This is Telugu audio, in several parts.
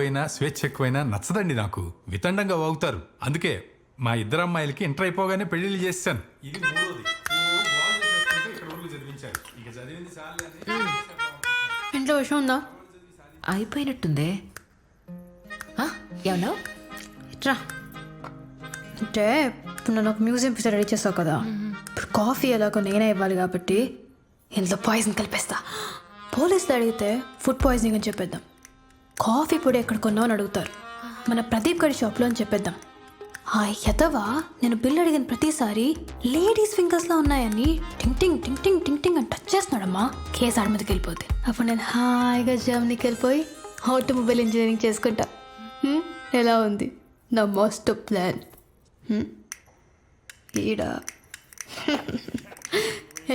పోయినా స్వేచ్ఛ ఎక్కువైనా నచ్చదండి నాకు. వితండంగా వాగుతారు. అందుకే మా ఇద్దరు అమ్మాయిలకి ఇంటర్ అయిపోగానే పెళ్లిళ్ళు చేస్తాను. ఇది మూడోది. బాగు చేసేస్తుంటే ఇక్కడ ఊర్లో చదివించారు. ఇక చదివింది చాలు అని. ఇంట్లో విషయం ఉందా? అయిపోయినట్టుందే. ఏమన్నా ఇట్రా. అంటే ఇప్పుడు నన్ను ఒక మ్యూజియం పిక్చర్ రెడీ చేస్తావు కదా, ఇప్పుడు కాఫీ ఎలాగో నేనే ఇవ్వాలి కాబట్టి ఇందులో పాయిజన్ కలిపేస్తా. పోలీసులు అడిగితే ఫుడ్ పాయిజనింగ్ అని చెప్పేద్దాం. కాఫీ పొడి ఎక్కడ కొన్నావు అని అడుగుతారు. మన ప్రదీప్ గడి షాప్లో అని చెప్పేద్దాం. ఆ యదవా నేను బిల్ అడిగిన ప్రతిసారి లేడీస్ ఫింగర్స్లో ఉన్నాయని టింగ్ టింగ్ టింగ్ టింగ్ టింగ్ టింగ్ అని టచ్ చేస్తున్నాడమ్మా. కేసు ఆడ మీదకి వెళ్ళిపోతే అప్పుడు నేను హాయిగా జర్మనీకి వెళ్ళిపోయి ఆటోమొబైల్ ఇంజనీరింగ్ చేసుకుంటా. ఎలా ఉంది నా మస్ట్ ప్లాన్? ఈడా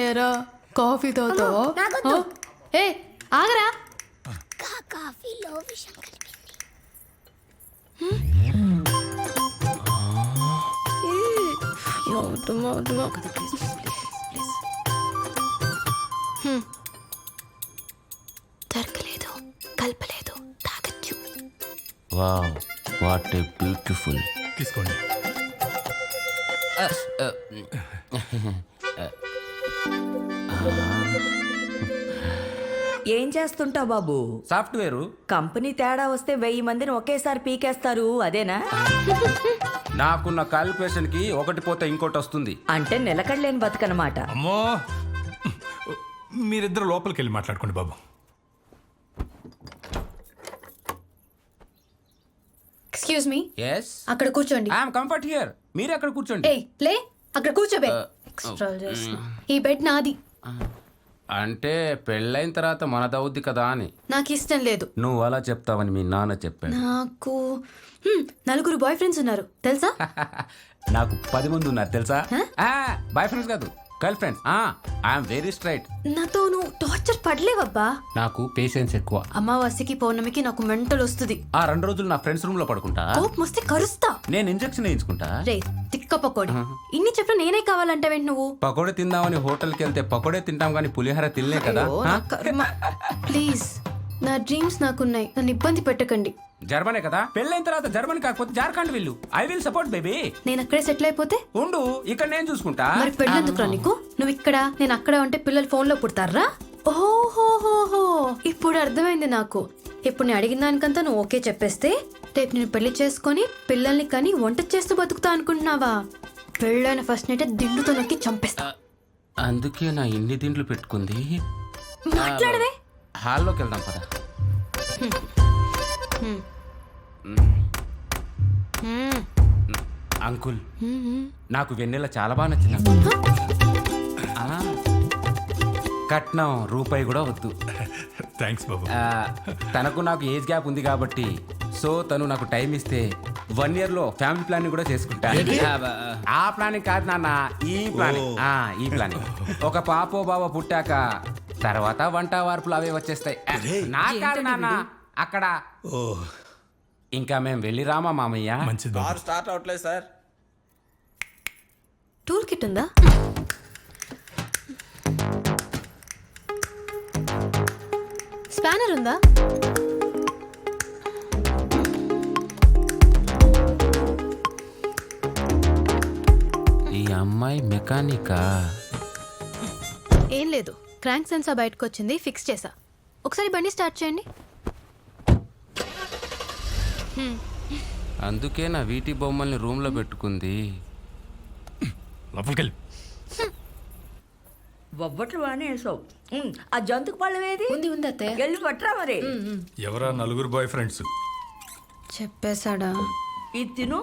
ఏరా కాఫీ తాగుతావా? ఏ ఆగరా. కాఫీలో విషం కలిపింది. దొరకలేదు, కలపలేదు, తాగచ్చు. Wow, what a beautiful. తీసుకోండి. ఏం చేస్తుంటావు బాబు? సాఫ్ట్వేర్. కంపెనీ తేడా వస్తే 1000 మందిని ఒకేసారి పీకేస్తారు, అదేనా? నాకున్న క్వాలిఫికేషన్ కి ఒకటి పోతే ఇంకోటి వస్తుంది. అంటే నిలకడలేని బతుకనమాట. అమ్మో, మీరిద్దరు లోపలికి వెళ్ళి మాట్లాడుకోండి బాబు. ఎక్స్క్యూజ్ మీ, ఎస్, అక్కడ కూర్చోండి. I'm comfort here. మీరు అక్కడ కూర్చోండి. ఏయ్ ప్లే, అక్కడ కూర్చోబే. ఎక్స్ట్రా చేస్తున్నా. ఈ బెడ్ నాది. అంటే పెళ్ళైన తర్వాత మనదవుద్ది కదా అని. నాకు ఇష్టం లేదు. నువ్వు అలా చెప్తావని మీ నాన్న చెప్పాడు. నాకు 4 బాయ్ ఫ్రెండ్స్ ఉన్నారు తెలుసా? నాకు 10 మంది ఉన్నారు తెలుసా? బాయ్ ఫ్రెండ్స్ కాదు, girl friends. I'm very straight. నాతో నువ్వు టార్చర్ పడలేవబ్బా. నాకు పేషెన్స్ ఎక్కువ. అమావాస్యకి పౌర్ణమికి నాకు మెంటల్ వస్తుంది. ఆ 2 రోజులు నా ఫ్రెండ్స్ రూమ్ లో పడుకుంటా. కోపం వస్తే కరుస్తా. నేను ఇంజెక్షన్ వేయించుకుంటా. రే తిక్క పకోడి, ఇన్ని చెప్పిన నేనే కావాలంటావేంటి నువ్వు? పకోడే తిందామని హోటల్కి వెళ్తే పకోడే తింటాం కానీ పులిహోర తినలే కదా. అయ్యో, నా కర్మ. ప్లీజ్, నా డ్రీమ్స్ నాకున్నాయి, నన్ను ఇబ్బంది పెట్టకండి. జర్మనీ కదా, పెళ్ళైన తర్వాత జర్మనీ కాకపోతే జార్ఖండ్ వెళ్ళు. I will support baby. నేను అక్కడే సెటిల్ అయిపోతే ఉండు, ఇక్కడ నేను చూసుకుంటా. మరి పెళ్ళెందుకురా నీకు? నువ్వు ఇక్కడ నేను అక్కడ ఉంటే పిల్లలు ఫోన్ లో పుడతారా? ఓహోహోహో, ఇప్పుడు అర్థమైంది నాకు. ఇప్పుడు నేను అడిగిన దానికంతా నువ్వు ఓకే చెప్పేస్తే రేపు నేను పెళ్లి చేసుకొని పిల్లల్ని కానీ వంట చేస్తూ బతుకుతా అనుకుంటున్నావా? పెళ్ళైన ఫస్ట్ నైట్ దిండుతో నొక్కి చంపేస్తా. అందుకే నా ఇన్ని దిండ్లు పెట్టుకుంది. మాట్లాడవే. హాల్లోకి వెళ్దాం పద. అంకుల్, నాకు వెన్నెల చాలా బాగా నచ్చింది అంకుల్. కట్నం రూపాయి కూడా వద్దు. థ్యాంక్స్ బాబు. తనకు నాకు ఏజ్ గ్యాప్ ఉంది కాబట్టి సో తను నాకు టైం ఇస్తే 1 year లో ఫ్యామిలీ ప్లానింగ్ కూడా చేసుకుంటా. ఆ ప్లానింగ్ కాదు నాన్న, ఈ ప్లానింగ్. ఈ ప్లానింగ్. ఒక పాపో బాబో పుట్టాక తర్వాత వంట వార్పులు అవే వచ్చేస్తాయి. నా కాదు నాన్న, అక్కడ. ఇంకా మేము వెళ్ళి రామా మామయ్య. మంచిది బాబు. స్టార్ట్ అవట్లేదు సార్. టూల్ కిట్ ఉందా? స్పానర్ ఉందా? ఈ అమ్మాయి మెకానికా? ఏం లేదు, క్రాంక్ సెన్సార్ బయటకు వచ్చింది, ఫిక్స్ చేసా. ఒకసారి బండి స్టార్ట్ చేయండి. అందుకే నా వీటి బొమ్మల్ని రూమ్ లో పెట్టుకుంది. లోపలికి వెళ్ళి. బొబ్బట్లు బాగానే వేసావు. ఆ జంతుకు పళ్ళం ఏది? ఉంది ఉంది అత్తయ్య. వెళ్ళి పట్టరా మరి. ఎవరా 4 బాయ్ ఫ్రెండ్స్? చెప్పేశాడా? ఇది తిను.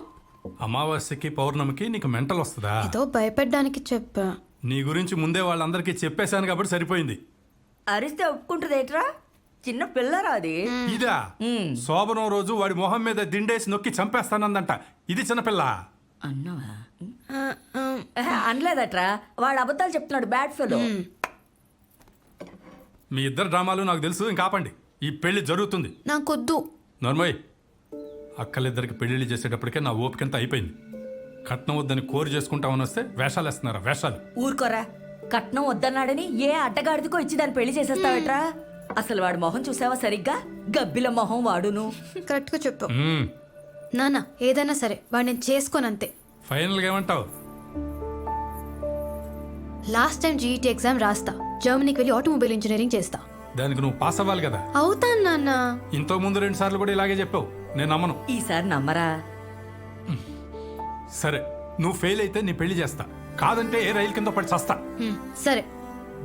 అమావాస్యకి పౌర్ణమికి నీకు మెంటల్ వస్తుందా? ఏదో భయపెట్టడానికి చెప్పా. నీ గురించి ముందే వాళ్ళందరికీ చెప్పేశాను కాబట్టి సరిపోయింది. అరిస్తే ఒప్పుకుంటుందేట్రా? చిన్న పిల్లరా అది. ఇదా శోభనం రోజు వాడి మొహం మీద దిండేసి నొక్కి చంపేస్తానందంట. ఇది చిన్నపిల్ల. అన్నావా? అనలేదట్రా, వాడు అబద్ధాలు చెప్తున్నాడు. Bad fellow. మీ ఇద్దరు డ్రామాలు నాకు తెలుసు. ఇంకా ఆపండి, ఈ పెళ్లి జరుగుతుంది. నాకొద్దు. నర్మయ్, అక్కలిద్దరికి పెళ్లిళ్ళు చేసేటప్పటికే నా ఓపికంతా అయిపోయింది. కట్నం వద్దని కోరి చేసుకుంటామని వస్తే వేషాలు వేస్తున్నారా? వేషాలు. ఊరుకోరా, కట్నం వద్దన్నాడని ఏ అడ్డగాడిదికో ఇచ్చి దాన్ని పెళ్లి చేసేస్తావేట్రా? అసలు వాడు మొహం చూసావా సరిగ్గా? గబ్బిల మొహం వాడును. కరెక్ట్గా చెప్పావు మ్మ్. నాన్న. ఏదైనా సరే వాడు నేను చేసుకోనంతే. ఫైనల్గా ఏమంటావు? లాస్ట్ టైం జీఈటీ ఎగ్జామ్ రాస్తా, జర్మనీకి వెళ్ళి ఆటోమొబైల్ ఇంజనీరింగ్ చేస్తా. దానికి నువ్వు పాస్ అవ్వాలి కదా. అవుతాను నాన్న. ఇంతకు ముందు 2 సార్లు కూడా ఇలాగే చెప్పావు. నేను నమ్మను. ఈసారి నమ్మరా? సరే, నువ్వు ఫెయిల్ అయితే నీ పెళ్లి చేస్తా, కాదంటే ఏ రైలు కింద పడి చస్తా. సరే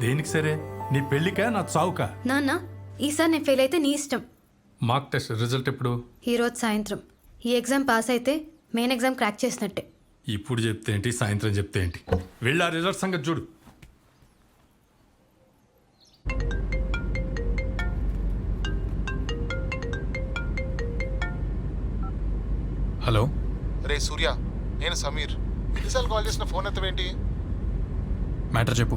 దేనికి సరే? నీ పెళ్లికా నా చావుకా? నాన్న, ఈసారి నేను ఫెయిల్ అయితే నీ ఇష్టం. మార్క్ టెస్ట్ రిజల్ట్ ఎప్పుడు? ఈ రోజు సాయంత్రం. ఈ ఎగ్జామ్ పాస్ అయితే మెయిన్ ఎగ్జామ్ క్రాక్ చేసినట్టే. ఇప్పుడు చెప్తే ఏంటి, సాయంత్రం చెప్తే ఏంటి? వెళ్ళి ఆ రిజల్ట్ సంగతి చూడు. హలో, రే సూర్య, నేను సమీర్. ఎన్నిసార్లు కాల్ చేసిన ఫోన్ ఎత్తవేంటి? మ్యాటర్ చెప్పు.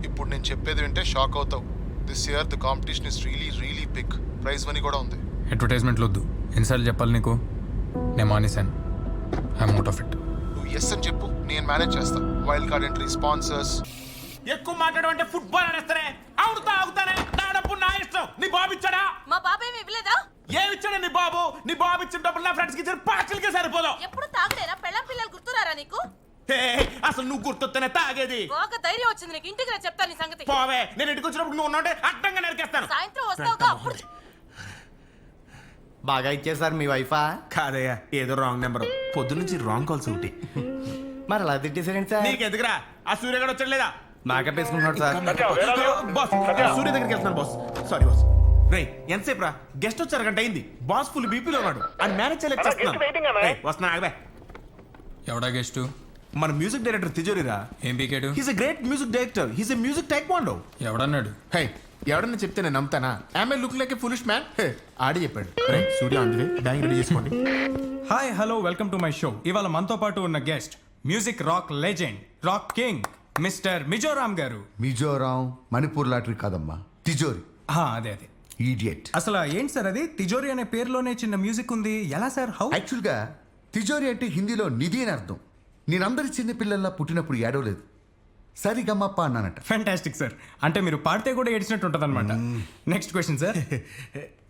ఇప్పుడు నేను చెప్పేది వింటే షాక్ అవుతావు. This year the competition is really big. Prize money కూడా ఉంది. అడ్వర్టైజ్మెంట్లు వద్దు. ఎన్నిసార్లు చెప్పాలి నీకు? నేను మానేశాను. I'm out of it. నువ్వు ఎస్ అని చెప్పు, నేను మేనేజ్ చేస్తా. Wild card entry, sponsors. ఎక్కువ మాట్లాడమంటే ఫుట్బాల్ అనేస్తానే. ఆగుతానే. నా డబ్బు నా ఇష్టం. నీ బాబు ఇచ్చాడా? మా బాబాయ్ ఏమి ఇవ్వలేదా? ఏమిచ్చాడు నీ బాబు? నీ బాబు ఇచ్చిన డబ్బులు నా ఫ్రెండ్స్కి ఇచ్చిన పార్సల్కే సరిపోదు. ఎప్పుడు తాగలేరా? పెళ్ళం పిల్లలు గుర్తురారా నీకు? హే, అసలు నువ్వు గుర్తొస్తేనే తాగేది. ఒక ధైర్యం వచ్చింది నీకు. ఇంటికి రా, చెప్తాను నీ సంగతి. పోవే, నేను ఇంటికి వచ్చినప్పుడు నువ్వు ఉన్నాంటే అడ్డంగా నరికేస్తాను. సాయంత్రం వస్తావుగా, అప్పుడు బాగా ఇచ్చేసారు మీ వైఫా? కాదయ్యా, ఏదో రాంగ్ నెంబర్. పొద్దు నుంచి రాంగ్ కాల్స్ ఒకటి. మరి అలా తిట్టేసారండి సార్. నీకు ఎదుగురా? ఆ సూర్య కూడా వచ్చాడు లేదా? మేకప్ వేసుకుంటున్నాడు సార్. బాస్, సూర్య దగ్గరికి వెళ్తున్నాను బాస్. Sorry boss. రే, ఎంతసేపు రా? గెస్ట్ వచ్చారు, గంట అయింది. బాస్ ఫుల్ బీపీలో ఉన్నాడు. అని మేనేజ్ చేయలేకపోతున్నాను. వస్తున్నా, ఆగబే. ఎవడా గెస్టు? మన మ్యూజిక్ డైరెక్టర్ తిజోరిరా. ఏం పీకాడు? He's a great music director. He's a music taekwondo. ఎవడన్నాడు? హే, ఎవడన్నా చెప్తే నేను నమ్ముతానా? I look like a foolish man. ఆడి చెప్పాడు. రే సూర్య, అందుకే బ్యాంక్ రెడీ చేసుకోండి. Hi hello, welcome to my show. ఇవాళ మనతో పాటు ఉన్న guest music rock legend, rock king mister Mizoram garu. Mizoram Manipur lottery కాదమ్మా, తిజోరి. అదే అదే. ఈడియట్. అసలు ఏంటి సార్ అది? తిజోరి అనే పేరులోనే చిన్న మ్యూజిక్ ఉంది. ఎలా సార్? హౌ? యాక్చువల్గా తిజోరి అంటే హిందీలో నిధి అని అర్థం. నేనందరి చిన్న పిల్లల్లా పుట్టినప్పుడు ఏడవలేదు, సరిగమ్మప్ప అన్నానట. Fantastic sir. అంటే మీరు పాడితే కూడా ఏడ్చినట్టు ఉంటుంది అనమాట. Next question sir.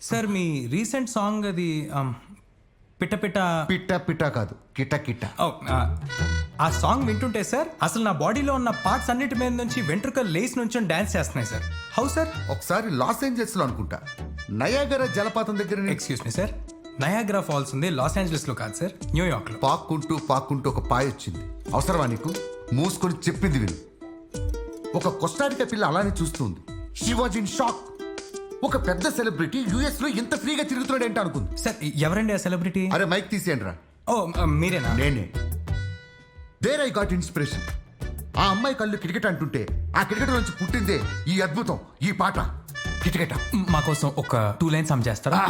సార్ మీ రీసెంట్ సాంగ్ అది పిట్ట పిట్ట పిట్ట పిట్ట కాదు, కిట కిట. ఓ, ఆ సాంగ్ వింటుంటే సార్ అసలు నా బాడీలో ఉన్న పార్ట్స్ అన్నిటి మీద నుంచి వెంట్రుకలు లేస్ నుంచి డాన్స్ చేస్తున్నాయి సార్. How sir? ఒకసారి లాస్ ఏంజల్స్ లో అనుకుంటా, నయాగరా జలపాతం దగ్గర నుంచి excuse me sir, Niagara Falls ఉంది లాస్ ఏంజలస్ లో కాదు సార్, న్యూయార్క్ లో. పాక్కుంటూ ఒక పాయ వచ్చింది. అవసరమా నీకు? మూసుకొని చెప్పింది విను. ఒక కోస్టారికా పిల్ల అలానే చూస్తుంది. She was in shock. ఒక పెద్ద సెలబ్రిటీ యుఎస్ లో ఇంత ఫ్రీగా తిరుగుతున్నాడు ఏంటి అనుకుంది. సార్ ఎవరండి ఆ సెలబ్రిటీ? అరే మైక్ తీసేయండి రా. ఓ మీరేనా? నేనే. There I got inspiration. ఆ అమ్మాయి కళ్ళు కిటకిట అంటుంటే ఆ కిటకిట నుంచి పుట్టిందే ఈ అద్భుతం, ఈ పాట కిటకిట. మా కోసం ఒక 2 లైన్స్ సమ్ చేస్తారా?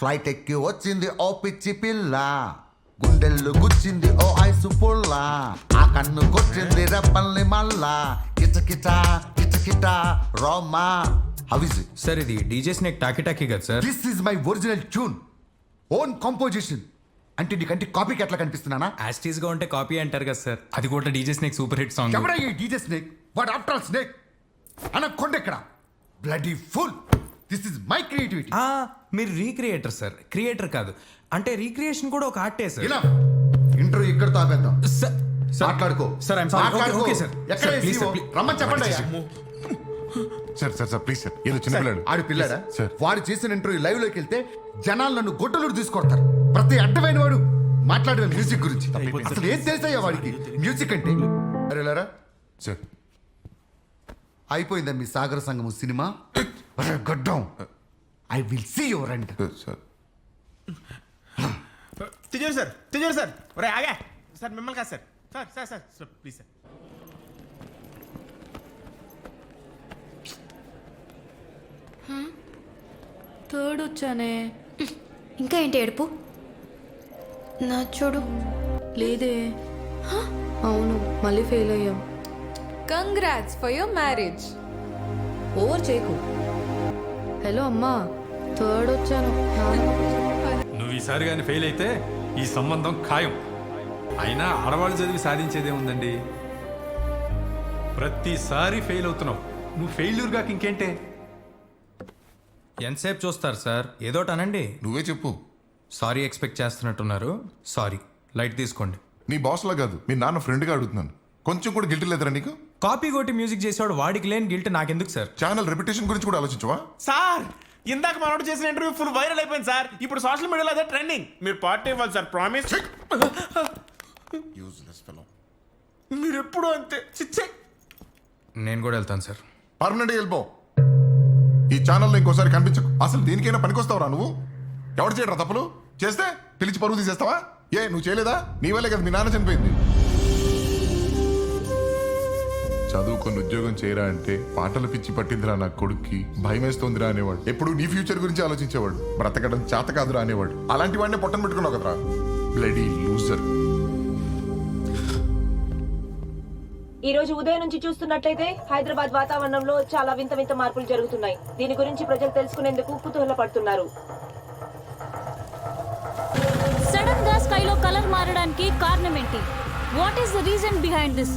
ఫ్లైట్ ఎక్కి వచ్చింది ఓ పిచ్చి పిల్ల, గుండెల్లో గుచ్చింది ఓ ఐసు పుల్ల, ఆ కన్ను కొట్టింది రెప్పల్ని మల్లా, కిచకిట కిచకిట రోమా. How is it? సార్ ఇది డీజే స్నేక్ టాకీ టాకీ కదా sir? This is my original tune, own composition. అంటే నీకంటే కాపీకి ఎట్లా కనిపిస్తున్నానా? యాస్టీస్ గా ఉంటే కాపీ అంటారు కదా సార్. అది కూడా DJ snake super hit song. ఎవడా ఈ DJ snake? What after all snake అన్న కొండ ఎక్కడ? Bloody full. This is my creativity. మీరు రీక్రియేటర్ సార్, క్రియేటర్ కాదు. అంటే రీక్రియేషన్ కూడా ఒక ఆర్టే సార్. ఇలా ఇంటర్వ్యూ ఇక్కడ తాగేద్దాం. సార్ మాట్లాడుకో. Sir I'm sorry. మాట్లాడుకో. Okay sir. ఎక్కడ ప్లీజ్ ఏసీఓ? రమ్మని చెప్పండి అయ్యా. సార్ ప్లీజ్ సార్, ఏదో చిన్న పిల్లాడు. ఆడి పిల్లడా? సార్. వాడు చేసిన ఇంటర్వ్యూ లైవ్ లోకి వెళ్తే జనాలు నన్ను గొడ్డలు తీసుకొడతారు. ప్రతి అడ్డమైన వాడు మాట్లాడిన మ్యూజిక్ గురించి. అసలు ఏం తెలుసయ్యా వాడికి మ్యూజిక్ అంటే? అరేలారా సార్ అయిపోయిందా మీ సాగర సంగము సినిమా? గడ్డం. I will see your end. Sir Tijori sir. ఒరే ఆగా సార్, మిమ్మల్ని కాదు sir. Sir please sir. Third వచ్చానే. ఇంకా ఏంటి ఏడుపు? నా చూడు లేదే. అవును, మళ్ళీ ఫెయిల్ అయ్యాం. Congrats for your marriage. Over చేయకు. హలో అమ్మా, థర్డ్ వచ్చాను. నువ్వు ఈసారి కానీ ఫెయిల్ అయితే ఈ సంబంధం ఖాయం. అయినా ఆడవాళ్ళు చదివి సాధించేదే ఉందండి. ప్రతిసారి ఫెయిల్ అవుతున్నావు. నువ్వు ఫెయిల్యూర్ కాక ఇంకేంటే? ఎంతసేపు చూస్తారు సార్ ఏదోటి అనండి. నువ్వే చెప్పు. సారీ ఎక్స్పెక్ట్ చేస్తున్నట్టున్నారు. సారీ, లైట్ తీసుకోండి. నీ బాస్లా కాదు, మీ నాన్న ఫ్రెండ్గా అడుగుతున్నాను. కొంచెం కూడా గిల్ట్ లేదురా నీకు? కాపీ కొట్టి మ్యూజిక్ చేసేవాడు వాడికి లేని గిల్ట్ నాకెందుకు సార్? ఛానల్ రెప్యుటేషన్ గురించి కూడా ఆలోచించవా? సార్ ఇందాక మనోడు చేసిన ఇంటర్వ్యూ ఫుల్ వైరల్ అయిపోయింది సార్. ఇప్పుడు సోషల్ మీడియాలో అదే ట్రెండింగ్. మీరు పార్టీ ఇవ్వాలి సార్, ప్రామిస్. Useless fellow. మీరు ఎప్పుడు అంతే చిచ్చే. నేను కూడా వెళ్తాను సార్. పర్మనెంట్గా వెళ్ళిపో. ఈ ఛానల్లో ఇంకోసారి కనిపించకు. అసలు దేనికైనా పనికొస్తావురా నువ్వు? ఎవరు చేయడరా తప్పులు? చేస్తే పిలిచి పరువు తీసేస్తావా? ఏ నువ్వు చేయలేదా? నీ వల్లే కదా మీ నాన్న చనిపోయింది. చదువుకొని ఉద్యోగం చేయరా అంటే పాటలు పిచ్చి పట్టిందిరా నా కొడుక్కి, భయమేస్తోందిరా అనేవాడు. ఎప్పుడు నీ ఫ్యూచర్ గురించి ఆలోచించేవాడు. బ్రతకడం చేత కాదురా అనేవాడు. అలాంటి వాడినే పొట్టను పెట్టుకున్నావు కదరా, బ్లడీ లూజర్. ఈ రోజు ఉదయం నుంచి చూస్తున్నట్లయితే హైదరాబాద్ వాతావరణంలో చాలా వింత వింత మార్పులు జరుగుతున్నాయి. దీని గురించి ప్రజలు తెలుసుకునేందుకు కుతూహల పడుతున్నారు. సడన్ గా స్కైలో కలర్ మారడానికి కారణం ఏంటి? What is the reason behind this?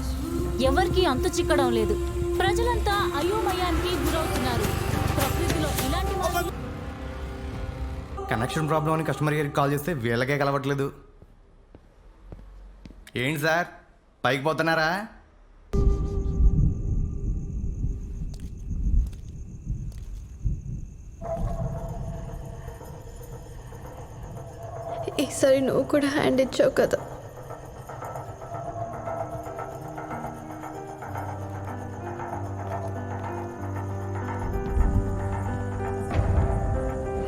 ఎవరికి అంతు చిక్కడం లేదు. ప్రజలంతా అయోమయానికి గురవుతున్నారు. ప్రకృతిలో ఇలాంటి కనెక్షన్ ప్రాబ్లం అని కస్టమర్ కేర్కి కాల్ చేస్తే వీళ్ళకే కలవట్లేదు. ఏంటి సార్ పైకి పోతున్నారా? ఈసారి నువ్వు కూడా హ్యాండ్ ఇచ్చావు కదా.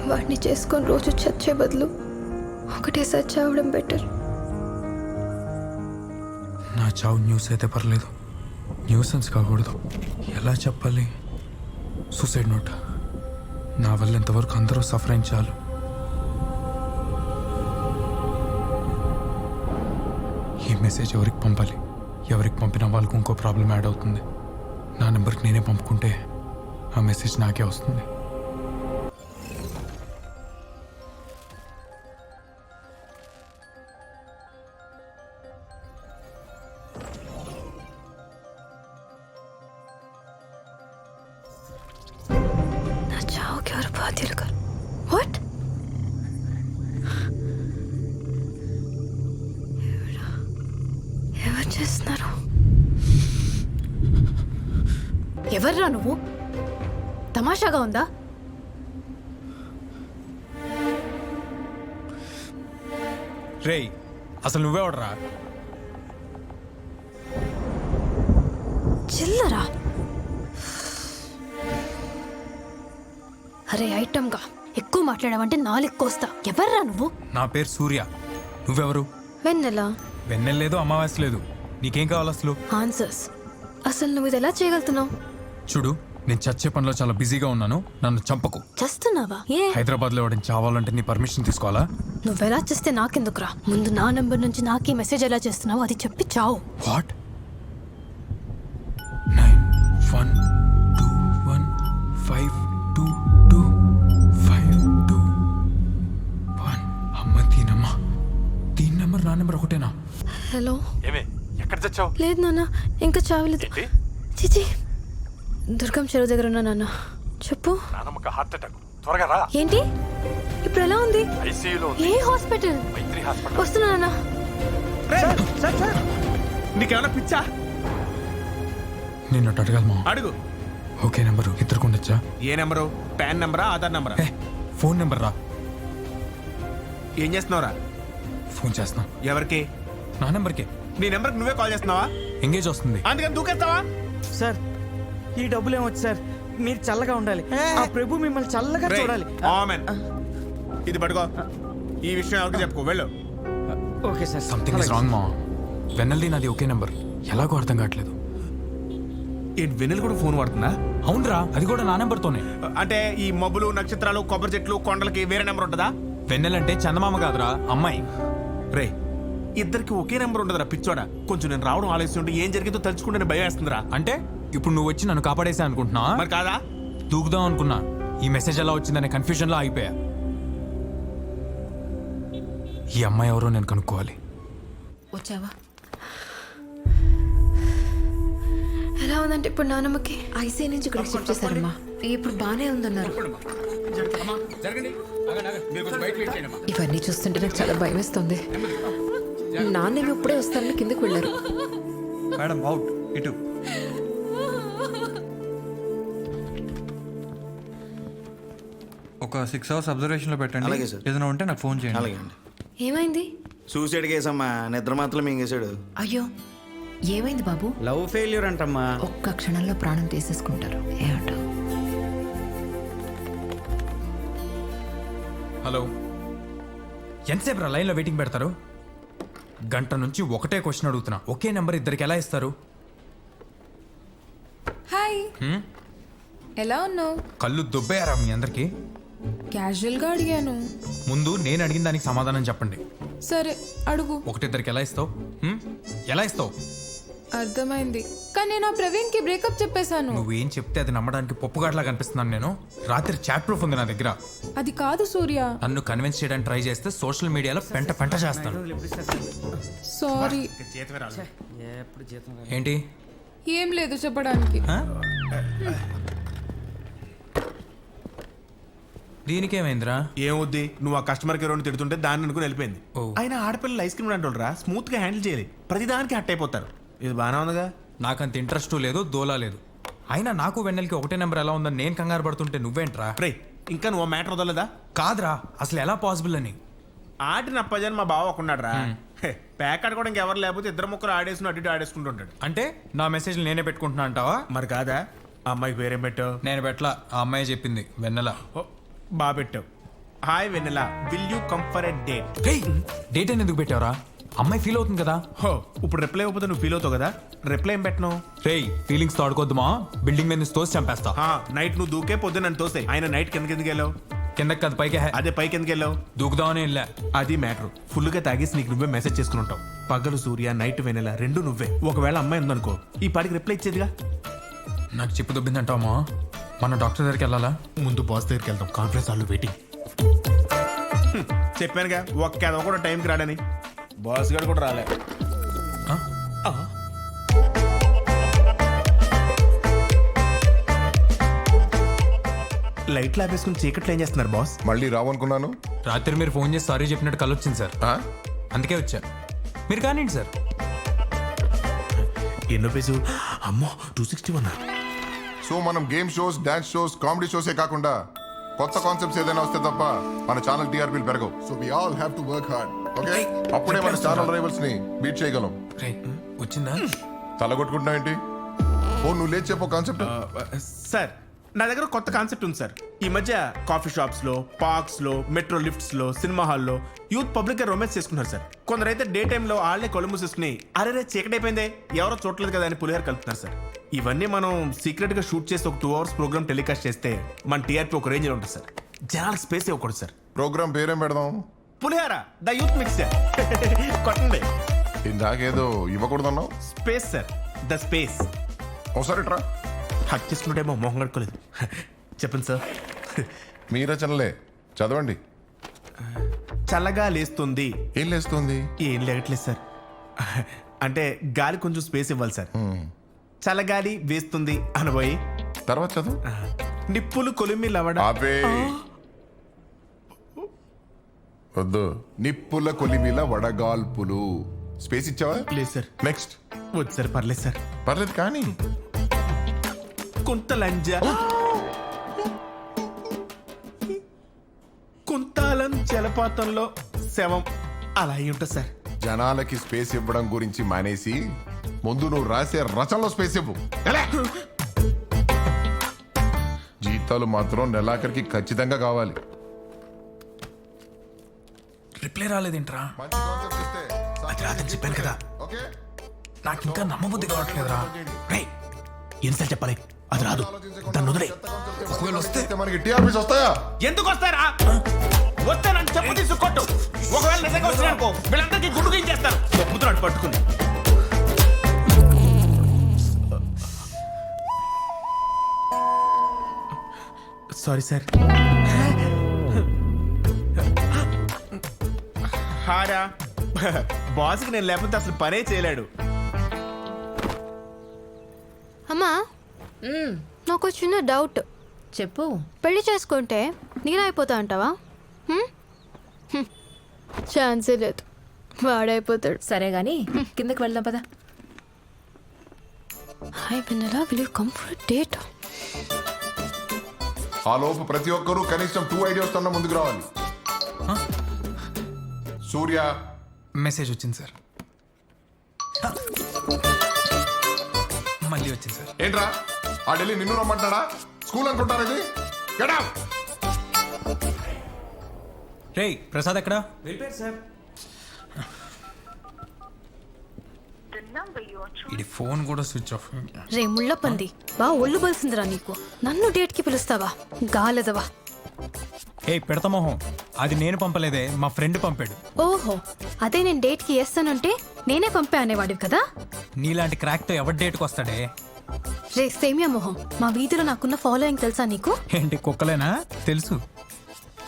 వాడిని చేసుకొని రోజు చచ్చే బదులు ఒకటేసారి చావడం బెటర్. నా చావు న్యూస్ అయితే పర్లేదు, న్యూసెన్స్ కాకూడదు. ఎలా చెప్పాలి? Suicide note. నా వల్ల ఎంతవరకు అందరూ సఫర్ అయిన చాలు. ఈ మెసేజ్ ఎవరికి పంపాలి? ఎవరికి పంపిన వాళ్ళకు ఇంకో ప్రాబ్లం యాడ్ అవుతుంది. నా నెంబర్కి నేనే పంపుకుంటే ఆ మెసేజ్ నాకే వస్తుంది. నా చావుకి ఎవరు బాధ్యులు కాదు. వాట్? ఎవరు చేస్తున్నారు? ఎవర్రా నువ్వు? తమాషాగా ఉందా? రేయ్, అసలు నువ్వెవడరా? చిల్లరా? అరే ఐటమ్గా ఎక్కువ మాట్లాడావంటే నాలుగు కోస్తా. ఎవర్రా నువ్వు? నా పేరు సూర్య. నువ్వెవరు? వెన్నెలా? వెన్నెల లేదు, అమావాస్య లేదు. నీకేం కావాలి అసలు? ఆన్సర్స్. అసలు నువ్వు ఇది ఎలా చేయగలుగుతున్నావు? చూడు, నేను చచ్చే పనిలో చాలా బిజీగా ఉన్నాను. నన్ను చంపకు. చేస్తున్నావా? ఏ హైదరాబాద్లో ఎవడని చావాలంటే నీ పర్మిషన్ తీసుకోవాలా? నువ్వెలా చేస్తే నాకెందుకురా? ముందు నా నంబర్ నుంచి నాకు ఈ మెసేజ్ ఎలా చేస్తున్నావు అది చెప్పి చావు. వాట్? 9121522521. అమ్మ దీనమ్మ, దీని నెంబర్ నా నెంబర్ ఒకటేనా? హలో. ఏమే, ఎక్కడ చచ్చావు? లేదు నాన్న, ఇంకా చావలేదు. చిచి, దుర్గం చెరువు దగ్గర ఉన్నా నాన్న. చెప్పు. నానమ్మకి హార్ట్ అటాక్. త్వరగా రా. ఏంటి? ఇప్పుడు ఎలా ఉంది? ఐసీయూలో ఏ హాస్పిటల్? మైత్రి హాస్పిటల్. వస్తున్నా నాన్న. నీకేమైనా పిచ్చా? నేను అడగలమా? అడుగు. ఓకే నెంబరు ఇద్దరికి ఉండొచ్చా? ఏ నెంబరు? పాన్ నెంబరా, ఆధార్ నెంబరా? ఫోన్ నెంబర్ రా. ఏం చేస్తున్నావురా? ఫోన్ చేస్తున్నా. ఎవరికి? నా నెంబర్కి. నీ నెంబర్కి నువ్వే కాల్ చేస్తున్నావా? ఎంగేజ్ వస్తుంది. అందుకని దూకేస్తావా? సార్ ఈ డబ్బులు ఏమొచ్చు సార్? మీరు చల్లగా ఉండాలి. ఆ ప్రభు మిమ్మల్ని చల్లగా చూడాలి. ఆమెన్. ఇది పట్టుకో. ఈ విషయం ఎవరికి చెప్పుకో. వెళ్ళు. Okay sir. Something is wrong మా. వెన్నెల్ది నాది ఒకే నెంబర్. ఎలాగో అర్థం కావట్లేదు. ఏంటి వెన్నెల కూడా ఫోన్ వాడుతుందా? అవునరా, అది కూడా నా నెంబర్తోనే. అంటే ఈ మబ్బులు, నక్షత్రాలు, కొబ్బరి చెట్లు, కొండలకి వేరే నెంబర్ ఉంటుందా? వెన్నెలంటే చందమామ కాదురా, అమ్మాయి. రే, ఇద్దరికి ఒకే నెంబర్ ఉండదురా పిచ్చోడా. కొంచెం నేను రావడం ఆలస్యం ఉంటే ఏం జరిగిందో తలుచుకుంటే భయం వేస్తుందిరా. అంటే ఇప్పుడు నువ్వు వచ్చి నన్ను కాపాడేసా అనుకుంటున్నా? మరి కాదా? దూకుదాం అనుకున్నా. ఈ మెసేజ్ ఎలా వచ్చిందనే కన్ఫ్యూజన్ లో అయిపోయా. ఈ అమ్మాయి ఎవరో నేను కనుక్కోవాలి. వచ్చావా? ఎలా ఉందంటే ఇప్పుడు నాన్నమ్మకి? ఐసీ నుంచి ఇక్కడ షిఫ్ట్ చేశారమ్మా. ఇప్పుడు బానే ఉందన్నారు. ఇవన్నీ చూస్తుంటే నాకు చాలా భయం వేస్తుంది. నాన్నేమో ఇప్పుడే వస్తానని కిందకు వెళ్ళారు. మేడం అవుట్ ఇటు. ఒక 6 hours అబ్జర్వేషన్లో పెట్టండి. అలాగే సార్. ఏదైనా ఉంటే నాకు ఫోన్ చేయండి. అలాగే అండి. ఏమైంది? సూసైడ్ కేసు అమ్మా, నిద్ర మాత్రం మింగేశాడు. అయ్యో, ఏమైంది బాబు? Love failure అంటమ్మా. ఒక్క క్షణంలో ప్రాణం తీసేసుకుంటారు. ఏమంట? హలో, ఎంతసేపు రా లైన్లో వెయిటింగ్ పెడతారు? గంట నుంచి ఒకటే క్వశ్చన్ అడుగుతున్నా. ఒకే నెంబర్ ఇద్దరికి ఎలా ఇస్తారు? హాయ్, ఎలా ఉన్నావు? కళ్ళు దుబ్బేయారా మీ అందరికి? క్యాజువల్గా అడిగాను. ముందు నేను అడిగిన దానికి సమాధానం చెప్పండి. సరే అడుగు. ఒకటిద్దరికి ఎలా ఇస్తావు? ఎలా ఇస్తావు? అర్థమైంది, కానీ నేను ప్రవీణ్కి బ్రేకప్ చెప్పేశాను. నువ్వేం చెప్తే అది నమ్మడానికి పప్పుగాట్లా కనిపిస్తున్నాను నేను. రాత్రి చాట్ ప్రూఫ్ ఉంది నా దగ్గర. అది కాదు సూర్య. నన్ను కన్విన్స్ చేయడానికి ట్రై చేస్తే సోషల్ మీడియాలో పెంట పెంట చేస్తాను. సారీ. ఏంటి? ఏం లేదు చెప్పడానికి. ఆ? దీనికేమైందిరా? ఏమవుద్ది, నువ్వు ఆ కస్టమర్ కేర్ తిడుతుంటే దాన్ని అనుకుని వెళ్ళిపోయింది. ఓ. అయినా ఆడపిల్లలు ఐస్ క్రీమ్ అంటారా, స్మూత్ గా హ్యాండిల్ చేయాలి. ప్రతిదానికి హట్ అయిపోతారు. ఇది బాగానే ఉందిగా. నాకంత ఇంట్రెస్ట్ లేదు, దోలా లేదు. అయినా నాకు వెన్నెలకి ఒకటే నెంబర్ ఎలా ఉందని నేను కంగారు పడుతుంటే నువ్వేంట్రా? రే, ఇంకా నువ్వు మ్యాటర్ వదలదా? కాదురా, అసలు ఎలా పాసిబుల్ అని. ఆడిన అప్పజని మా బావ ఒకన్నాడు రా. ప్యాక్ ఆడుకోవడానికి ఎవరు లేకపోతే ఇద్దరు ముక్కరు ఆడేసుకుని అటు ఇటు ఆడేసుకుంటుంటాడు. అంటే నా మెసేజ్లు నేనే పెట్టుకుంటున్నా అంటావా? మరి కాదా? ఆ అమ్మాయికి పేరేం పెట్టావు? నేను పెట్లా, ఆ అమ్మాయి చెప్పింది, వెన్నెల. బాగా పెట్టావు. Hi Vennela, will you come for a date? Date అని ఎందుకు పెట్టావురా? అమ్మాయి ఫీల్ అవుతుంది కదా. హో, ఇప్పుడు రిప్లై ఇవ్వకపోతే నువ్వు ఫీల్ అవుతావు కదా. రిప్లై ఏం పెట్టను? రేయ్, ఫీలింగ్స్ తో ఆడుకోద్దుమా? బిల్డింగ్ మీద నుంచి తోసి చంపేస్తా. నైట్ నువ్వు దూకే పొద్దున నన్ను తోసాయి. ఆయన నైట్ కిందకి వెళ్ళావు? కిందకి కాదు, పైకి. అదే పైకి ఎందుకు వెళ్ళావు? దూకుదామని వెళ్ళా. అది మ్యాటర్. ఫుల్ గా తాగేసి నీకు నువ్వే మెసేజ్ చేసుకుని ఉంటావు. పగలు సూర్య, నైట్ వెన్నెల రెండు నువ్వే. ఒకవేళ అమ్మాయి ఉందనుకో, ఈ పాటికి రిప్లై ఇచ్చేదిగా. నాకు చెప్పు దొబ్బిందంటావా? మన డాక్టర్ దగ్గరికి వెళ్ళాలా? ముందు బాస్ దగ్గరికి వెళ్దాం, కాన్ఫరెన్స్ హాల్లో వెయిటింగ్. చెప్పానుగా ఒక్క ఎదవ కూడా టైంకి రాడని. బాస్ గారు కూడా రాలే. లైట్లు ఆపేసుకుని చీకట్లు ఏం చేస్తున్నారు బాస్? మళ్ళీ రావనుకున్నాను. రాత్రి మీరు ఫోన్ చేసి సారీ చెప్పినట్టు కళ్ళు వచ్చింది సార్, అందుకే వచ్చా. మీరు కానివ్వండి సార్. ఎన్నో పేసు? అమ్మో, 261. సో మనం game shows, dance shows, comedy షోసే కాకుండా కొత్త కాన్సెప్ట్స్ ఏదైనా వస్తే తప్ప మన ఛానల్ టీఆర్పీలు పెరగవు. So we all have to work hard. Okay, అప్పుడే మన ఛానల్ రైవల్స్ ని బీట్ చేయగలం. వచ్చిందా? తలగొట్టుకుంటున్నావు ఏంటి? ఓ, నువ్వు లేచి చెప్పు కాన్సెప్ట్. సార్, నా దగ్గర కొత్త కాన్సెప్ట్ ఉంది సార్. ఈ మధ్య కాఫీ షాప్స్ లో, పార్క్స్ లో, మెట్రో లిఫ్ట్స్ లో, సినిమా హాల్లో యూత్ పబ్లిక్ గా రొమాన్స్ చేసుకున్నారు సార్. కొందరైతే డే టైమ్ లో ఆళ్లే కళ్ళు మూసేసుకుని అరే చీకటైపోయిందే ఎవరో చూడలేదు కదా అని పులిహార కలుపుతున్నారు సార్. ఇవన్నీ మనం సీక్రెట్ గా షూట్ చేసి ఒక 2 hours ప్రోగ్రామ్ టెలికాస్ట్ చేస్తే మన టీఆర్పీ ఒక రేంజ్ లో ఉంటుంది సార్. జనాలకు స్పేస్ ఇవ్వకూడదు సార్. ప్రోగ్రామ్ పేరేం పెడదాం? Pulihora the youth mixer. కొట్టండి. ఇందాకేదో ఇవ్వకూడదన్నావు. Space sir, the space. ఒకసారి ట్రా. హక్ చేసుకుంటేమో మొహం కడుకోలేదు. చెప్పండి సార్. మీ రచనలే చదవండి. చల్లగా లేస్తుంది. ఏం లేస్తుంది? ఏం లేగట్లేదు సార్. అంటే గాలి కొంచెం స్పేస్ ఇవ్వాలి సార్. చల్లగాలి వేస్తుంది అనబోయి తర్వాత చదువు. నిప్పులు కొలిమి లవడ. వద్దు. నిప్పుల కొలిమిల వడగాల్పులు. స్పేస్ ఇచ్చావా? లేదు సార్. నెక్స్ట్. వద్దు సార్, పర్లేదు సార్. పర్లేదు కానీ. కుంతలంజ. కుంతాలం జలపాతంలో శవం అలా అయి ఉంటుంది సార్. జనాలకి స్పేస్ ఇవ్వడం గురించి మానేసి ముందు నువ్వు రాసే రచనలో స్పేస్ ఇవ్వు. జీతాలు మాత్రం నెలాఖరికి ఖచ్చితంగా కావాలి. రిప్లై రాలేదేంట్రా? మంచి కాన్సెప్ట్ ఇస్తే అది రాదని చెప్పాను కదా. ఓకే, నాకు ఇంకా నమ్మబుద్ధి కావట్లేదురా. ఎన్నిసార్లు చెప్పాలి? అది రాదు, దాన్ని వదిలే. ఒకవేళ వస్తే మనకి టీఆర్పీస్ వస్తాయా? ఎందుకు వస్తారా? వస్తే నన్ను చెప్పు తీసుకొట్టు. ఒకవేళ నిజంగా వచ్చినానుకో వీళ్ళందరికీ గుడ్డు గీయించేస్తారు. చెప్పుతున్నాడు పట్టుకుని. Sorry sir. హారా, బాస్కి నేను లేకపోతే అసలు పనే చేయలేడు. అమ్మా, నాకు చిన్న డౌట్. చెప్పు. పెళ్లి చేసుకుంటే నేనైపోతా అంటావా? ఛాన్సే లేదు, వాడైపోతాడు. సరే గాని కిందకి వెళ్దాం పదా. హాయ్ వెన్నెలా, will you come for date? ఆ లోపు ప్రతి ఒక్కరూ కనీసం 2 ఐడియాస్ తన ముందుకు రావాలి. సూర్య మెసేజ్ వచ్చింది సార్. మళ్ళీ వచ్చింది సార్. ఏంట్రా ఆ ఢిల్లీ నిన్ను రమ్మంటాడా? స్కూల్ అనుకుంటారా ఇది? Get out! రే ప్రసాద్ ఎక్కడా? వెళ్ళిపోయారు సార్. ఇది ఫోన్ కూడా స్విచ్ ఆఫ్. రే ముళ్ళ పంది, బా ఒళ్ళు బలిసిందిరా నీకు. నన్ను డేట్కి పిలుస్తావా గాలదవా? ఏ పెడతా మొహం, అది నేను పంపలేదే, మా ఫ్రెండ్ పంపాడు. ఓహో, అదే నేను డేట్కి వేస్తానంటే నేనే పంపే అనేవాడివి కదా. నీలాంటి క్రాక్తో ఎవరి డేట్కి వస్తాడే? రే సేమియా మొహం, మా వీధిలో నాకున్న ఫాలోయింగ్ తెలుసా నీకు? ఏంటి కుక్కలేనా? తెలుసు.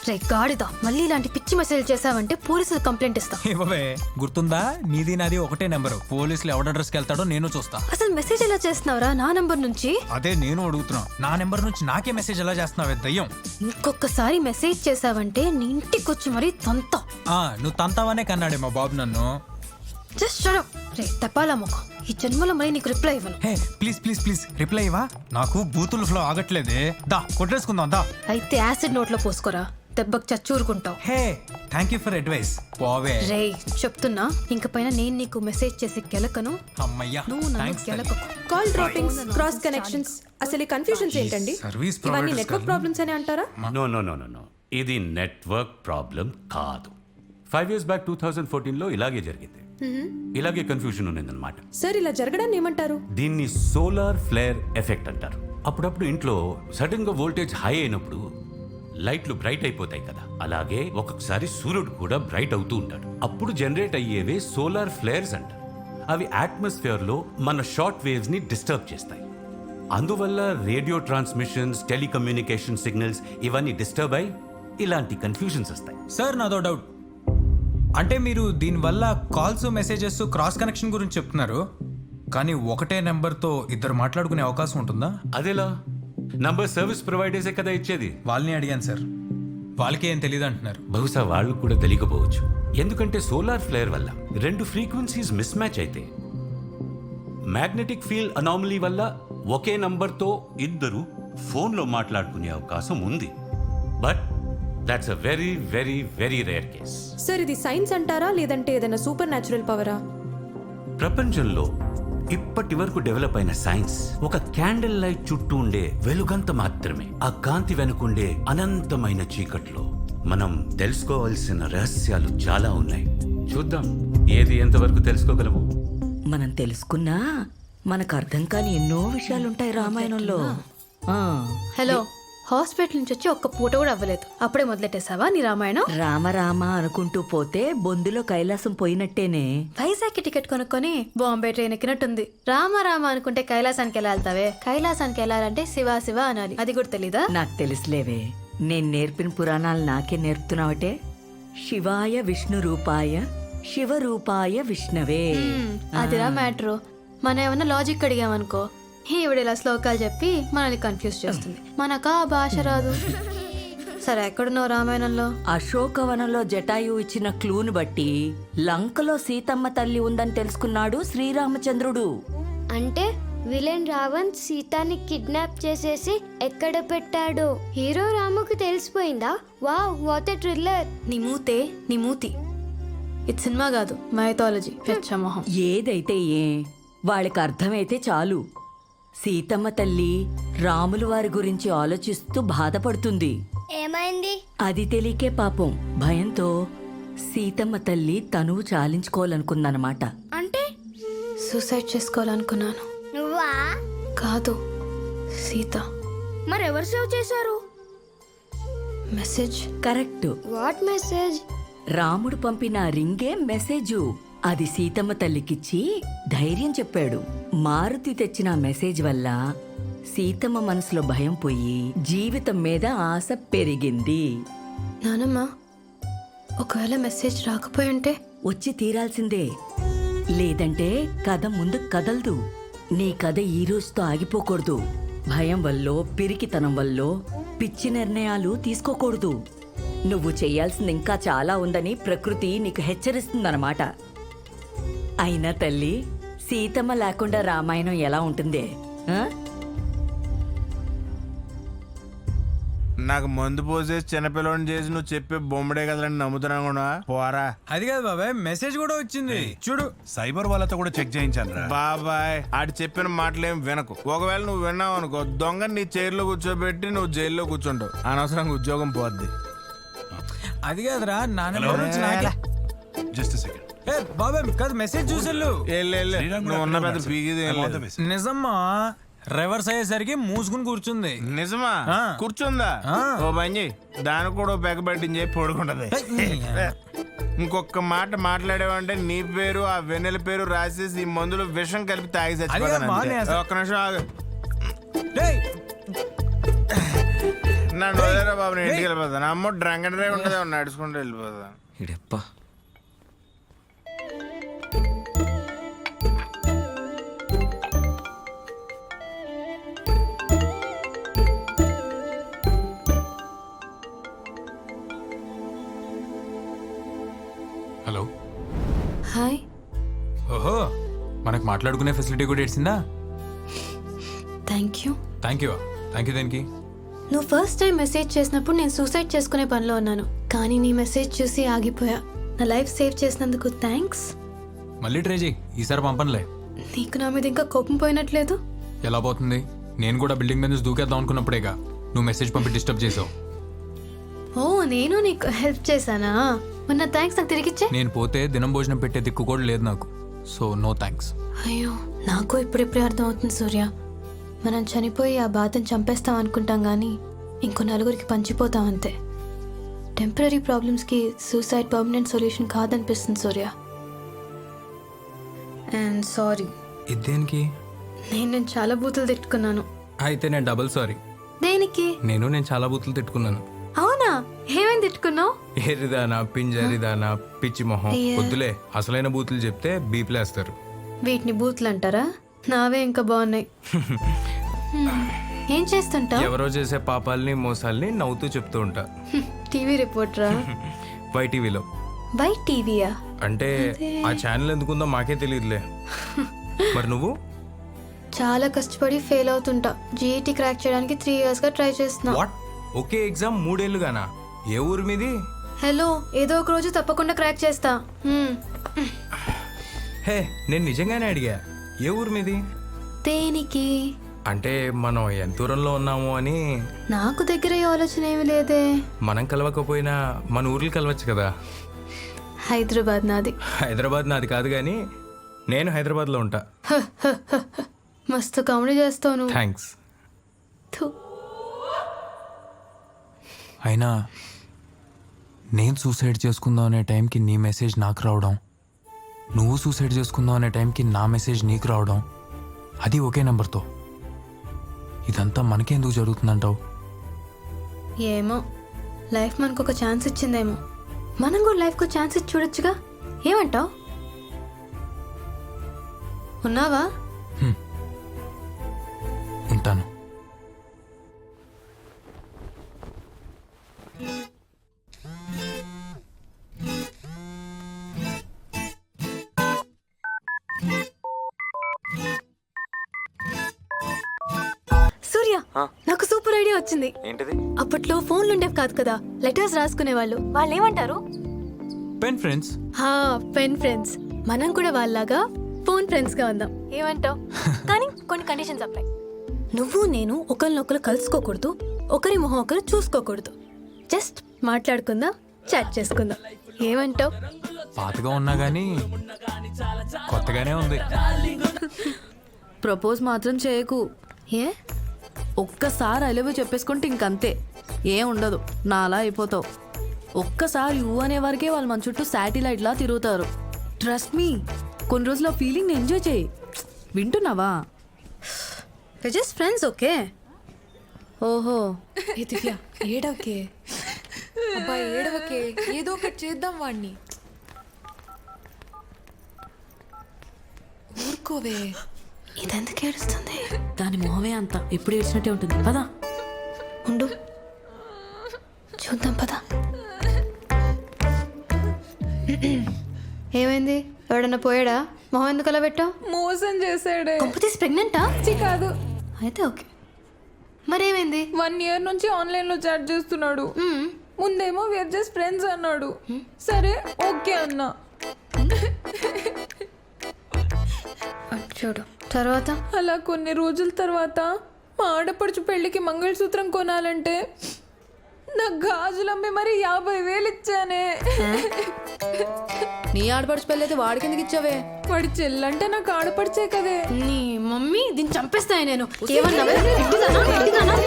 రే గాడిదా, మళ్ళీ ఇలాంటి పిచ్చి మెసేజ్ చేసావంటే పోలీసులు కంప్లైంట్ ఇస్తా. ఇవ్వవే, గుర్తుందా? నీది నాది ఒకటే నెంబరు. పోలీసులు ఎవడ అడ్రస్కి వెళ్తాడో నేను చూస్తా. అసలు మెసేజ్ ఎలా చేస్తున్నావురా నా నంబర్ నుంచి? అదే నేను అడుగుతున్నా, నా నెంబర్ నుంచి నాకే మెసేజ్ ఎలా చేస్తున్నావే దయ్యం? ఇంకొకసారి మెసేజ్ చేసావంటే నీ ఇంటికి వచ్చి మరీ తంతా. నువ్వు తంతావనే కన్నాడే మా బాబు నన్ను. Just shut up. రే తపాలా ముఖం, ఈ జన్మలో మరీ నీకు రిప్లై ఇవ్వను. Hey please please please reply ఇవ్వా. నాకు బూతుల ఫ్లో ఆగట్లేదే. దా కొట్టేసుకుందాం దా. అయితే యాసిడ్ నోట్లో పోసుకోరా, దెబ్బకు చచ్చూరుకుంటావు. Hey thank you for advice. పోవే. రే చెప్తున్నా, ఇంక పైన నేను నీకు మెసేజ్ చేసి కెలకను, అమ్మయ్యా నువ్వు నన్ను థ్యాంక్స్. కెలకకు. కాల్ డ్రాపింగ్స్, క్రాస్ కనెక్షన్స్, అసలు ఈ కన్ఫ్యూజన్స్ ఏంటండి? సర్వీస్ ఇవన్నీ ప్రొవైడర్స్ నెట్వర్క్ ప్రాబ్లమ్స్ అని అంటారా? No no no no no ఇది నెట్వర్క్ ప్రాబ్లం కాదు. 5 years బ్యాక్ 2014లో ఇలాగే జరిగింది. ఇలాగే కన్ఫ్యూజన్ ఉన్నదన్నమాట. సార్ ఇలా జరగడాన్ని ఏమంటారు? దీన్ని సోలార్ ఫ్లేర్ ఎఫెక్ట్ అంటారు. అప్పుడప్పుడు ఇంట్లో సడన్ గా వోల్టేజ్ హై అయినప్పుడు లైట్లు బ్రైట్ అయిపోతాయి కదా, అలాగే ఒక్కొక్కసారి సూర్యుడు కూడా బ్రైట్ అవుతూ ఉంటాడు. అప్పుడు జనరేట్ అయ్యేవే సోలార్ ఫ్లేర్స్ అంటారు. అవి అట్మాస్ఫియర్ లో మన షార్ట్ వేవ్స్ ని డిస్టర్బ్ చేస్తాయి. అందువల్ల రేడియో ట్రాన్స్మిషన్స్, టెలికమ్యూనికేషన్ సిగ్నల్స్ ఇవన్నీ డిస్టర్బ్ అయి ఇలాంటి కన్ఫ్యూజన్స్ వస్తాయి. సార్ నాదో డౌట్. అంటే మీరు దీనివల్ల కాల్స్ మెసేజెస్ క్రాస్ కనెక్షన్ గురించి చెప్తున్నారు, కానీ ఒకటే నెంబర్తో ఇద్దరు మాట్లాడుకునే అవకాశం ఉంటుందా? అదేలా? నంబర్ సర్వీస్ ప్రొవైడర్సే కదా ఇచ్చేది. వాళ్ళని అడిగాను సార్, వాళ్ళకే ఏం తెలియదు అంటున్నారు. బహుశా వాళ్ళు కూడా తెలియకపోవచ్చు. ఎందుకంటే సోలార్ ఫ్లేర్ వల్ల 2 ఫ్రీక్వెన్సీస్ మిస్ మ్యాచ్ అయితే మ్యాగ్నెటిక్ ఫీల్డ్ అనామలీ వల్ల ఒకే నంబర్తో ఇద్దరు ఫోన్లో మాట్లాడుకునే అవకాశం ఉంది. But that's a very very very rare case. Sir ఇది సైన్స్ అంటారా లేదంటే ఏదైనా సూపర్ న్యాచురల్ పవరా? ప్రపంచంలో ఇప్పటి వరకు డెవలప్ అయిన సైన్స్ ఒక క్యాండిల్ లైట్ చుట్టూ ఉండే వెలుగంత మాత్రమే. ఆ కాంతి వెనుకుండే అనంతమైన చీకట్లో మనం తెలుసుకోవాల్సిన రహస్యాలు చాలా ఉన్నాయి. చూద్దాం ఏది ఎంతవరకు తెలుసుకోగలము. మనం తెలుసుకున్నా మనకు అర్థం కాని ఎన్నో విషయాలుంటాయి రామాయణంలో. హలో, హాస్పిటల్ నుంచి వచ్చి ఒక్క పూట కూడా అవ్వలేదు, అప్పుడే మొదలెట్టేసావా నీ రామాయణం? రామ రామ అనుకుంటూ పోతే బొందులో కైలాసం పోయినట్టేనే. వైజాగ్కి టికెట్ కొనుక్కొని బాంబే ట్రైన్ ఎక్కినట్టుంది. రామ రామ అనుకుంటే కైలాసానికి ఎలా వెళ్తావే? కైలాసానికి వెళ్ళాలంటే శివ శివ అనాలి, అది కూడా తెలీదా? నాకు తెలుసులేవే, నేను నేర్పిన పురాణాలు నాకే నేర్పుతున్నావటే. శివాయ విష్ణు రూపాయ శివరూపాయ విష్ణవే. అదిరా మ్యాటర్. మనం ఏమన్నా లాజిక్ అడిగామనుకో, ఈవిడ ఇలా శ్లోకాలు చెప్పి మనల్ని కన్ఫ్యూజ్ చేస్తుంది. మనకా ఆ భాష రాదు. సరే ఎక్కడున్నావు రామాయణంలో? అశోకవనంలో జటాయు ఇచ్చిన క్లూను బట్టి లంకలో సీతమ్మ తల్లి ఉందని తెలుసుకున్నాడు శ్రీరామచంద్రుడు. అంటే విలన్ రావణ్ సీతాని కిడ్నాప్ చేసేసి ఎక్కడ పెట్టాడో హీరో రాముకు తెలిసిపోయిందా? Wow, what a thriller. నీ మూతి. ఇది సినిమా కాదు, మైథాలజీ. పెచ్చమొహం. ఏదైతే ఏ, వాళ్ళకి అర్థమైతే చాలు. సీతమ్మ తల్లి రాములు వారి గురించి ఆలోచిస్తూ బాధపడుతుంది. ఏమైంది? అది తెలియకే పాపం భయంతో సీతమ్మ తల్లి తనువు చాలించుకోవాలనుకుందనమాట. అంటే సూసైడ్ చేసుకోవాలనుకున్నాను. నువ్వా? కాదు, సీత. మరెవరు సేవ్ చేశారు? మెసేజ్. కరెక్ట్. What message? రాముడు పంపిన రింగే మెసేజు. అది సీతమ్మ తల్లికిచ్చి ధైర్యం చెప్పాడు. మారుతి తెచ్చిన మెసేజ్ వల్ల సీతమ్మ మనసులో భయం పోయి జీవితం మీద ఆశ పెరిగింది. నానమ్మ, ఒకవేళ మెసేజ్ రాకపోయి ఉంటే? వచ్చి తీరాల్సిందే, లేదంటే కథ ముందు కదలదు. నీ కథ ఈ రోజుతో ఆగిపోకూడదు. భయం వల్లో పిరికితనం వల్లో పిచ్చి నిర్ణయాలు తీసుకోకూడదు. నువ్వు చేయాల్సింది ఇంకా చాలా ఉందని ప్రకృతి నీకు హెచ్చరిస్తుందన్నమాట. అయినా తల్లి, సీతమ్మ లేకుండా రామాయణం ఎలా ఉంటుంది? ఆ? నాకు మందు పోసేసి చిన్నపిల్లని చేసి నువ్వు చెప్పే బొమ్మడే కదండి నమ్ముతున్నా కూడా పోరా. అది కాదు బాబాయ్, మెసేజ్ కూడా వచ్చింది చూడు. సైబర్ వాళ్ళతో కూడా చెక్ చేయించాను రా. బాబాయ్ ఆడు చెప్పిన మాటలేం వినకు. ఒకవేళ నువ్వు విన్నావు అనుకో, దొంగ నీ చైర్లో కూర్చోబెట్టి నువ్వు జైల్లో కూర్చుంటావు. అనవసరంగా ఉద్యోగం పోద్ది. అది కాదురా, నాన్న జస్ట్ సెకండ్. బాబాయ్ కాదు, మెసేజ్ చూసేళ్ళు. నువ్వు ఉన్న పెద్ద పీకిది ఏం లేదు. నిజమ్మా, రివర్స్ అయ్యేసరికి మూసుకుని కూర్చుంది. నిజమా? కూర్చుందా? ఓ పని చెయ్యి, దానికి కూడా పెగబెట్టించి పడుకుంటది. ఇంకొక మాట మాట్లాడేవంటే నీ పేరు ఆ వెన్నెల పేరు రాసేసి ఈ మందులు విషం కలిపి తాగి చచ్చిపోతాను. ఒక్క నిమిషం ఆగు. నన్ను వదిలేరా బాబు, నేను ఇంటికి వెళ్ళిపోతాను. అమ్మ డ్రంక్ అండ్ డ్రైవ్ ఉండదు, నడుచుకుంటూ వెళ్ళిపోతాను. హలో. హాయ్. ఓహో, మనకు మాట్లాడుకునే ఫెసిలిటీ కూడా ఇచ్చిందా? Thank you. థ్యాంక్ యూ దేనికి? నువ్వు ఫస్ట్ టైం మెసేజ్ చేసినప్పుడు నేను సూసైడ్ చేసుకునే పనిలో ఉన్నాను, కానీ నీ మెసేజ్ చూసి ఆగిపోయా. నా లైఫ్ సేవ్ చేసినందుకు థ్యాంక్స్. మళ్ళీ ట్రై చేయి, ఈసారి పంపనులే. నీకు నా మీద ఇంకా కోపం పోయినట్లేదు? ఎలా పోతుంది? నేను కూడా బిల్డింగ్ మీద నుంచి దూకేద్దాం అనుకున్నప్పుడేగా నువ్వు మెసేజ్ పంపి డిస్టర్బ్ చేసావు. ఓ, నేను నీకు హెల్ప్ చేశానా? మొన్న థ్యాంక్స్ నాకు తిరిగిచ్చే. నేను పోతే దినం భోజనం పెట్టే దిక్కు కూడా లేదు నాకు, సో నో థ్యాంక్స్. అయ్యో, నాకు ఇప్పుడిప్పుడే అర్థం అవుతుంది సూర్య. మనం చనిపోయి ఆ బాధను చంపేస్తాం అనుకుంటాం కానీ ఇంకో నలుగురికి పంచిపోతాం అంతే. టెంపరీ ప్రాబ్లమ్స్కి సూసైడ్ పర్మనెంట్ సొల్యూషన్ కాదనిపిస్తుంది సూర్య. And sorry. ఇదేనికి? నేను చాలా బూతులు తిట్టుకున్నాను. అయితే నేను డబుల్ సారీ. దేనికి? నేను చాలా బూతులు తిట్టుకున్నాను. అవునా? ఏమేమి తిట్టుకున్నావు? ఏరిదానా, పింజరిదానా, పిచ్చి మొహం. వద్దులే, అసలైన బూతులు చెప్తే బీప్లేస్తారు. వీటిని బూతులు అంటారా? నావే ఇంకా బాగున్నాయి. ఏం చేస్తుంటావు? ఎవరో చేసే పాపాలని మోసాలని నవ్వుతూ చెప్తూ ఉంటా. టీవీ రిపోర్టరా? వైటీవీలో. బై టీవీయా? అంటే ఆ ఛానల్ ఎందుకుందో మాకే తెలియదులే. మరి నువ్వు? చాలా కష్టపడి ఫెయిల్ అవుతుంటా. జీఈటీ క్రాక్ చేయడానికి 3 years గా ట్రై చేస్తున్నా. ఒకే ఎగ్జామ్ 3 ఏళ్ళుగానా? ఏ ఊరు మీది? హలో, ఏదో ఒక రోజు తప్పకుండా క్రాక్ చేస్తా. హే, నేను నిజంగానే అడిగా, ఏ ఊరు మీది? దేనికి? అంటే మనం ఎంత దూరంలో ఉన్నాము అని. నాకు దగ్గర ఏ ఆలోచన ఏమి లేదే. మనం కలవకపోయినా మన ఊర్లు కలవచ్చు కదా. హైదరాబాద్ నాది. హైదరాబాద్ నాది కాదు కానీ నేను హైదరాబాద్లో ఉంటా. మస్తు కామెడీ చేస్తాను. థ్యాంక్స్. అయినా నేను సూసైడ్ చేసుకుందాం అనే టైంకి నీ మెసేజ్ నాకు రావడం, నువ్వు సూసైడ్ చేసుకుందాం అనే టైంకి నా మెసేజ్ నీకు రావడం, అది ఒకే నెంబర్తో. ఇదంతా మనకెందుకు జరుగుతుందంటావు? ఏమో, లైఫ్ మనకు ఒక ఛాన్స్ ఇచ్చిందేమో. మనం కూడా లైఫ్కు ఛాన్స్ ఇచ్చి చూడొచ్చుగా. ఏమంటావు? ఉన్నావా? ఉంటాను. సూర్య, నాకు సూపర్ ఐడియా వచ్చింది. ఏంటిది? అప్పట్లో ఫోన్లు ఉండేవి కాదు కదా, లెటర్స్ రాసుకునే వాళ్ళు. వాళ్ళు ఏమంటారు? Pen friends. Pen friends. మనం కూడా వాళ్ళలాగా ఫోన్ ఫ్రెండ్స్ గా ఉందాం. ఏమంటావు? కానీ కొన్ని కండిషన్స్ అప్లై. నువ్వు నేను ఒకరినొకరు కలుసుకోకూడదు, ఒకరి మొహం ఒకరు చూసుకోకూడదు. జస్ట్ మాట్లాడుకుందాం, చాట్ చేసుకుందాం. ఏమంటావు? పాతగా ఉన్నా కానీ కొత్తగానే ఉంది. ప్రపోజ్ మాత్రం చేయకు. ఏ? ఒక్కసారి ఐ లవ్ యూ చెప్పేసుకుంటే ఇంకంతే, ఏం ఉండదు. నా అలా అయిపోతావు. ఒక్కసారి యూ అనే వరకే వాళ్ళు మన చుట్టూ శాటిలైట్లా తిరుగుతారు. ట్రస్ట్ మీ, కొన్ని రోజులు ఆ ఫీలింగ్ ఎంజాయ్ చేయి. వింటున్నావా? Just friends, okay? ఓహో, దివ్య ఏడవకే. అబ్బాయి ఏడవకే, ఏదో ఒకటి చేద్దాం వాణ్ణి. ఊరుకోవే. ఇదెందుకు ఏడుస్తుంది? దాని మొహమే అంత ఎప్పుడు ఏడ్చినట్టే ఉంటుంది పదా. ఉండు చూద్దాం పద. ఏమైంది? ఎవడన్నా పోయాడా? మొహం ఎందుకు అలా పెట్టావు? మోసం చేశాడే. కంపెనీస్ ప్రెగ్నెంటా? కాదు. అయితే ఓకే. మరేమైంది? 1 year నుంచి ఆన్లైన్ లో చాట్ చేస్తున్నాడు. ముందేమో వేర్ జస్ట్ ఫ్రెండ్స్ అన్నాడు. సరే ఓకే అన్నా. చూడు తర్వాత అలా కొన్ని రోజుల తర్వాత మా ఆడపడుచు పెళ్లికి మంగళసూత్రం కొనాలంటే నాకు గాజులమ్మి మరి 50,000 ఇచ్చానే. నీ ఆడపడుచు పెళ్ళైతే వాడికి ఎందుకు ఇచ్చావే? వాడి చెల్లంటే నాకు ఆడపడిచే కదే. నీ మమ్మీ దీన్ని చంపేస్తాయి నేను. ఏమన్నావే?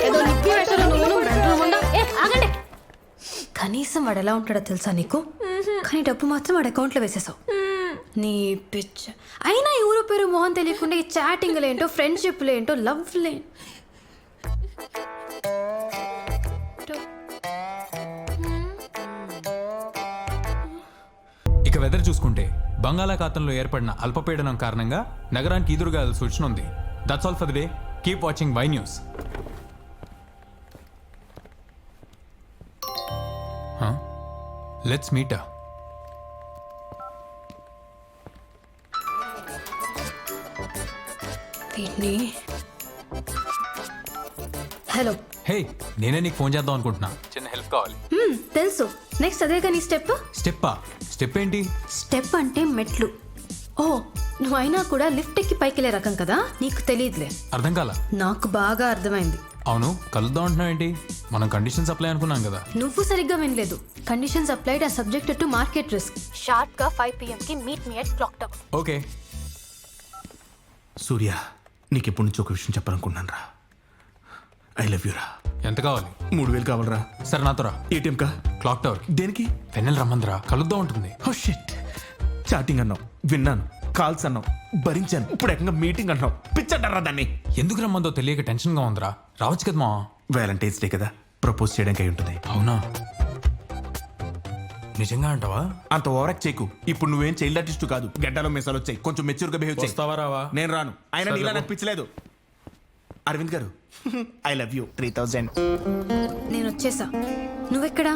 ఏదో నిప్పి పెట్టారు నువ్వు. ఆగండి. కనీసం వాడు ఎలా ఉంటాడో తెలుసా నీకు? కానీ డబ్బు మాత్రం వాడి అకౌంట్లో వేసేసావు. నీ పిచ్చ. అయినా ఎవరో పేరు మోహన్ తెలియకుండా ఈ చాటింగ్లు ఏంటో, ఫ్రెండ్షిప్లు ఏంటో, లవ్లే. ఇక వెదర్ చూసుకుంటే బంగాళాఖాతంలో ఏర్పడిన అల్పపీడనం కారణంగా నగరానికి ఈదురుగాలు సూచన ఉంది. That's all for the day. Keep watching Y news. Let's meet. Hello. Hey, నేనే నీకు ఫోన్ చేద్దాం అనుకుంటున్నా. చిన్న హెల్ప్ కావాలి. తెలుసు. నెక్స్ట్ అదే కానీ స్టెప్. స్టెప్పా? స్టెప్ ఏంటి? స్టెప్ అంటే మెట్లు. ఓ, నువ్వు అయినా కూడా లిఫ్ట్ ఎక్కి పైకెళ్ళే రకం కదా, నీకు తెలియదులే. అర్థం కాల. నాకు బాగా అర్థమైంది. అవును, కలుద్దాం అంటున్నావు ఏంటి? మనం కండిషన్స్ అప్లై అనుకున్నాం కదా. నువ్వు సరిగ్గా వినలేదు. Conditions applied are subjected to market risk. Sharp గా 5 PM కి meet me at clock tower. Okay. Surya, నీకు ఎప్పటి నుంచి ఒక విషయం చెప్పాలనుకున్నాను రా. ఐ లవ్ యూ రా. ఎంత కావాలి? 3,000 కావాలరా. సరే నాతో రా. ఏటీఎం కా? Clock tower. దేనికి? వెన్నెల రమ్మందిరా, కలుద్దాం ఉంటుంది. Oh shit. చాటింగ్ అన్నావు, విన్నాను. కాల్స్ అన్నావు, భరించాను. ఇప్పుడు ఏకంగా మీటింగ్ అన్నావు. పిచ్చంటారా దాన్ని? ఎందుకు రమ్మందో తెలియక టెన్షన్ గా ఉందిరా. రావచ్చు కదా మా. వ్యాలంటైన్స్ డే కదా, ప్రపోజ్ చేయడానికి అయి ఉంటుంది. అవునా? నిజంగా అంటావా? అంత ఓవరాక్ట్ చేయకు. ఇప్పుడు నువ్వేం చైల్డ్ ఆర్టిస్ట్ కాదు. గడ్డలో మెసాలు వచ్చాయి. కొంచెం మెచ్యూర్ గా బిహేవ్ చేయి. వస్తావా రావా? నేను రాను. అయినా నీలా నాకు పిచ్చలేదు. అరవింద్ గారు, ఐ లవ్ యూ. 3,000. నేను వచ్చేసా. నువ్వెక్కడా?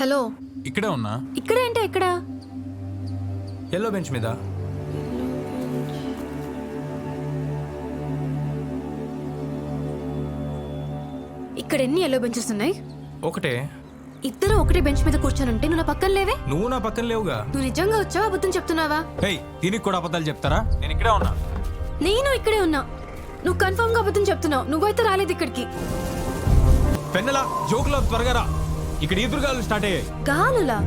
హలో. ఇక్కడే ఉన్నా. ఇక్కడ ఏంటి? ఎక్కడా? ఎల్లో బెంచ్ మీద. ఇక్కడ ఎన్ని ఎల్లో బెంచెస్ ఉన్నాయి? ఒకటే. ఇద్దరు ఒకటే బెంచ్ మీద కూర్చొని ఉంటే నువ్వు నా పక్కన లేవే. నువ్వు నా పక్కన లేవుగా. నువ్వు నిజంగా వచ్చావా, అబద్ధం చెప్తున్నావా? హే, దీనికి కూడా అబద్ధాలు చెప్తారా? నేను ఇక్కడే ఉన్నా. నేను ఇక్కడే ఉన్నా. నువ్వు కన్ఫర్మ్ గా అబద్ధం చెప్తున్నావు. నువ్వైతే రాలేదు ఇక్కడికి. పెన్నెల జోకులో త్వరగా రా. ఇక్కడ ఈదురుగాలు స్టార్ట్ అయ్యాయి. గాలులా?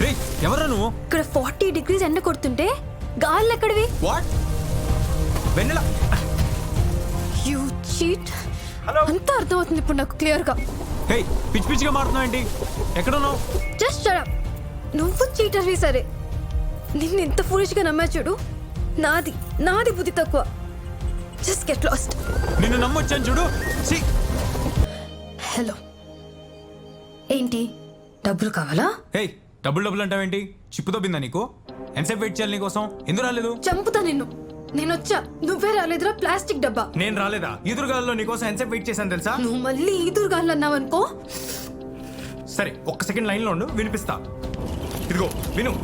రే, ఎవరా నువ్వు? ఇక్కడ 40 degrees ఎండ కొడుతుంటే గాలు ఎక్కడివి? వాట్? Vennela, you cheat. అంతా అర్థమవుతుంది ఇప్పుడు నాకు క్లియర్ గా. హే, పిచ్చి పిచ్చిగా మారుతున్నావు ఏంటి? ఎక్కడున్నావు? Just shut up. నువ్వు చీటర్వి సరే. నిన్ను ఎంత ఫూలిష్ గా నమ్మా చూడు. నాది బుద్ధి తక్కువ. Just get lost. నిన్ను నమ్మొచ్చాను చూడు. హలో. ఏంటి? డబ్బులు కావాలా? హే, డబ్బులు అంటావేంటి? చిప్పుతో బిందా నీకు? ఎంతసేపు వెయిట్ చేయాలి నీకోసం? ఎందుకు రాలేదు? చంపుతా నిన్ను. నేను వచ్చా, నువ్వే రాలేదురా. ప్లాస్టిక్ డబ్బా. నేను రాలేదా? ఈదురుగాల్లో నీకోసం ఎంతసేపు వెయిట్ చేశాను తెలుసా? నువ్వు మళ్ళీ ఈదురుగాలు అన్నావనుకో. సరే, ఒక్క సెకండ్ లైన్లో ఉండు, వినిపిస్తా. ఇదిగో విను.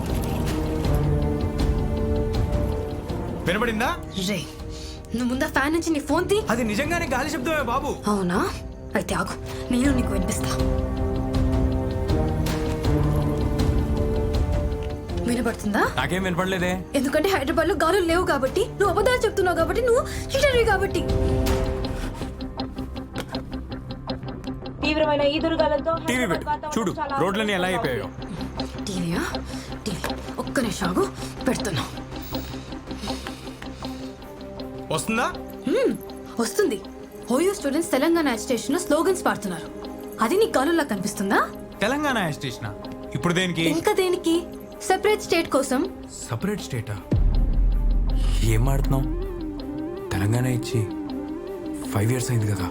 వినబడిందా? రే, నువ్వు ముందా ఫ్యాన్ నుంచి నీ ఫోన్ తీ. అది నిజంగానే గాలి శబ్దమే బాబు. అవునా? అయితే ఆగు, నేను నీకు వినిపిస్తా. వినపడుతుందా? నాకేం వినపడలేదే. ఎందుకంటే హైదరాబాద్ లో గాలులు లేవు కాబట్టి, నువ్వు అబద్ధాలు చెప్తున్నావు కాబట్టి, నువ్వు చీటర్వి కాబట్టి. తీవ్రమైన ఈదురుగాలతో టీవీ పెట్టు, చూడు రోడ్లన్నీ ఎలా అయిపోయాయో. టీవీయా? టీవీ. ఒక్క నిమిషం ఆగు, పెడుతున్నా. వస్తుందా? వస్తుంది. ఓయో స్టూడెంట్స్ తెలంగాణ స్టేషన్ లో స్లోగన్స్ పాడుతున్నారు. అది నీ గాలులా కనిపిస్తుందా? తెలంగాణ స్టేషన్ ఇప్పుడు దేనికి? ఇంకా దేనికి? సెపరేట్ స్టేట్ కోసం. సెపరేట్ స్టేటా? ఏం ఆడుతున్నావు? తెలంగాణ ఇచ్చి 5 years అయింది కదా.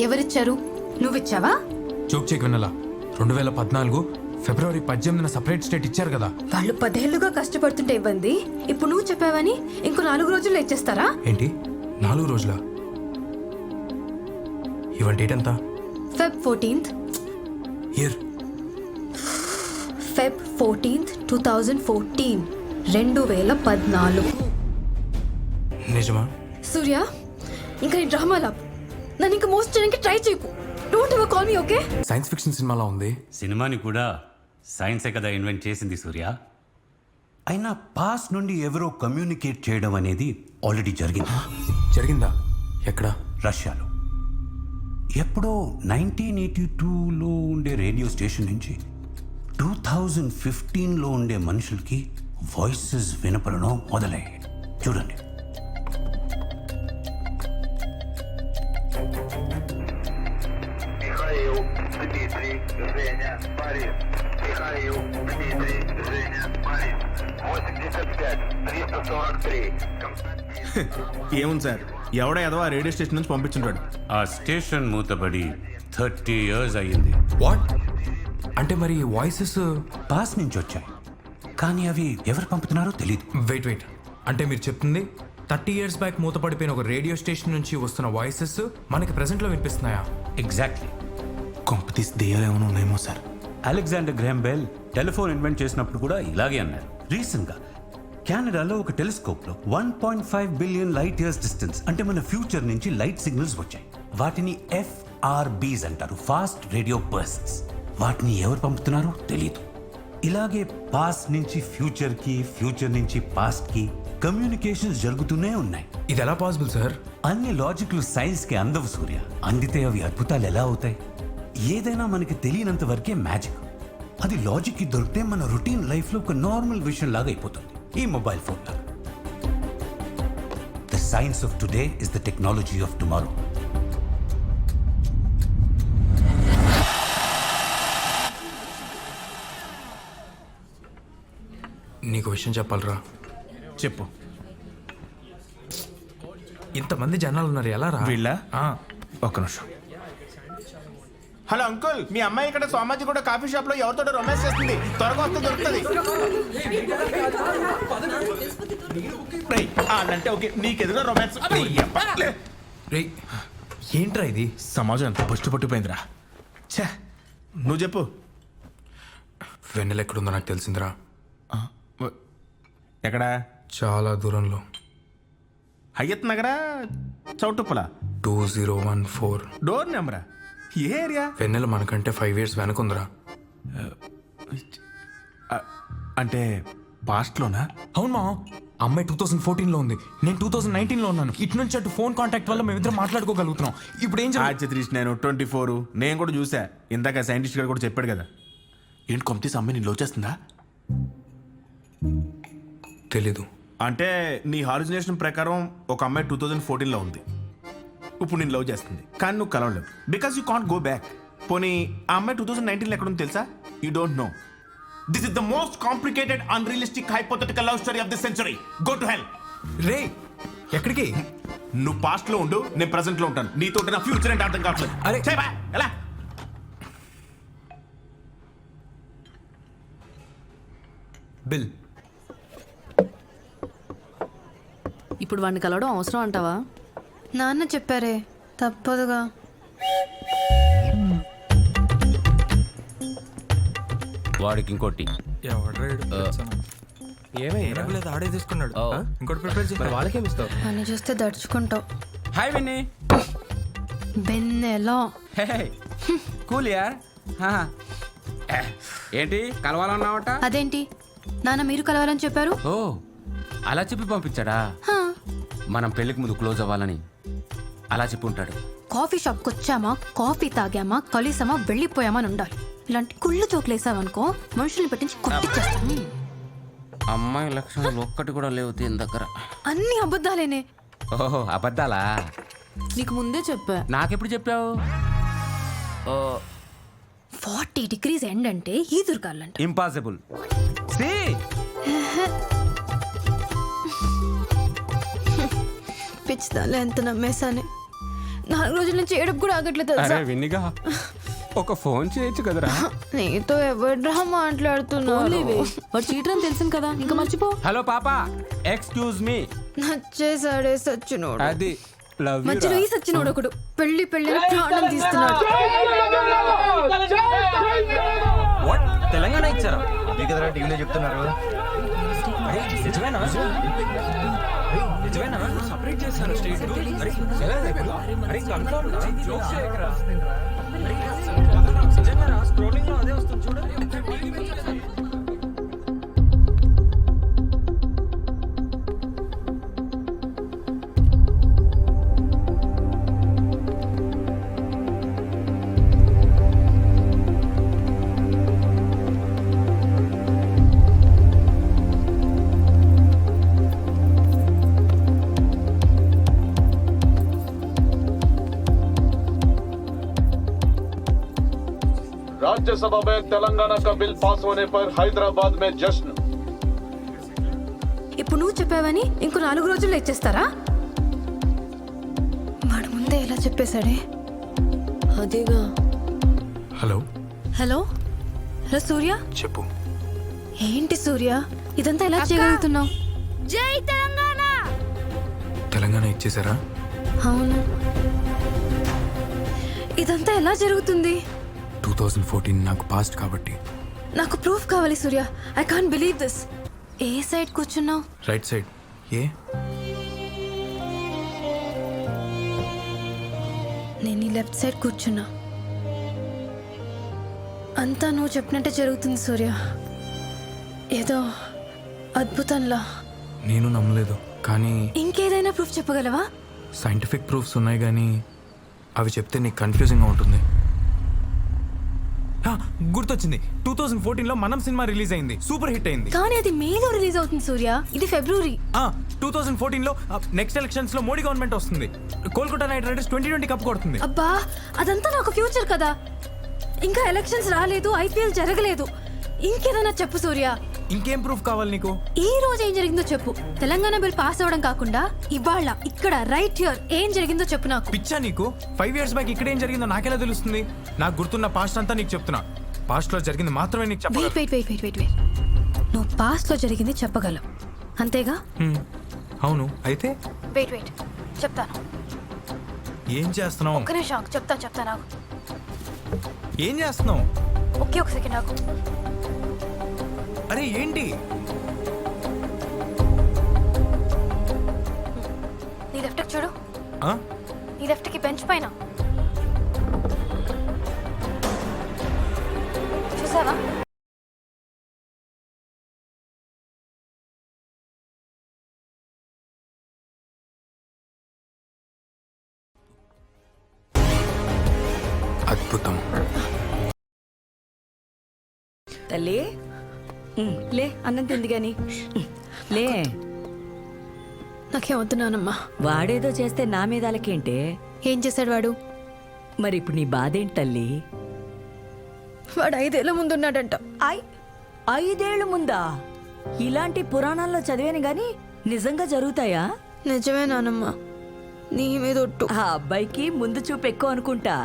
ఎవరిచ్చారు? నువ్విచ్చావా? జోక్ చెక్ వినలా. 2014 ఫిబ్రవరి 18న సపరేట్ స్టేట్ ఇచ్చారు కదా. వాళ్ళు 10 ఏళ్లుగా కష్టపడుతుంటే ఇవ్వండి, ఇప్పుడు నువ్వు చెప్పావని ఇంకో 4 రోజుల్లో ఇచ్చేస్తారా? ఏంటి 4 రోజుల? ఇవాళ డేట్ ఎంత? Feb 14th. Year Feb 14th, 2014. 2014. నిజమా? సూర్య, ఇంకా ఈ డ్రామా లాప్ నన్ను ఇంకా మోస్ట్ చేయడానికి ట్రై చేయకు. Don't ever call me, okay? Science fiction సినిమాలో ఉంది. సినిమాని కూడా సైన్సే కదా ఇన్వెంట్ చేసింది సూర్య. అయినా పాస్ నుండి ఎవరో కమ్యూనికేట్ చేయడం అనేది ఆల్రెడీ జరిగింది. జరిగిందా? ఎక్కడ? రష్యాలో. ఎప్పుడో 1982లో ఉండే రేడియో స్టేషన్ నుంచి 2015లో ఉండే మనుషులకి వాయిసెస్ వినపడడం మొదలయ్యాయి. చూడండి. ఏముంది సార్, ఎవడో ఏదో ఆ రేడియో స్టేషన్ నుంచి పంపించుంటాడు. ఆ స్టేషన్ మూతపడి 30 years అయ్యింది. వాట్? అంటే మరి వాయిసెస్ పాస్ నుంచి వచ్చాయి, కానీ అవి ఎవరు పంపుతున్నారో తెలియదు. వెయిట్ అంటే మీరు చెప్తుంది 30 years బ్యాక్ మూతపడిపోయిన ఒక రేడియో స్టేషన్ నుంచి వస్తున్న వాయిసెస్ మనకి ప్రెసెంట్లో వినిపిస్తున్నాయా? ఎగ్జాక్ట్లీ. కొంపతీసి దెయ్యాలు ఏమైనా ఉన్నాయేమో sir. Alexander Graham bell telephone invent చేసినప్పుడు కూడా ఇలాగే అన్నారు. రీసెంట్గా కెనడాలో ఒక టెలిస్కోప్లో 1.5 billion light years డిస్టెన్స్, అంటే మన ఫ్యూచర్ నుంచి లైట్ సిగ్నల్స్ వచ్చాయి. వాటిని FRBs అంటారు, ఫాస్ట్ రేడియో బర్స్ట్స్. వాటిని ఎవరు పంపుతున్నారో తెలియదు. ఇలాగే పాస్ట్ నుంచి ఫ్యూచర్కి, ఫ్యూచర్ నుంచి పాస్ట్కి కమ్యూనికేషన్స్ జరుగుతూనే ఉన్నాయి. ఇది ఎలా పాసిబుల్ సార్? అన్ని లాజిక్లు సైన్స్కి అందవు సూర్య. అందితే అవి అద్భుతాలు ఎలా అవుతాయి? ఏదైనా మనకి తెలియనంత వరకే మ్యాజిక్. అది లాజిక్కి దొరికితే మన రొటీన్ లైఫ్లో ఒక నార్మల్ విషయం లాగా అయిపోతుంది. ఈ మొబైల్ ఫోన్ లాగా. The science of today is the technology of tomorrow. నీకు విషయం చెప్పాలరా. చెప్పు. ఇంతమంది జనాలు ఉన్నారు, ఎలా రా? వీళ్ళ ఒక్క నిమిషం. హలో అంకుల్, మీ అమ్మాయి ఇక్కడ సోమాజీ కూడా కాఫీ షాప్ లో ఎవరితో రొమాన్స్ చేస్తుంది, త్వరగా వస్తే దొరుకుతుంది. అంటే ఓకే, నీకెదురు రొమాన్స్. ఏంట్రా ఇది? సమాజం ఎంత పట్టు పట్టిపోయిందిరా. ఛే, నువ్వు చెప్పు. వెన్నెల ఎక్కడుందో నాకు తెలిసిందిరా. ఎక్కడా? చాలా దూరంలో. హయ్యత్ నగరా, చౌటుప్పల? 2014. డోర్ నెంబరా? ఏ ఏరియా? వెన్నెల మనకంటే 5 years వెనకుందిరా. అంటే పాస్ట్లోనా? అవును మా అమ్మాయి 2014లో ఉంది, నేను 2019లో ఉన్నాను. ఇటు నుంచి అటు ఫోన్ కాంటాక్ట్ వల్ల మేమిద్దరం మాట్లాడుకోగలుగుతున్నాం. ఇప్పుడు ఏం చేయాలి? నేను 24, నేను కూడా చూసా. ఇందాక సైంటిస్ట్ గారు కూడా చెప్పాడు కదా. ఏంటి కొంత అమ్మాయి నేను లవ్ చేస్తుందా? తెలీదు. అంటే నీ హాలుజినేషన్ ప్రకారం ఒక అమ్మాయి 2014లో ఉంది, ఇప్పుడు నేను లవ్ చేస్తుంది, కానీ నువ్వు కలవలేవు because you can't go back. పోనీ ఆ అమ్మాయి 2019లో ఎక్కడ ఉంది తెలుసా? You don't know. This is the most complicated unrealistic hypothetical love story of this century. Go to hell. రే ఎక్కడికి? నువ్వు పాస్ట్ లో ఉండు, నేను ప్రెసెంట్ లో ఉంటాను. నీతో నా ఫ్యూచర్ అంటే అర్థం కావట్లేదు. అరే ఎలా? బిల్. ఇప్పుడు వాడిని కలవడం అవసరం అంటావా? నాన్న చెప్పారే, తప్పదుగా. వాడికి ఇంకోటి. ఆడే తీసుకున్నాడు. ఇంకోటి ప్రిపేర్ చేసి వాళ్ళకేమి ఇస్తావు? అని చూస్తే దడుచుకుంటావు. హాయ్ విన్నీ. బెన్నెలో కూల్ యార్. ఏంటి కలవాలన్నావట? అదేంటి నాన్న మీరు కలవాలని చెప్పారు? ఓ అలా చెప్పి పంపించాడా? మనం పెళ్లికి ముందు క్లోజ్ అవ్వాలని అలా చెప్పి ఉంటాడు. కాఫీ షాప్కి వచ్చామా, కాఫీ తాగామా, కలిసామా, వెళ్ళిపోయామా అని ఉండాలి. ఇలాంటి కుళ్ళు చోట్లేసావనుకో మనుషుల్ని పెట్టించి కొట్టిచ్చేస్తాను. అమ్మాయి లక్షణాలు ఒక్కటి కూడా లేవు దీని దగ్గర. అన్ని అబద్ధాలేనే. ఓహో అబద్ధాలా? నీకు ముందే చెప్పా. నాకెప్పుడు చెప్పావు? 40 degrees ఎండ్ అంటే ఈదురుగాలంట. ఇంపాసిబుల్. పిచ్చిదాలే ఎంత నమ్మేశానే. 4 రోజుల నుంచి ఏడుపు కూడా ఆగట్లేదు. విన్నిగా ఒక ఫోన్ చేయొచ్చు కదరా. నీతో ఎవడ్రా మాట్లాడుతున్నావు? ఫోన్లేవే వాడు చీటర్ అని తెలిసింది కదా ఇంకా మర్చిపో. హలో పాప, ఎక్స్క్యూజ్ మీ. నచ్చేసాడే సచ్చినోడు. అది లవ్ మధ్యలో ఈ సచ్చినోడు ఒకడు పెళ్లి పెళ్లి ప్రాణం తీస్తున్నాడు. తెలంగాణ ఇచ్చారా? కదరా టీవీలో చెప్తున్నారు. నిజమేనా? సపరేట్ చేశారు స్టేట్. స్క్రోలింగ్ లో అదే వస్తుంది చూడండి. राज्यसभा में तेलंगाना का बिल पास होने पर हैदराबाद में जश्न. ఇప్పుడు నువ్వు చెప్పావని ఇంకో 4 రోజుల్లో ఇచ్చేస్తారా? వాడు ముందే ఎలా చెప్పేశాడే. అదేగా. హలో హలో హలో సూర్య. చెప్పు. ఏంటి సూర్య ఇదంతా ఎలా చేయగలుగుతున్నావు? జై తెలంగాణ. తెలంగాణ ఇచ్చేసారా? అవును. ఇదంతా ఎలా జరుగుతుంది? 2014 నాకు పాస్ట్ కాబట్టి. నాకు ప్రూఫ్ కావాలి Surya. I can't believe this. ఏ సైడ్ కూర్చున్నావు? Right side. ఏ? నేను ఈ లెఫ్ట్ సైడ్ కూర్చున్నా. అంతా నువ్వు చెప్పినట్టే జరుగుతుంది సూర్య. ఏదో అద్భుతంలా. నేను నమ్మలేదు, కానీ ఇంకేదైనా ప్రూఫ్ చెప్పగలవా? సైంటిఫిక్ ప్రూఫ్స్ ఉన్నాయి, కానీ అవి చెప్తే నీకు కన్ఫ్యూజింగ్గా ఉంటుంది. గుర్తొచ్చింది, 2014లో మనం సినిమా రిలీజ్ అయింది, సూపర్ హిట్ అయింది. కానీ అది మేలో రిలీజ్ అవుతుంది సూర్య. ఇది ఫిబ్రవరి. 2014లో నెక్స్ట్ ఎలక్షన్స్ లో మోడీ గవర్నమెంట్ వస్తుంది. కోల్కతా నైట్ రైడర్స్ 2020 కప్ కొడుతుంది. అబ్బా అదంతా నాకు ఫ్యూచర్ కదా. ఇంకా ఎలక్షన్స్ రాలేదు, ఐపీఎల్ జరగలేదు. ఇంకేదైనా చెప్పు సూర్య. ఇంకేం ప్రూఫ్ కావాలి నీకు? ఈ రోజు ఏం జరిగిందో చెప్పు. తెలంగాణ బిల్ పాస్ అవ్వడం కాకుండా ఇవాళ ఇక్కడ రైట్ హియర్ ఏం జరిగిందో చెప్పు నాకు. పిచ్చా నీకు? 5 years బ్యాక్ ఇక్కడ ఏం జరిగిందో నాకెలా తెలుస్తుంది? నాకు గుర్తున్న పాస్ట్ అంతా నీకు చెప్తున్నా. పాస్ట్ లో జరిగింది మాత్రమే నీకు చెప్పగలను. వెయిట్. నువ్వు పాస్ట్ లో జరిగింది చెప్పగలవు అంతేగా? అవును. అయితే వెయిట్ చెప్తాను. ఏం చేస్తున్నావు? ఒక్క నిమిషం చెప్తాను. ఏం చేస్తున్నావు? ఒకే ఒక సెకండ్ నాకు. అరే ఏంటి? నీ లెఫ్ట్ చూడు. నీ లెఫ్ట్ కి బెంచ్ పైన చూసావా? అద్భుతం. తల్లి లే, అన్నం తింది గాని లే. నాకేం వద్దున్నానమ్మా. వాడేదో చేస్తే నా మీద అలకేంటే? ఏం చేశాడు వాడు? మరి ఇప్పుడు నీ బాధ ఏంటి తల్లి? వాడు 5 ఏళ్ల ముందున్నాడంట. 5 ఏళ్ల ముందా? ఇలాంటి పురాణాల్లో చదివాను గాని నిజంగా జరుగుతాయా? నిజమే నానమ్మా, నీ మీద ఒట్టు. ఆ అబ్బాయికి ముందు చూపు ఎక్కువ అనుకుంటా.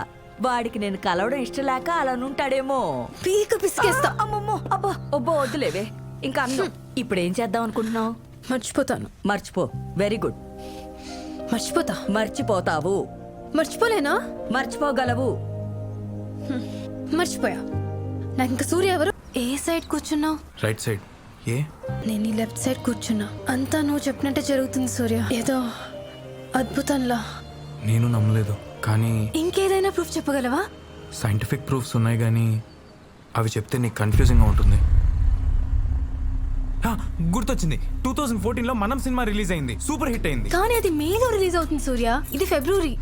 వాడికి నేను కలవడం ఇష్టం లేక అలా ఉంటాడేమో. పీక పిసికేస్తా. అమ్మమ్మో, అబ్బో ఒబ్బో వద్దులేవే. ఇంకా అన్నం ఇప్పుడు ఏం చేద్దాం అనుకుంటున్నావు? మర్చిపోతాను. మర్చిపో. Very good. మర్చిపోతావు. మర్చిపోలేనా? మర్చిపోగలవు. మర్చిపోయా. నాకు ఇంకా సూర్య ఎవరు? ఏ సైడ్ కూర్చున్నావు? Right side. ఏ? నేను ఈ లెఫ్ట్ సైడ్ కూర్చున్నా. అంతా నువ్వు చెప్పినట్టే జరుగుతుంది సూర్య. ఏదో అద్భుతంలా. నేను నమ్మలేదు, కానీ ఇంకేదైనా ప్రూఫ్ చెప్పగలవా? సైంటిఫిక్ ప్రూఫ్స్ ఉన్నాయి, కానీ అవి చెప్తే నీకు కన్ఫ్యూజింగ్గా ఉంటుంది. గుర్తొచ్చింది, 2014లో మనం సినిమా రిలీజ్ అయింది, సూపర్ హిట్ అయింది. కానీ అది మేలో రిలీజ్ అవుతుంది సూర్య. ఇది ఫిబ్రవరి.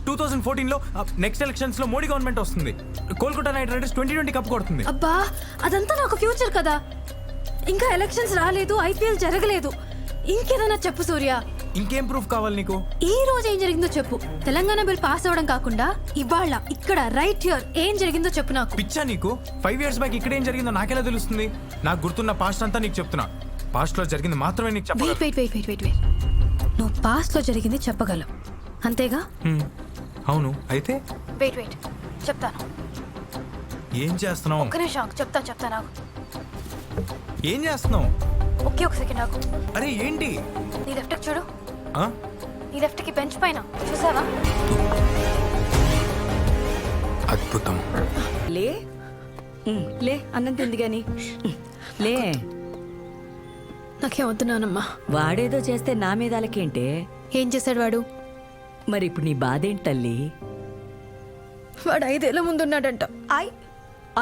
2014లో నెక్స్ట్ ఎలక్షన్స్ లో మోడీ గవర్నమెంట్ వస్తుంది. కోల్కతా నైట్ రైడర్స్ 2020 కప్ కొడుతుంది. అబ్బా అదంతా నాకు ఫ్యూచర్ కదా. ఇంకా ఎలక్షన్స్ రాలేదు, ఐపీఎల్ జరగలేదు. ఇంకేదైనా చెప్పు సూర్య. ఇంకేం ప్రూఫ్ కావాలి నీకు? ఈ రోజు ఏం జరిగిందో చెప్పు. తెలంగాణ బిల్ పాస్ అవ్వడం కాకుండా ఇవాళ ఇక్కడ రైట్ హియర్ ఏం జరిగిందో చెప్పు నాకు. పిచ్చా నీకు? 5 years బ్యాక్ ఇక్కడ ఏం జరిగిందో నాకెలా తెలుస్తుంది? నాకు గుర్తున్న పాస్ట్ అంతా నీకు చెప్తున్నా. పాస్ట్ లో జరిగింది మాత్రమే నీకు చెప్పగలను. వెయిట్. నువ్వు పాస్ట్ లో జరిగింది చెప్పగలవు అంతేగా? అవును. అయితే వెయిట్ చెప్తాను. ఏం చేస్తున్నావు? ఒక్క నిమిషం ఆగు, చెప్తా నాకు. ఏం చేస్తున్నావు? ఒకే ఒక సెకండ్ నాకు. అరే ఏంటి? నీ లెఫ్ట్ చూడు. ఆ? నీ లెఫ్ట్ కి బెంచ్ పైన చూసావా? అద్భుతం. లే లే అన్నం తింది గాని లే. నాకేం వద్దున్నానమ్మా. వాడేదో చేస్తే నా మీద అలకేంటే? ఏం చేశాడు వాడు? మరి ఇప్పుడు నీ బాధేంటి తల్లి? వాడు 5 ఏళ్ళ ముందున్నాడంట.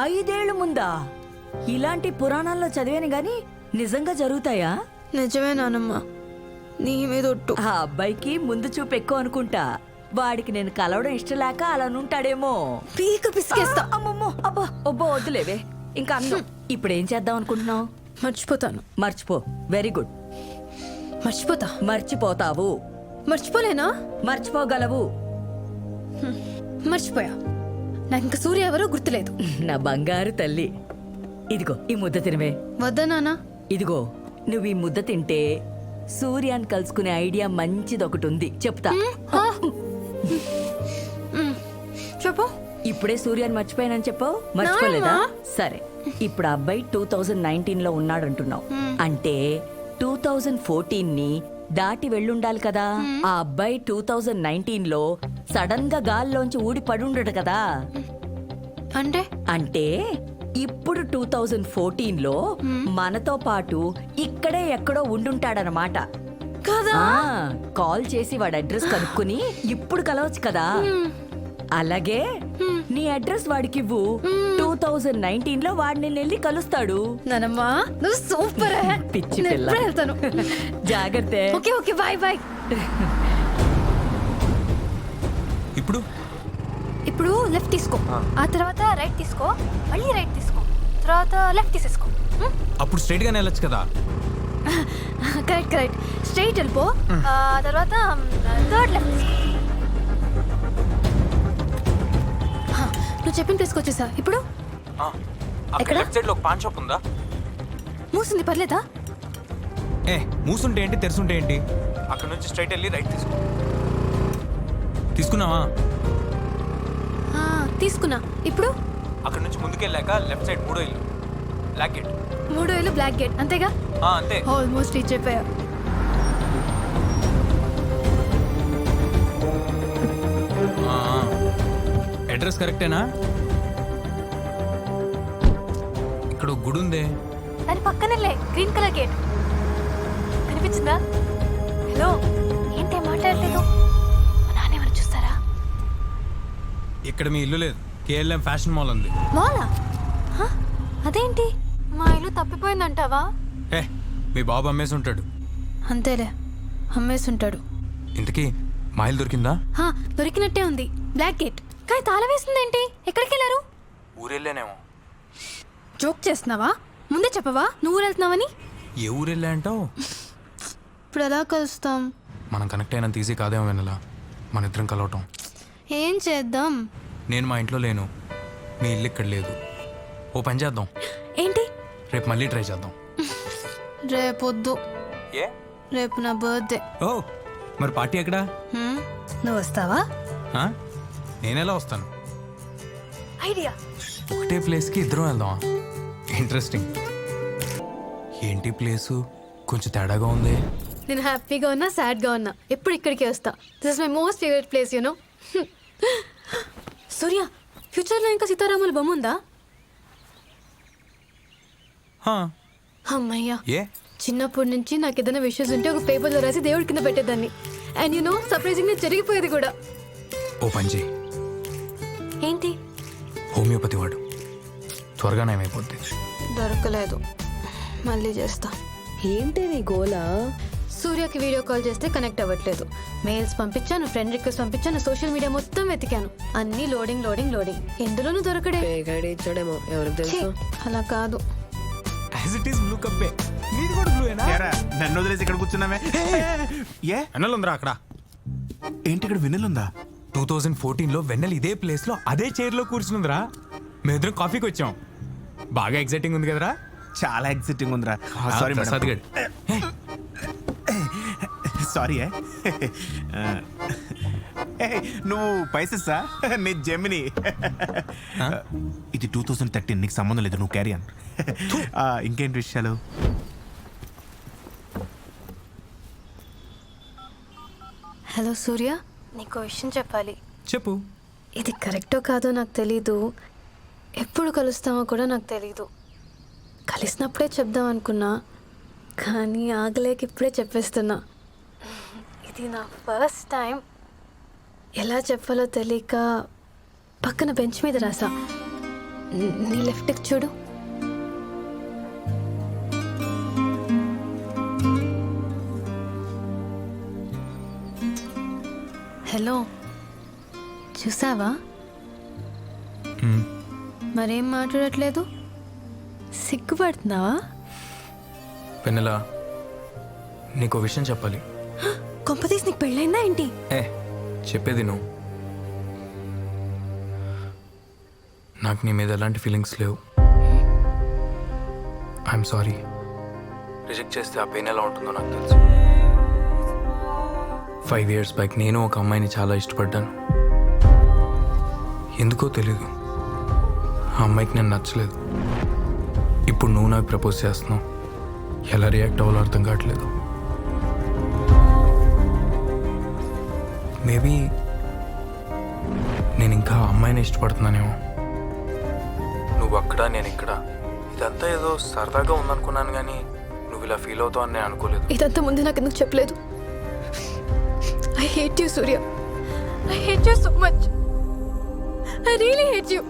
5 ఏళ్ళ ముందా? ఇలాంటి పురాణాల్లో చదివాను గాని నిజంగా జరుగుతాయా? నిజమే నానమ్మా, నీ మీద ఒట్టు. ఆ అబ్బాయికి ముందు చూపు ఎక్కువ అనుకుంటా. వాడికి నేను కలవడం ఇష్టం లేక అలా ఉంటాడేమో. పీక పిసికేస్తా. అమ్మమ్మో అబ్బా ఒబ్బో వద్దులేవే ఇంకా అన్నం. ఇప్పుడు ఏం చేద్దాం అనుకుంటున్నావు? మర్చిపోతాను. మర్చిపో. Very good. మర్చిపోతా. మర్చిపోతావు. మర్చిపోలేనా? మర్చిపోగలవు. మర్చిపోయా. నాకు ఇంకా సూర్య ఎవరో గుర్తులేదు. నా బంగారు తల్లి, ఇదిగో ఈ ముద్ద తినవే. వద్దా నాన్న? ఇదిగో నువ్వు ఈ ముద్ద తింటే సూర్యాన్ని కలుసుకునే ఐడియా మంచిది ఒకటి ఉంది, చెప్తా. చెప్పు. ఇప్పుడే సూర్యాన్ని మర్చిపోయానని చెప్పావు, మర్చిపోలేదా? సరే, ఇప్పుడు ఆ అబ్బాయి 2019 లో ఉన్నాడంటున్నావు. అంటే 2014 ని దాటి వెళ్ళుండాలి కదా. ఆ అబ్బాయి 2019 లో సడన్ గా గాల్లోంచి ఊడి పడుండడు కదా. అంటే ఇప్పుడు 2014 లో మనతో పాటు ఇక్కడే ఎక్కడో ఉండుంటాడనమాట. కాల్ చేసి వాడి అడ్రస్ కనుక్కుని ఇప్పుడు కలవచ్చు కదా. అలాగే నీ అడ్రస్ వాడికి ఇవ్వు. 2019 లో వాడిని వెళ్ళి కలుస్తాడు. నానమ్మా నువ్వు సూపర్. పిచ్చి పిల్ల. జాగ్రత్త. Okay okay, bye bye. ఇప్పుడు లెఫ్ట్ తీసుకో, ఆ తర్వాత రైట్ తీసుకో, మళ్ళీ రైట్ తీసుకో, తర్వాత లెఫ్ట్ తీసేసుకో. అప్పుడు స్ట్రైట్ గానే వెళ్ళొచ్చు కదా. కరెక్ట్. స్ట్రైట్ వెళ్ళిపో, ఆ తర్వాత థర్డ్ లెఫ్ట్ తీసుకో. నువ్వు చెప్పిన ప్లేస్కి వచ్చేసా. ఇప్పుడు అక్కడ లెఫ్ట్ సైడ్ లో ఒక పాన్ షాప్ ఉందా? మూసింది, పర్లేదా? మూసుంటే ఏంటి, తెరుసుంటే ఏంటి? అక్కడ నుంచి స్ట్రైట్ వెళ్ళి రైట్ తీసుకో. తీసుకున్నావా? తీసుకున్నా. ఇప్పుడు అక్కడ నుంచి ముందుకెళ్ళాక లెఫ్ట్ సైడ్ 3వ ఇల్లు, బ్లాక్ గేట్. 3వ ఇల్లు, బ్లాక్ గేట్, అంతేగా? అంతే. ఆల్మోస్ట్ రీచ్ అయిపోయా. అడ్రస్ కరెక్టేనా? ఇక్కడ ఒక గుడి ఉందే, దాని పక్కనే గ్రీన్ కలర్ గేట్ కనిపించిందా? హలో, ఏంటి మాట్లాడలేదు? నానేమని చూస్తారా? ఇక్కడ మీ ఇల్లు లేదు, కేఎల్ఎం ఫ్యాషన్ మాల్ ఉంది. మాలా? అదేంటి, మా ఇల్లు తప్పిపోయిందంటావా? మీ బాబు అమ్మేసి ఉంటాడు. అంతేలే, అమ్మేసి ఉంటాడు. ఇంతకీ మా ఇల్లు దొరికిందా? దొరికినట్టే ఉంది, బ్లాక్ గేట్. కానీ తాళం వేసిందేంటి? ఎక్కడికి వెళ్ళారు? ఊరెళ్ళానేమో. జోక్ చేస్తున్నావా? ముందే చెప్పవా నువ్వు వెళ్తున్నావని? ఏ ఊరెళ్ళా అంటావు? ఇప్పుడు ఎలా కలుస్తాం? మనం కనెక్ట్ అయినంత ఈజీ కాదేమో వెనలా మన ఇద్దరం కలవటం. ఏం చేద్దాం? నేను మా ఇంట్లో లేను, మీ ఇల్లు ఇక్కడ లేదు. ఓ పని చేద్దాం. ఏంటి? రేపు మళ్ళీ ట్రై చేద్దాం. రేపొద్దు, రేపు నా బర్త్డే. ఓ మరి పార్టీ ఎక్కడా? నువ్వు వస్తావా? నేనెలా వస్తాను? ఐడియా. ఒకటే ప్లేస్కి ఇద్దరం వెళ్దామా? ఇంట్రెస్టింగ్. ఏంటి ప్లేసు కొంచెం తేడాగా ఉంది. నేను హ్యాపీగా ఉన్నా, సాడ్గా ఉన్నా, ఎప్పుడు ఇక్కడికే వస్తా. This is my most favourite place, you know. Surya, ఫ్యూచర్లో ఇంకా సీతారాముల బొమ్మ ఉందా? అమ్మయ్యా. చిన్నప్పటి నుంచి నాకు ఏదైనా విషయస్ ఉంటే ఒక పేపర్లో రాసి దేవుడి కింద పెట్టేదాన్ని. అండ్ యు నో, సర్ప్రైజింగ్గా జరిగిపోయేది కూడా. ఓ పంజీ, ఏంటి? హోమియోపతి వాడు, త్వరగా నయమైపోద్ది. దొరకలేదు, మళ్ళీ చేస్తా. ఏంటి నీ గోలా? సూర్యకి వీడియో కాల్ చేస్తే కనెక్ట్ అవ్వట్లేదు. మెయిల్స్ పంపించాను, ఫ్రెండ్ రిక్వెస్ట్ పంపించాను, సోషల్ మీడియా మొత్తం వెతికాను. అన్ని లోడింగ్ లోడింగ్ లోడింగ్, ఎందులోనూ దొరకడే. ఇచ్చాడేమో, ఎవరికి తెలుసు? అలా కాదు. నన్ను వదిలేసి ఇక్కడ కూర్చున్నామే. వెన్నెలుందిరా అక్కడ. ఏంటి ఇక్కడ వెన్నెలుందా? 2014 లో వెన్నెల ఇదే ప్లేస్ లో అదే చైర్ లో కూర్చుందిరా. మేమిద్దరం కాఫీకి వచ్చాం. బాగా ఎగ్జైటింగ్ ఉంది కదరా? చాలా ఎగ్జైటింగ్ ఉందిరా. సారీ ప్రసాద్ గడ్. సారీ. నువ్వు పైసెస్సా నీ జెమిని. ఇది 2013, నీకు సంబంధం లేదు, నువ్వు క్యారీ అన్. ఇంకేంటి విషయాలు? హలో సూర్య, నీకు విషయం చెప్పాలి. చెప్పు. ఇది కరెక్టో కాదో నాకు తెలీదు, ఎప్పుడు కలుస్తామో కూడా నాకు తెలీదు. కలిసినప్పుడే చెప్దాం అనుకున్నా, కానీ ఆగలేక ఇప్పుడే చెప్పేస్తున్నా. ఇది నా ఫస్ట్ టైం. ఎలా చెప్పాలో తెలియక పక్కన బెంచ్ మీద రాసా. నీ లెఫ్ట్కి చూడు. హలో, చూసావా? మరేం మాట్లాడట్లేదు? సిగ్గుపడుతున్నావా? వెన్నెలా, నీకు విషయం చెప్పాలి. కొంపతీసి నీకు పెళ్ళైందా ఏంటి? చెప్పేది నువ్వు. నాకు నీ మీద ఎలాంటి ఫీలింగ్స్ లేవు. I'm sorry. రిజెక్ట్ చేస్తే ఆ పెయిన్ ఎలా ఉంటుందో నాకు తెలుసు. 5 years బ్యాక్ నేను ఒక అమ్మాయిని చాలా ఇష్టపడ్డాను. ఎందుకో తెలీదు, ఆ అమ్మాయికి నేను నచ్చలేదు. ఇప్పుడు నువ్వు నాకు ప్రపోజ్ చేస్తున్నావు. ఎలా రియాక్ట్ అవ్వాలో అర్థం కావట్లేదు. మేబీ నేను ఇంకా ఆ అమ్మాయిని ఇష్టపడుతున్నానేమో. నువ్వు అక్కడ, నేను ఇక్కడ. ఇదంతా ఏదో సరదాగా ఉందనుకున్నాను, కానీ నువ్వు ఇలా ఫీల్ అవుతావు అని నేను అనుకోలేదు. ఇదంతా ముందు నాకు ఎందుకు చెప్పలేదు? I hate you Surya. I hate you so much. I really hate you.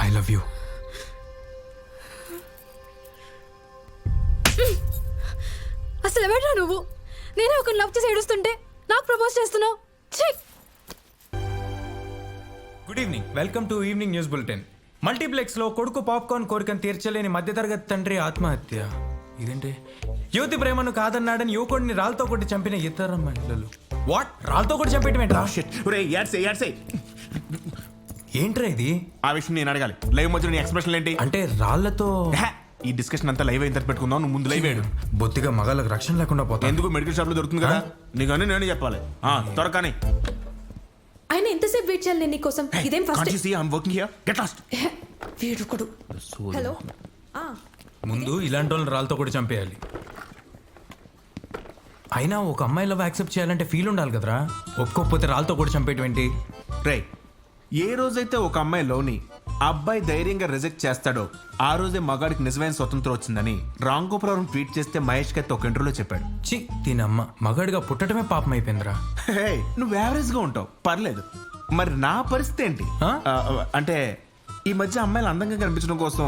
I love you. అసలు ఎవడ్రా నువ్వు? నేనే ఒక లవ్ చేసి ఏడుస్తుంటే నాకు ప్రపోజ్ చేస్తున్నావు. Good evening, welcome to evening news bulletin. మల్టీప్లెక్స్లో కొడుకు పాప్కార్న్ కోరికను తీర్చలేని మధ్యతరగతి తండ్రి ఆత్మహత్య. ఇదేంటి? యువతి ప్రేమను కాదన్నాడని యువకుడిని రాళ్ళతో కొట్టి చంపిన ఇతర మహిళలు. వాట్? రాళ్ళతో కొట్టి చంపేయటం ఏంట్రా? ఏంట్రా ఇది? ఆ విషయం నేను అడగాలి. లైవ్ మధ్య నీ ఎక్స్ప్రెషన్ ఏంటి? అంటే రాళ్లతో ఈ డిస్కషన్ అంతా లైవ్ అయిన పెట్టుకుందాం. నువ్వు ముందు లైవ్ వేయడు. బొత్తిగా మగాళ్ళకి రక్షణ లేకుండా పోతా. ఎందుకు? మెడికల్ షాప్ లో దొరుకుతుంది కదా. నీకు అన్నీ నేను చెప్పాలి. త్వరగానే. ఆయన ఎంతసేపు వెయిట్ చేయాలి నేను నీకోసం? ఇదేం ఫస్ట్? వీడుకుడు. హలో, ముందు ఇలాంటి వాళ్ళని రాళ్ళతో కూడా చంపేయాలి. అయినా ఒక అమ్మాయి లవ్ యాక్సెప్ట్ చేయాలంటే ఫీల్ ఉండాలి కదరా. ఒప్పుకోకపోతే రాళ్ళతో కూడా చంపేయటం ఏంటి? రే, ఏ రోజైతే ఒక అమ్మాయి లోని అబ్బాయి ధైర్యంగా రిజెక్ట్ చేస్తాడో ఆ రోజే మగాడికి నిజమైన స్వతంత్రం వచ్చిందని రామ్ గోపురం ట్వీట్ చేస్తే మహేష్ కత్తి ఒక ఇంటర్వ్యూలో చెప్పాడు. చి, దీనమ్మ మగాడిగా పుట్టడమే పాపం అయిపోయిందిరా. నువ్వు యావరేజ్ గా ఉంటావు, పర్లేదు. మరి నా పరిస్థితి ఏంటి? అంటే ఈ మధ్య అమ్మాయిలు అందంగా కనిపించడం కోసం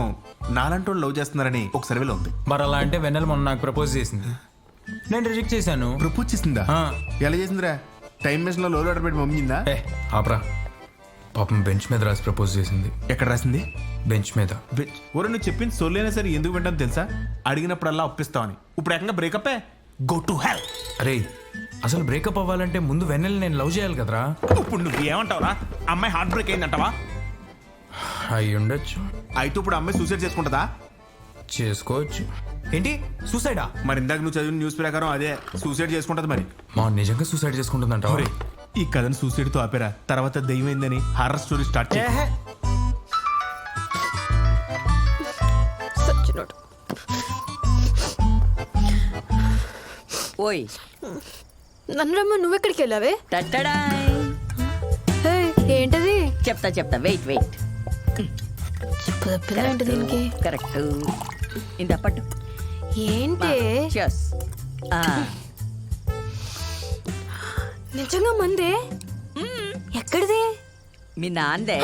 నాలంటి వాళ్ళు లవ్ చేస్తున్నారని ఒక సర్వేలో ఉంది. మరి అలా అంటే వెన్నెల మొన్న నాకు ప్రపోజ్ చేసింది, నేను రిజెక్ట్ చేశాను. ప్రపోజ్ చేసిందా? ఎలా చేసిందిరా? టైం మెషిన్ లో ఆర్డర్ పెట్టి మమ్మిందా? ఆపరా. పాపం బెంచ్ మీద రాసి ప్రపోజ్ చేసింది. ఎక్కడ రాసింది? బెంచ్ మీద. ఒరే, నువ్వు చెప్పింది సొల్లైనా సరే ఎందుకు వింటాను తెలుసా? అడిగినప్పుడల్లా ఒప్పిస్తావని. ఇప్పుడు ఏకంగా బ్రేకప్. గో టు హెల్. అరే, అసలు బ్రేకప్ అవ్వాలంటే ముందు వెన్నెల నేను లవ్ చేయాలి కదరా. ఇప్పుడు నువ్వు ఏమంటావురా? అమ్మాయి హార్ట్ బ్రేక్ అయిందంటావా? అయి ఉండొచ్చు. అయితే ఇప్పుడు అమ్మాయి సూసైడ్ చేసుకుంటుందా? చేసుకోవచ్చు. ఏంటి, సూసైడా? మరి ఇందాక నువ్వు చదివిన న్యూస్ ప్రకారం అదే సూసైడ్ చేసుకుంటది. మరి మా నిజంగా సూసైడ్ చేసుకుంటుందంట. ఈ కథను సూసైడ్ తో ఆపేరా, తర్వాత దయ్యమైందని హారర్ స్టోరీ స్టార్ట్ చేయ. ఓయ్, నన్ను రమ్మ, నువ్వెక్కడికి వెళ్ళావే? టట్టడాయ్. ఏంటది? చెప్తా వెయిట్. చెప్పు దీనికి. కరెక్ట్. ఇంత పట్టు. ఏంటి? నిజంగా మందే? ఎక్కడిది? మీ నాందే.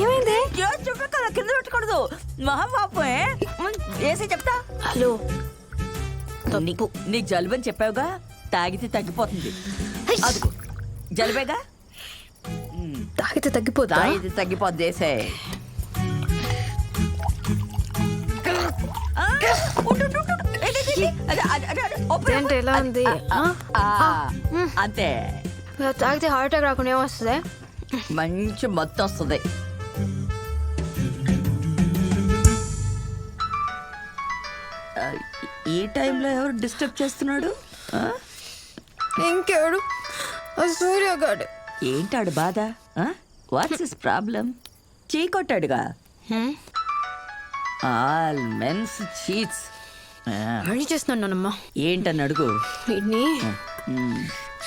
ఏమైంది? చెప్పే కదా, కింద పెట్టకూడదు. మహాపాపే. వేసి చెప్తా. హలో, నీకు జలుబు అని చెప్పావుగా, తాగితే తగ్గిపోతుంది. అదిగో జలుబేగా, తాగితే తగ్గిపోతా? తాగితే తగ్గిపోద్ది. వేసే. ఏంటి ఎలా ఉంది అంతే తాగితే హార్ట్ అటాక్ రాకుండా ఏమొస్తుంది? మంచి మత్తు వస్తుంది. ఈ టైంలో ఎవరు డిస్టర్బ్ చేస్తున్నాడు? ఇంకెవడు? సూర్యగాడు. ఏంటాడు బాధ? What's his problem? చీ కొట్టాడుగా. All men's cheats. మళ్ళీ చేస్తున్నానమ్మా. ఏంటని అడుగు. వీడిని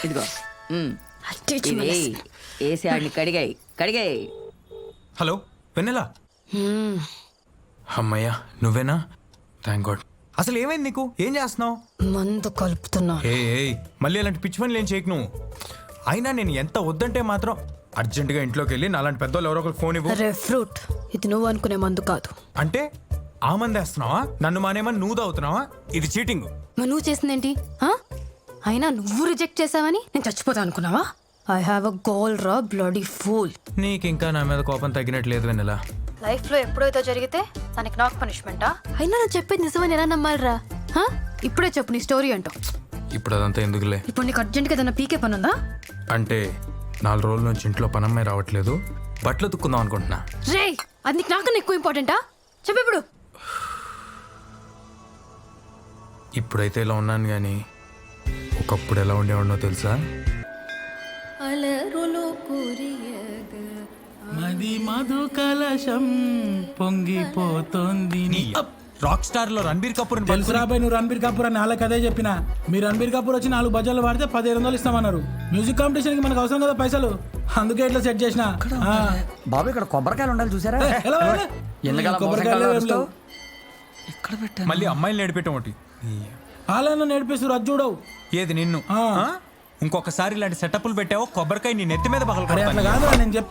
ఇదిగో అట్టించి ఇది వేసి ఆడిని కడిగాయి. హలో వెన్నెలా? అమ్మయ్యా నువ్వేనా? Thank God. అసలు ఏమైంది నీకు? ఏం చేస్తున్నావు? మందు కలుపుతున్నా. ఏయ్ మళ్ళీ అలాంటి పిచ్చి పనులు ఏం చేయకు నువ్వు. అయినా నేను ఎంత వద్దంటే మాత్రం అర్జెంటుగా ఇంట్లోకి వెళ్ళి నాలాంటి పెద్దోళ్ళు ఎవరో ఒకరికి ఫోన్ ఇవ్వు. అరే ఫ్రూట్, ఇది నువ్వు అనుకునే మందు కాదు. అంటే ఆ మంది వేస్తున్నావా? నన్ను మానేమని నువ్వు తాగుతున్నావా? ఇది చీటింగ్. మరి నువ్వు చేసిందేంటి? అయినా నువ్వు రిజెక్ట్ చేసావని నేను చచ్చిపోతా అనుకున్నావా? ఐ హ్యావ్ అ గోల్ రా బ్లడీ ఫూల్. నీకు ఇంకా నా మీద కోపం తగ్గినట్లేదు వెన్నెలా. లైఫ్ లో ఎప్పుడైతే జరిగితే దానికి నాకు పనిష్మెంటా? అయినా నేను చెప్పేది నిజమని ఎలా నమ్మాలిరా? ఇప్పుడే చెప్పు నీ స్టోరీ అంటావు. ఇప్పుడు అదంతా ఎందుకులే. ఇప్పుడు నీకు అర్జెంట్గా ఏదైనా పీకే పని ఉందా? అంటే 4 రోజుల నుంచి ఇంట్లో పనమ్మాయి రావట్లేదు, బట్టలు తుక్కుందాం అనుకుంటున్నా. రే అది నీకు నాకన్నా ఎక్కువ ఇంపార్టెంటా? చెప్పు ఇప్పుడు. ఇప్పుడైతే ఇలా ఉన్నాను కానీ ఒకప్పుడు ఎలా ఉండేవాడినో తెలుసా? మది మధు కలశం పొంగిపోతోంది. రాక్ స్టార్ లో రణబీర్ కపూర్ తెలుసు రాబాయ్, నువ్వు రణబీర్ కపూర్ అని వాళ్ళకి అదే చెప్పిన. మీరు రణబీర్ కపూర్ వచ్చి 4 బజార్లు వాడితే 1500 ఇస్తామన్నారు. మ్యూజిక్ కాంపిటీషన్ కి మనకు అవసరం కదా పైసలు, అందుకే ఇట్లా సెట్ చేసిన. బాబు ఇక్కడ కొబ్బరికాయలు ఉండాలి చూసారా? మళ్ళీ అమ్మాయిలు నేర్పేయటం ఒకటి. వాళ్ళను నేర్పిస్తారు అది చూడవు. ఏది నిన్ను? ఇంకొకసారి ఇలాంటి సెటప్లు పెట్టావో కొబ్బరికాయ నీ నెత్తి మీద పగల. అట్లా కాదు నేను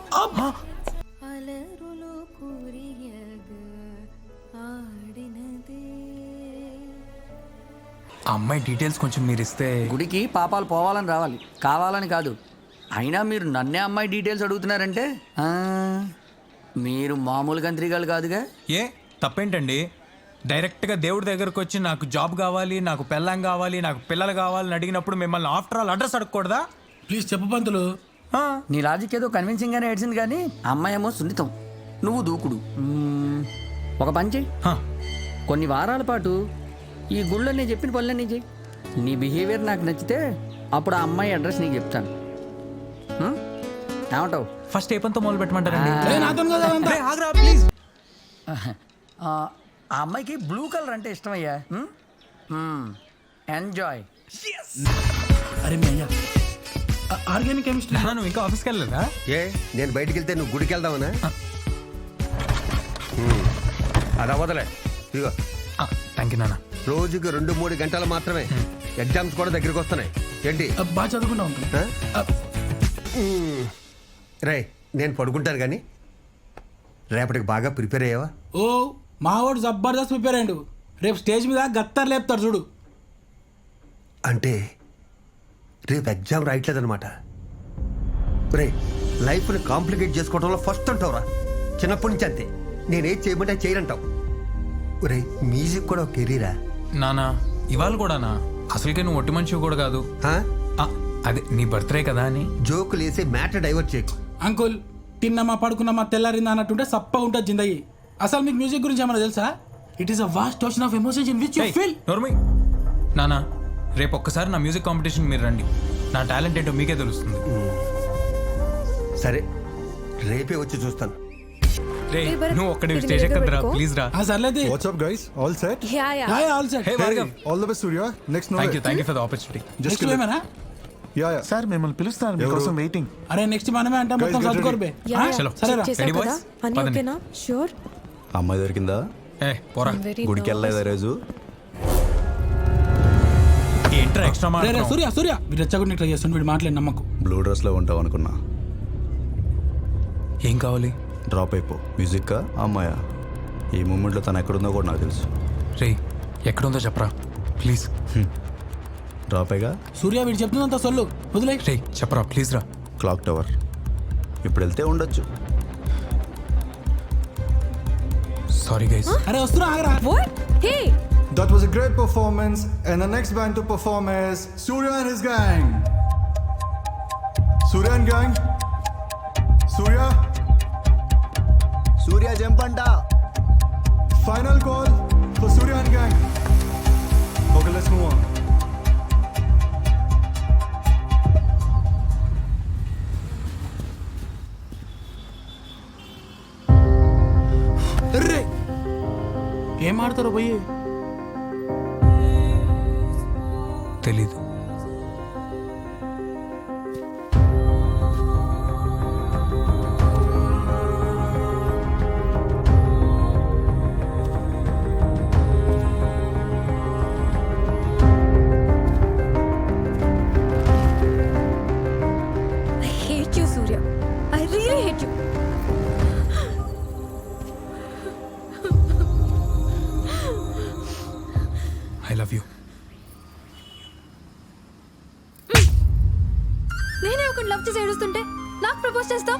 ఆ అమ్మాయి డీటెయిల్స్ కొంచెం మీరు ఇస్తే. గుడికి పాపాలు పోవాలని రావాలి, కావాలని కాదు. అయినా మీరు నన్నే అమ్మాయి డీటెయిల్స్ అడుగుతున్నారంటే మీరు మామూలు గంత్రిగాలు కాదుగా. ఏ తప్పేంటండి? డైరెక్ట్గా దేవుడి దగ్గరకు వచ్చి నాకు జాబ్ కావాలి, నాకు పెళ్ళాం కావాలి, నాకు పిల్లలు కావాలని అడిగినప్పుడు మిమ్మల్ని ఆఫ్టర్ ఆల్ అడ్రస్ అడగకూడదా? ప్లీజ్ చెప్పు పంతులు. నీ లాజిక్ ఏదో కన్విన్సింగ్ గానే ఏడ్చింది కానీ అమ్మాయి ఏమో సున్నితం, నువ్వు దూకుడు. ఒక పని చెయ్యి, కొన్ని వారాల పాటు ఈ గుళ్ళో నేను చెప్పిన పనులన్నీ చెయ్యి. నీ బిహేవియర్ నాకు నచ్చితే అప్పుడు ఆ అమ్మాయి అడ్రస్ నీకు చెప్తాను. ఏమంటావు? ఫస్ట్ ఏ పనితో మొదలు పెట్టమంటారండి? ప్లీజ్. ఆ అమ్మాయికి బ్లూ కలర్ అంటే ఇష్టమయ్యా. ఎంజాయ్. అరే అయ్యా ఆర్గానిక్ కెమిస్ట్రీ. నువ్వు ఇంకా ఆఫీస్కి వెళ్ళలేదా? ఏ నేను బయటికి వెళ్తే నువ్వు గుడికి వెళ్దామనా? అది అవ్వదులే. ఇదిగో థ్యాంక్ యూ నాన్న. రోజుకి 2-3 గంటలు మాత్రమే. ఎగ్జామ్స్ కూడా దగ్గరికి వస్తున్నాయి. ఏంటి బాగా చదువుకున్నావు? రే నేను పడుకుంటాను కానీ రేపటికి బాగా ప్రిపేర్ అయ్యావా? ఓ మావాడు జబర్దస్త్ ప్రిపేర్ అయ్యాడు. రేపు స్టేజ్ మీద గత్తర్ లేపుతాడు చూడు. అంటే రేపు ఎగ్జామ్ రాయట్లేదనమాట. రే లైఫ్ని కాంప్లికేట్ చేసుకోవడంలో ఫస్ట్ అంటావురా. చిన్నప్పటి నుంచి అంతే, నేనేం చేయమంటే చేయనంటావు. రే మ్యూజిక్ కూడా ఒక కెరీరా నానా. ఇవాళ కూడానా? అసలుకే నువ్వు ఒట్టి మనిషి కూడా కాదు. అదే నీ బర్త్డే కదా అని జోకులు వేసి మ్యాటర్ డైవర్ట్ చేయకు. అంకుల్ తిన్నమా పడుకున్నామా తెల్లారిందా అన్నట్టుంటే సప్పగా ఉంటుంది జిందగీ. అసలు మీకు మ్యూజిక్ గురించి ఏమన్నా తెలుసా? It is a vast ocean of emotions in which you feel. నోర్మై నానా, రేపు ఒక్కసారి నా మ్యూజిక్ కాంపిటీషన్ మీరు రండి. నా టాలెంట్ ఏంటో మీకే తెలుస్తుంది. సరే రేపే వచ్చి చూస్తాను. రే నువ్వు ఒక్కడే స్టేజ్ ఎక్కద్దురా ప్లీజ్ రా. సర్లేదు. What's up guys? All set? Yeah, all set. Hey Vargav. All the best Surya. Next no. Thank you for the opportunity. Next ఏమన్నా? Yeah. సార్ మిమ్మల్ని పిలుస్తారు, మీకోసం వెయిటింగ్. అరే నెక్స్ట్ మనమే అంటే మొత్తం చదువుకోర్బే. చలో రెడీ బాయ్స్? ఓకేనా? ష్యూర్. అమ్మాయి దొరికిందా? ఏ పోరా. గుడికి వెళ్ళలేదా రోజు? ఏంట్రా ఎక్స్ట్రా రే సూర్య మీరు రెచ్చగొట్టి ట్రై చేస్తుంటే వీడు మాట్లాడి నమ్మకు. బ్లూ డ్రెస్ లో ఉంటావు అనుకున్నా. ఏం కావాలి? డ్రాప్ అయిపో. మ్యూజిక్ అమ్మాయా? ఈ మూమెంట్లో తను ఎక్కడుందో కూడా నాకు తెలుసు. రే ఎక్కడుందో చెప్పరా ప్లీజ్. డ్రాప్ అయ్యగా సూర్య వీడు చెప్తుందంత సొల్లు వదిలే. రే చెప్పరా ప్లీజ్ రా. Clock tower. ఇప్పుడు వెళ్తే ఉండొచ్చు. Sorry guys. అరే వస్తున్నా ఆగరా. What? Hey That was a great performance, and the next band to perform is Surya and his gang. Surya and gang. Surya. Surya Jampanta. Final call for Surya and gang. Okay, let's move on. ఏం ఆడతారో పోయి తెలీదు. I hate you, Surya. I really hate you. I love you. నేనే ఒక లవ్ చేసి ఏడుస్తుంటే నాకు ప్రపోజ్ చేస్తావు?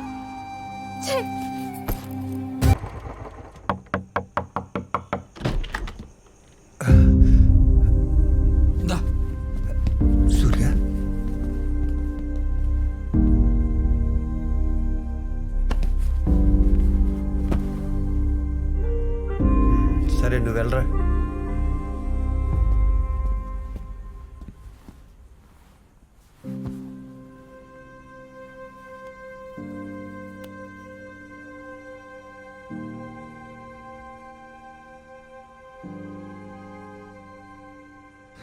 సూర్య సరే నువ్వు వెళ్ళరా.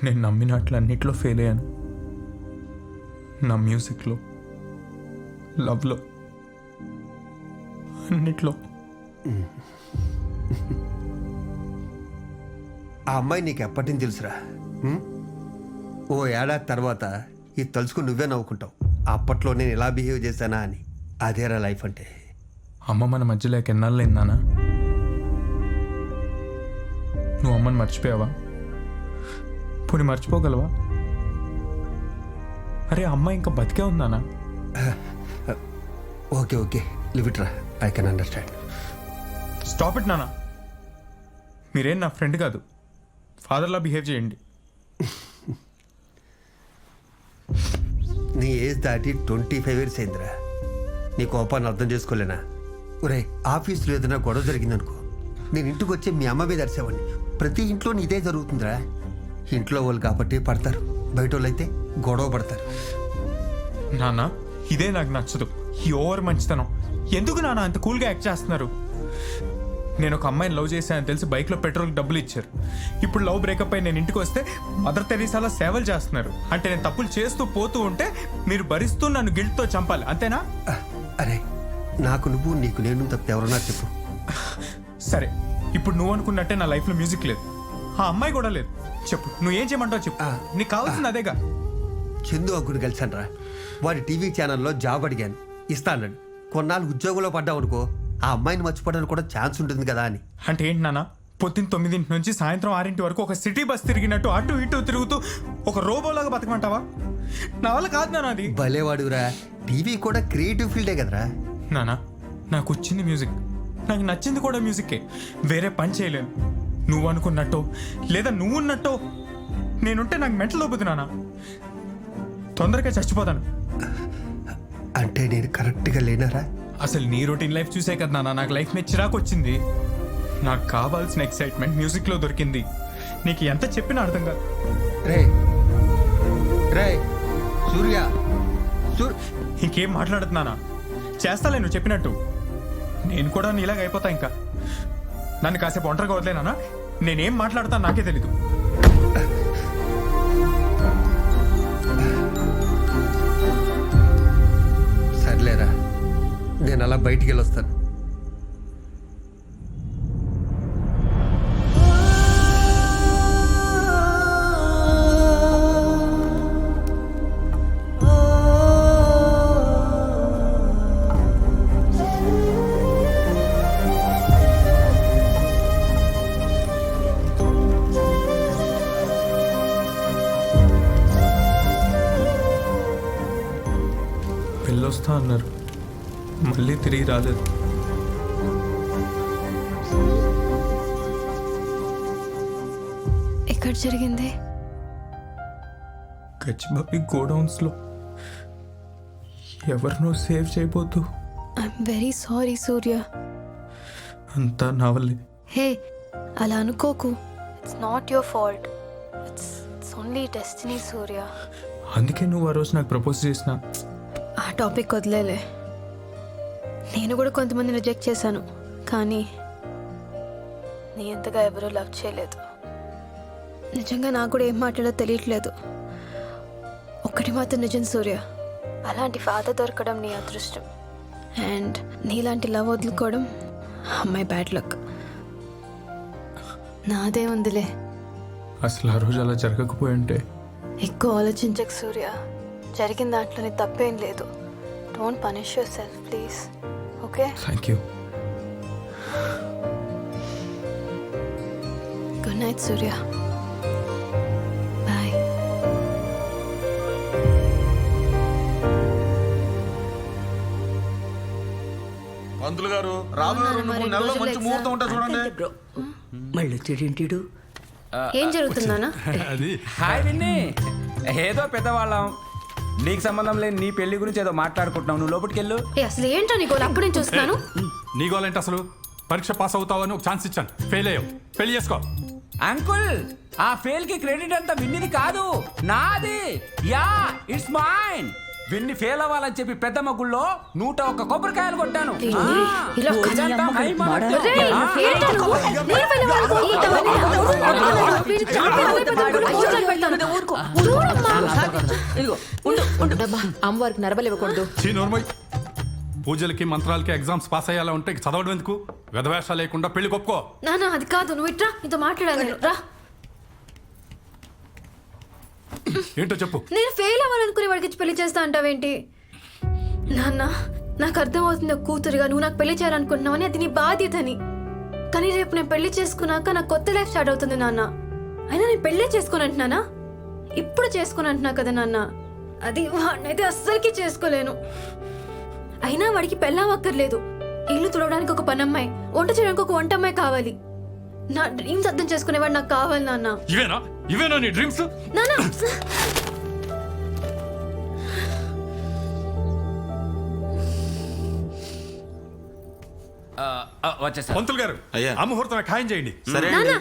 నేను నమ్మినట్లు అన్నిట్లో ఫెయిల్ అయ్యాను. నా మ్యూజిక్లో, లవ్లో, అన్నిట్లో. ఆ అమ్మాయి నీకు ఎప్పటి నుంచి తెలుసురా? ఓ ఏడాది తర్వాత ఇది తలుచుకుని నువ్వే నవ్వుకుంటావు. అప్పట్లో నేను ఎలా బిహేవ్ చేశానా అని. అదేరా లైఫ్ అంటే. అమ్మ మన మధ్యలో ఎన్నాళ్ళైంది నాన్న? నువ్వు అమ్మని మర్చిపోయావా? పోనీ మర్చిపోగలవా? అరే అమ్మ ఇంకా బతికే ఉందానా? ఓకే ఓకే లివ్ ఇట్ రా, I can understand. Stop it నాన్న. మీరేం నా ఫ్రెండ్ కాదు, ఫాదర్లా బిహేవ్ చేయండి. నీ ఏజ్ దాటి 25 ఇయర్స్ అయిందిరా. నీ కోపాన్ని అర్థం చేసుకోలేనా? ఒరే ఆఫీస్లో ఏదైనా గొడవ జరిగిందనుకో, నేను ఇంటికి వచ్చి మీ అమ్మ మీద అరిసేవాడిని. ప్రతి ఇంట్లో ఇదే జరుగుతుందిరా. ఇంట్లో వాళ్ళు కాబట్టి పడతారు, బయట వాళ్ళు అయితే గొడవ పడతారు. నాన్న ఇదే నాకు నచ్చదు, ఈ ఓవర్ మంచితనం. ఎందుకు నాన్న అంత కూల్గా యాక్ట్ చేస్తున్నారు? నేను ఒక అమ్మాయిని లవ్ చేశానని తెలిసి బైక్లో పెట్రోల్ డబ్బులు ఇచ్చారు. ఇప్పుడు లవ్ బ్రేకప్ అయి నేను ఇంటికి వస్తే మదర్ తెరీసాలా సేవలు చేస్తున్నారు. అంటే నేను తప్పులు చేస్తూ పోతూ ఉంటే మీరు భరిస్తూ నన్ను గిల్ట్తో చంపాలి, అంతేనా? అరే నాకు నువ్వు, నీకు నేను తప్పితే ఎవరన్నా చెప్పు. సరే ఇప్పుడు నువ్వు అనుకున్నట్టే నా లైఫ్లో మ్యూజిక్ లేదు, ఆ అమ్మాయి కూడా లేదు. చెప్పు నువ్వేం చేయమంటావు చెప్పు. నీకు కావాల్సింది అదేగా. చందు అగ్గుడు కలిసాను రా. వాడి టీవీ ఛానల్లో జాబ్ అడిగాను, ఇస్తా అన్నాడు. కొన్నాళ్ళు ఉద్యోగంలో పడ్డావు అనుకో, ఆ అమ్మాయిని మర్చిపోవడానికి కూడా ఛాన్స్ ఉంటుంది కదా అని. అంటే ఏంటి నాన్న, పొద్దున్న 9 నుంచి సాయంత్రం 6 వరకు ఒక సిటీ బస్ తిరిగినట్టు అటు ఇటు తిరుగుతూ ఒక రోబోలాగా బతకమంటావా? నా వల్ల కాదు నాన్న అది. భలేవాడురా, టీవీ కూడా క్రియేటివ్ ఫీల్డే కదరా. నానా నాకు వచ్చింది మ్యూజిక్, నాకు నచ్చింది కూడా మ్యూజిక్కే. వేరే పని చేయలేను. నువ్వు అనుకున్నట్టో లేదా నువ్వున్నట్టో నేనుంటే నాకు మెంటల్ అవుతుంది నాన్న. తొందరగా చచ్చిపోతాను. అంటే నేను కరెక్ట్గా లేనారా? అసలు నీ రొటీన్ లైఫ్ చూసే కదా నాన్న నాకు లైఫ్ మీద చిరాకు వచ్చింది. నాకు కావాల్సిన ఎక్సైట్మెంట్ మ్యూజిక్లో దొరికింది. నీకు ఎంత చెప్పినా అర్థం కాదు. రే రే సూర్య, ఇంకేం మాట్లాడుతున్నానా? చేస్తాలే నువ్వు చెప్పినట్టు. నేను కూడా నీలాగ అయిపోతా. ఇంకా నన్ను కాసేపు ఒంటరిగా వదిలేనా? నేనేం మాట్లాడతాను నాకే తెలీదు. సర్లేరా, నేను అలా బయటికి వెళ్ళొస్తాను. పెళ్ళొస్తా అన్నారు, మళ్ళీ తిరిగి రాలేదు. ఎక్కడ జరిగింది? గచ్చిబాబి గోడౌన్స్లో ఎవరినో సేవ్ చేయబోతూ. I'm very sorry Surya. అంతా నా వల్లే. హే, అలా అనుకోకు. It's not your fault. It's only destiny Surya. అందుకే నువ్వు ఆ రోజు నాకు ప్రపోజ్ చేసిన. ఆ టాపిక్ వదిలేలే. నేను కూడా కొంతమంది రిజెక్ట్ చేశాను, కానీ నీ ఎంతగా ఎవరూ లవ్ చేయలేదు. నిజంగా నాకు కూడా ఏం మాట్లాడో తెలియట్లేదు. ఒక్కటి మాత్రం నిజం సూర్య, అలాంటి ఫాదర్ దొరకడం నీ అదృష్టం. అండ్ నీలాంటి లవ్ వదులుకోవడం అమ్మాయి బ్యాడ్ లక్. నాదే ఉందిలే. అసలు ఆ రోజు అలా జరగకపోయి ఉంటే. ఎక్కువ ఆలోచించకు సూర్య. జరిగిన దాంట్లోనే తప్పేం లేదు. Don't punish yourself please. Okay? Thank you. Good night Surya. Bye. పంతులు గారు రాబోయే 2-3 నెలల్లో మంచి ముహూర్తం ఉంటా చూడండి. మళ్ళీ వచ్చేటేంటిడు? ఏం జరుగుతుందానా? అది హాయ్ విన్ని, ఏదో పెద్దవాళ్ళం, నీకు సంబంధం లేని నీ పెళ్లి గురించి ఏదో మాట్లాడుకుంటున్నావు. నువ్వు లోపలికి వెళ్ళు. అసలు ఏంటో నీ గోల్ అప్పుడు నేను చూస్తున్నాను. నీ గోలేంటి అసలు? పరీక్ష పాస్ అవుతావని ఒక ఛాన్స్ ఇచ్చాను, ఫెయిల్ అయ్యావు. పెళ్లి చేసుకో. అంకుల్, ఆ ఫెయిల్ కి క్రెడిట్ అంతా విన్నిది కాదు, నాది. Yeah, it's mine. Vinni fail అవ్వాలని చెప్పి పెద్ద మగుల్లో 101 కొబ్బరికాయలు కొట్టాను. ఇలా రోజంతా హై మాట్లాడు. రేయ్, ఏంటో నువ్వు? నేను వెళ్ళే వరకు ఈ టవల్ని వీడు చాపి పోస్టర్ పెడతాను. ఉండమ్మా, అమ్మవారికి నరబలి ఇవ్వకూడదు. చీ నోర్మోయ్. పూజలకి మంత్రాలకి ఎగ్జామ్స్ పాస్ అయ్యేలా ఉంటే ఇక చదవడం ఎందుకు? వెధవేషాలు లేకుండా పెళ్లి కొప్పుకో. నాన్న అది కాదు, నువ్వు ఇట్రా, నీతో మాట్లాడాలి నేను. రా. ఏంటో చెప్పు. నేను ఫెయిల్ అవ్వాలనుకుని వాడికి ఇచ్చి పెళ్లి చేస్తా అంటావేంటి? నాన్న, నాకు అర్థమవుతుంది ఒక కూతురుగా నువ్వు నాకు పెళ్లి చేయాలనుకుంటున్నావని, అది నీ బాధ్యతని. కానీ రేపు నేను పెళ్లి చేసుకున్నాక నాకు కొత్త లైఫ్ స్టార్ట్ అవుతుంది నాన్న. అయినా నేను పెళ్ళే చేసుకుని అంటున్నానా? ఇప్పుడు చేసుకుని అంటున్నా కదా నాన్న. అది వాడినైతే అస్సలకి చేసుకోలేను. అయినా వాడికి పెళ్ళాం అక్కర్లేదు. ఇల్లు తుడవడానికి ఒక పనమ్మాయి, వంట చేయడానికి ఒక వంట అమ్మాయి కావాలి. నా డ్రీమ్స్ అర్థం చేసుకునేవాడు నాకు కావాలి నాన్న. ఇవేనా నీ డ్రీమ్స్? నాన్న వచ్చేసా. పంతులు గారు, ఆ ముహూర్తం ఖాయం చేయండి. నాన్న,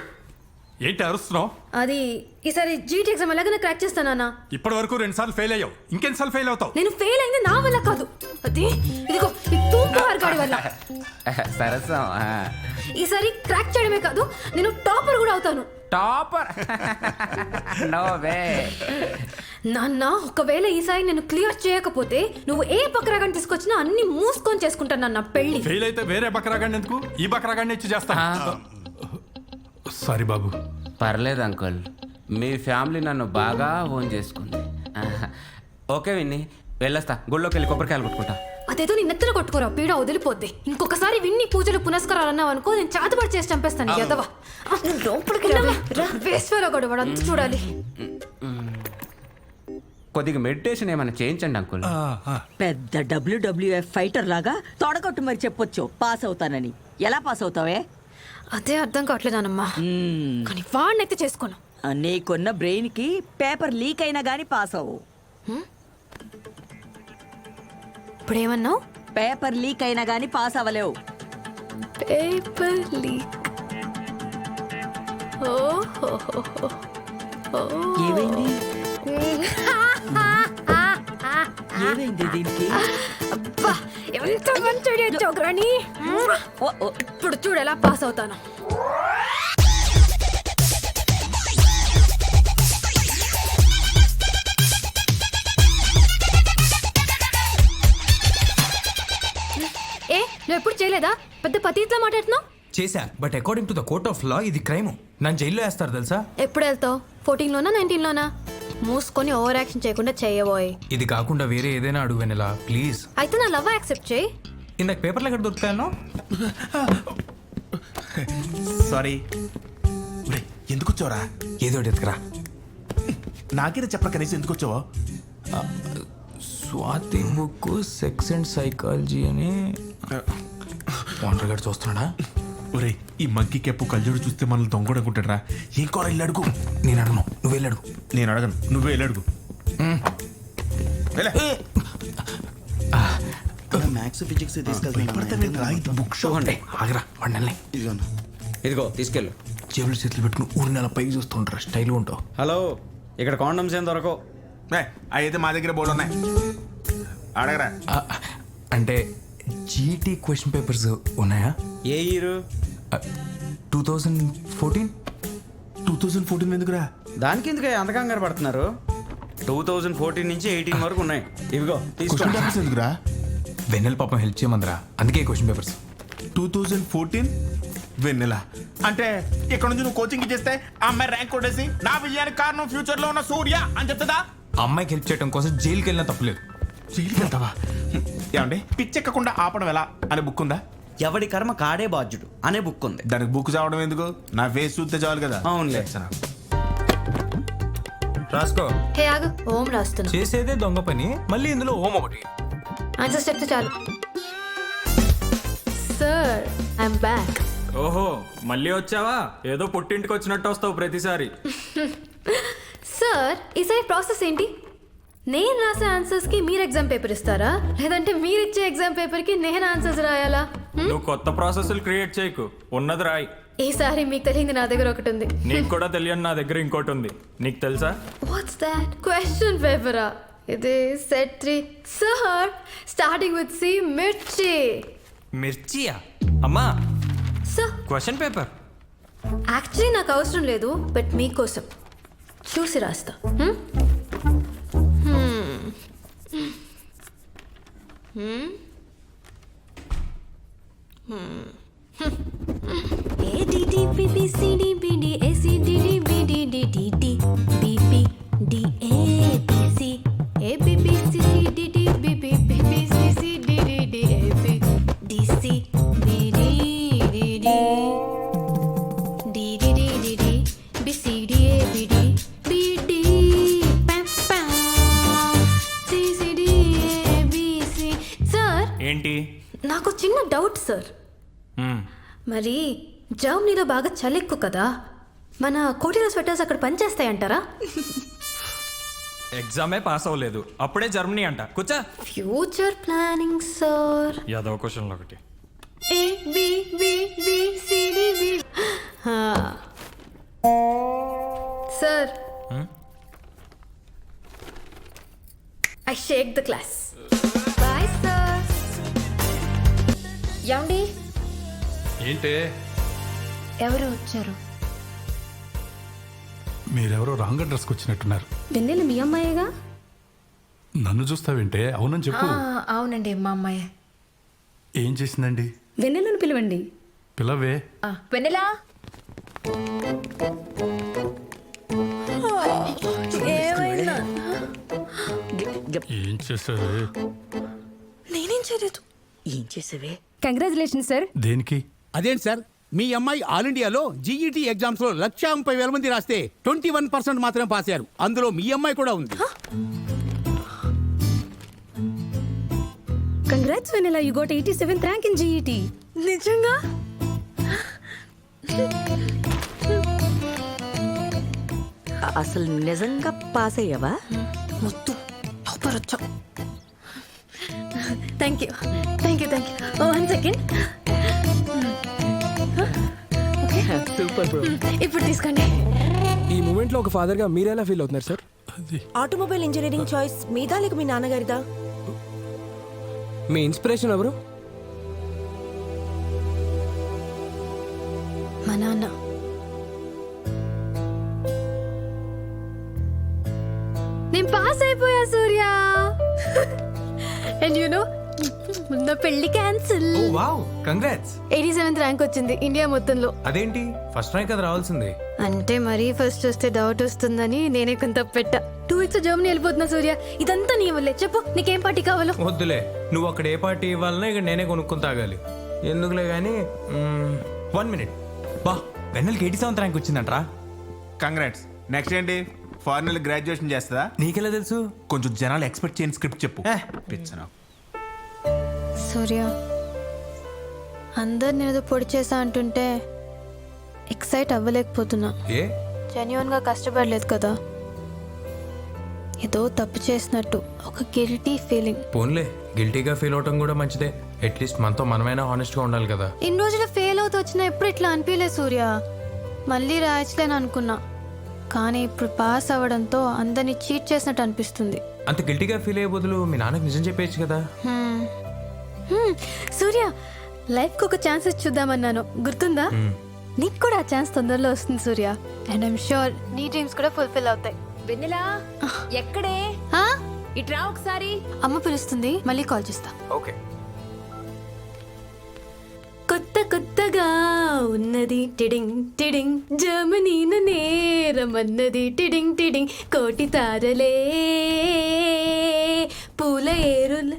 ఏంటి అరుస్తున్నావు? అది ఈసారి జీటీ ఎగ్జామ్ ఎలాగైనా క్రాక్ చేస్తానా? ఇప్పటి వరకు 2 సార్లు ఫెయిల్ అయ్యావు, ఇంకెన్నిసార్లు ఫెయిల్ అవుతావు? నేను ఫెయిల్ అయింది నా వల్ల కాదు, అది ఇదిగో ఈ తూంపు గాడి వల్ల. సరసం. ఈసారి క్రాక్ చేయడమే కాదు, నేను టాపర్ కూడా అవుతాను. టాపర్? No way. నాన్న, ఒకవేళ ఈసారి నేను క్లియర్ చేయకపోతే నువ్వు ఏ బక్రాగాన్ని తీసుకొచ్చినా అన్ని మూసుకొని చేసుకుంటాను నాన్న పెళ్లి. ఫెయిల్ అయితే వేరే బక్రాగాన్ని ఎందుకు, ఈ బక్రాగాన్ని ఇచ్చి చేస్తా. సారీ బాబు. పర్లేదు అంకుల్, మీ ఫ్యామిలీ నన్ను బాగా ఓన్ చేసుకుంది. ఓకే విన్ని, వెళ్ళొస్తా. గుళ్ళోకి వెళ్ళి కొబ్బరికాయలు కొట్టుకుంటా. అదేదో నీ నెత్తన కొట్టుకోరా, పీడ వదిలిపోద్ది. ఇంకొకసారి విన్ని పూజలు పునస్కారాలు అన్నావు అనుకో, నేను చేతబడి చేసి చంపేస్తాను. ఎదవా, లోపలికి వేశ్వర కూడా వాడు అంత చూడాలి. కొద్దిగా మెడిటేషన్ ఏమైనా చేయించండి అంకుల్. పెద్ద WWF ఫైటర్ లాగా తొడగొట్టు మరి చెప్పొచ్చు పాస్ అవుతానని. ఎలా పాస్ అవుతావే? అదే అర్థం కావట్లేదానమ్మా, కానీ వాడినైతే చేసుకోను. నీకున్న బ్రెయిన్ కి పేపర్ లీక్ అయినా గానీ పాస్ అవ్వు. ఇప్పుడేమన్నావు? పేపర్ లీక్ అయినా గానీ పాస్ అవ్వలేవు. Paper leak. ఏమైంది? ఏమైంది దీనికి? అబ్బా, ఎంత మంచి చోగ్రాని. ఇప్పుడు చూడు ఎలా పాస్ అవుతాను. ఏ, నువ్వు ఎప్పుడు చేయలేదా? పెద్ద పతితో మాట్లాడుతున్నావు. చేశా, but according to the court of law ఇది క్రైమ్. నన్ను జైల్లో వేస్తారు తెలుసా? ఎప్పుడు వెళ్తావు? 14లోనా 19లోనా? మూసుకొని ఓవర్ యాక్షన్ చేయకుండా చేయబోయ్. ఇది కాకుండా వేరే ఏదైనా అడుగు వెనలా ప్లీజ్. అయితే నా లవ్ యాక్సెప్ట్ చేయి. ఇందాక పేపర్లు ఎక్కడ దొరుకుతాయో? సారీ. ఎందుకు వచ్చావురా? ఏదో ఎత్తుకురా. నాకేదో చెప్పరా కనీసం ఎందుకు వచ్చావో? Swathi book sex and psychology అని వాంటర్ గారు చూస్తున్నాడా? ఒరే ఈ మంకీ కెప్పు కళ్ళజోడు చూస్తే మనల్ని దొంగడనుకుంటాడరా. ఏం కూర ఇల్లు అడుగు. నేను అడగను, నువ్వు వెళ్ళి అడుగు. నేను అడగను, నువ్వే ఇల్లు అడుగు. మ్యాథ్స్ ఫిజిక్స్ తీసుకెళ్తాను. బుక్ షో అండి ఆగరా వండల్ని. ఇదిగో తీసుకెళ్ళు. జేబులు చేతులు పెట్టుకుని ఊరి నెల పైకి చూస్తుంటారా, స్టైల్ ఉంటావు. హలో, ఇక్కడ కాండమ్స్ ఏం దొరకవు. అయితే మా దగ్గర బోర్డు ఉన్నాయి, అడగరా. అంటే జీటీ క్వశ్చన్ పేపర్స్ ఉన్నాయా? ఏ ఇయర్? 2014. 2014 ఎందుకురా? దానికి ఎందుకు అంత కంగారు పడుతున్నారు? 2014 నుంచి 18 వరకు ఉన్నాయి. ఇవిగో తీసుకో. ఎందుకురా? వెన్నెల పాపం హెల్ప్ చేయమందిరా, అందుకే క్వశ్చన్ పేపర్స్. 2014 వెన్నెల అంటే ఇక్కడ నుంచి నువ్వు కోచింగ్ ఇచ్చేస్తే ఆ అమ్మాయి ర్యాంక్ కొట్టేసి నా విజయానికి కారణం ఫ్యూచర్ లో ఉన్న సూర్య అని చెప్తుందా? అమ్మాయికి హెల్ప్ చేయడం కోసం జైలుకి వెళ్ళినా తప్పలేదు. జైలుకి వెళ్తావా? ఏమండి పిచ్చెక్కకుండా ఆపడం ఎలా అనే బుక్ ఉందా? ఎవడి కర్మ కాడే బాధ్యుడు అనే బుక్ ఉంది. దానికి బుక్ చదవడం ఎందుకు? నా ఫేస్ చూస్తే చాలు కదా. అవునులే. రాసుకో. హే ఆగు, ఓం రాస్తున్నా. చేసేదే దొంగ పని, మళ్ళీ ఇందులో ఓం ఒకటి. ఆన్సర్స్ చెప్తే చాలు. Sir I'm back. ఓహో మళ్ళీ వచ్చావా? ఏదో పుట్టింటికి వచ్చినట్టు వస్తావు ప్రతిసారి. సార్ ఈసారి ప్రాసెస్ ఏంటి? నేను రాసే ఆన్సర్స్కి మీరు ఎగ్జామ్ పేపర్ ఇస్తారా, లేదంటే మీరు ఇచ్చే ఎగ్జామ్ పేపర్కి నేను ఆన్సర్స్ రాయాలా? నువ్వు కొత్త ప్రాసెస్లు క్రియేట్ చేయకు, ఉన్నది రాయి. ఈసారి మీకు తెలియదు నా దగ్గర ఒకటి ఉంది. నీకు కూడా తెలియని నా దగ్గర ఇంకోటి ఉంది. నీకు తెలుసా? What's that? క్వశ్చన్ పేపరా? ఇది set 3 sir, starting with C, మిర్చి. మిర్చియా? అమ్మా సార్ క్వశ్చన్ పేపర్ యాక్చువల్లీ నాకు అవసరం లేదు, బట్ మీకోసం చూసి రాస్తా. ఏంటి? నాకు చిన్న డౌట్ సార్. మరి జర్మనీలో బాగా చలి ఎక్కువ కదా, మన కోటిలో స్వెటర్స్ అక్కడ పనిచేస్తాయంటారా? ఎగ్జామే పాస్ అవ్వలేదు, అప్పుడే జర్మనీ అంట. కూర్చో. Future planning sir. యాదో క్వశ్చన్ ఒకటి. A B B B C D B. Sir I shake the class. Bye sir. యాండి ఏంటే? ఎవరు వచ్చారు? మీరెవరో రాంగ్ అడ్రస్కి వచ్చినట్టున్నారు. వెన్నెల మీ అమ్మాయేగా? నన్ను చూస్తావేంటే? అవునని చెప్పు. అవునండి మా అమ్మాయే. ఏం చేసిందండి? వెన్నెలను పిలవండి. పిలవే. వెన్నెల ఏమైందా? ఏం చేశారు? నేనేం చేయలేదు. ఏం చేసావే? Congratulation sir. దేనికి? అదేంటి సార్, మీ అమ్మాయి ఆల్ ఇండియాలో జీఈటీ ఎగ్జామ్స్ లో 1,30,000 మంది రాస్తే 21% మాత్రమే పాస్ అయ్యారు. అందులో మీ అమ్మాయి కూడా ఉంది. Congrats Vennela, you got 87th rank in GET. నిజంగా? అసలు నిజంగా పాస్ అయ్యావా? మొత్తం టాపర్ వచ్చా. Thank you thank you thank you. 1 second. Super bro. ఇప్పుడు తీసుకోండి. ఈ మూమెంట్ లో ఒక ఫాదర్ గా మీరు ఎలా ఫీల్ అవుతున్నారు సార్? ఆటోమొబైల్ ఇంజనీరింగ్ చాయిస్ మీదా లేక మీ నాన్నగారిదా? మీ ఇన్స్పిరేషన్ ఎవరు? మా నాన్న. నేను పాస్ అయిపోయా సూర్య. అండ్ యు నో నా పెళ్లి క్యాన్సిల్. ఓ వావ్, కంగ్రాట్స్. 87th ర్యాంక్ వచ్చింది ఇండియా మొత్తంలో. అదేంటి, ఫస్ట్ ర్యాంక్ అది రావాల్సిందే. అంటే మరీ ఫస్ట్ వస్తే డౌట్ వస్తుందని నేనే కొంత పెట్టా. 2 weeks జర్మనీ వెళ్ళిపోతున్నా సూర్య. ఇదంతా నీ వల్లే. చెప్పు నీకేం పార్టీ కావాలో? వద్దులే, నువ్వు అక్కడ ఏ పార్టీ ఇవ్వాలన్నా ఇక్కడ నేనే కొనుక్కొని తాగాలి. ఎందుకులే కానీ 1 minute. బా, వెన్నెలకి 87th ర్యాంక్ వచ్చిందంట్రా. కంగ్రాట్స్. నెక్స్ట్ ఏంటి? ఫారెన్ గ్రాడ్యుయేషన్ చేస్తుందా? నీకెలా తెలుసు? కొంచెం జనాలు ఎక్స్పెక్ట్ చేయని స్క్రిప్ట్ చెప్పు. పిచ్చనా సూర్య, అందరు నేను ఏదో పొడి చేసా అంటుంటే ఎక్సైట్ అవ్వలేకపోతున్నా. ఏ జెన్యున్గా కష్టపడలేదు కదా, ఏదో తప్పు చేసినట్టు ఒక గిల్టీ ఫీలింగ్. పోన్లే, గిల్టీగా ఫీల్ అవటం కూడా మంచిదే. అట్లీస్ట్ మనతో మనమైనా హానెస్ట్గా ఉండాలి కదా. ఇన్ని రోజులు ఫెయిల్ అవుతూ వచ్చినా ఎప్పుడు ఇట్లా అనిపించలేదు సూర్య. మళ్ళీ రాయచ్లేని అనుకున్నా, కానీ ఇప్పుడు పాస్ అవ్వడంతో అందరినీ చీట్ చేసినట్టు అనిపిస్తుంది. అంత గిల్టీగా ఫీల్ అయ్యే బదులు మీ నాన్నకి నిజం చెప్పేయచ్చు కదా. సూర్య, లైఫ్కి ఒక ఛాన్స్ ఇచ్చి చూద్దామన్నాను, గుర్తుందా? నీకు కూడా ఆ ఛాన్స్ తొందరలో వస్తుంది సూర్య. అండ్ ఐమ్ షూర్ నీ డ్రీమ్స్ కూడా ఫుల్ఫిల్ అవుతాయి. వెన్నెలా ఎక్కడే? ఇట్రా ఒకసారి. అమ్మ పిలుస్తుంది, మళ్ళీ కాల్ చేస్తా. ఓకే. కొత్త కొత్తగా ఉన్నది టిడింగ్ టిడింగ్, జర్మనీన నేరమన్నది టిడింగ్ టిడింగ్, కోటి తారలే పూల ఏరులే.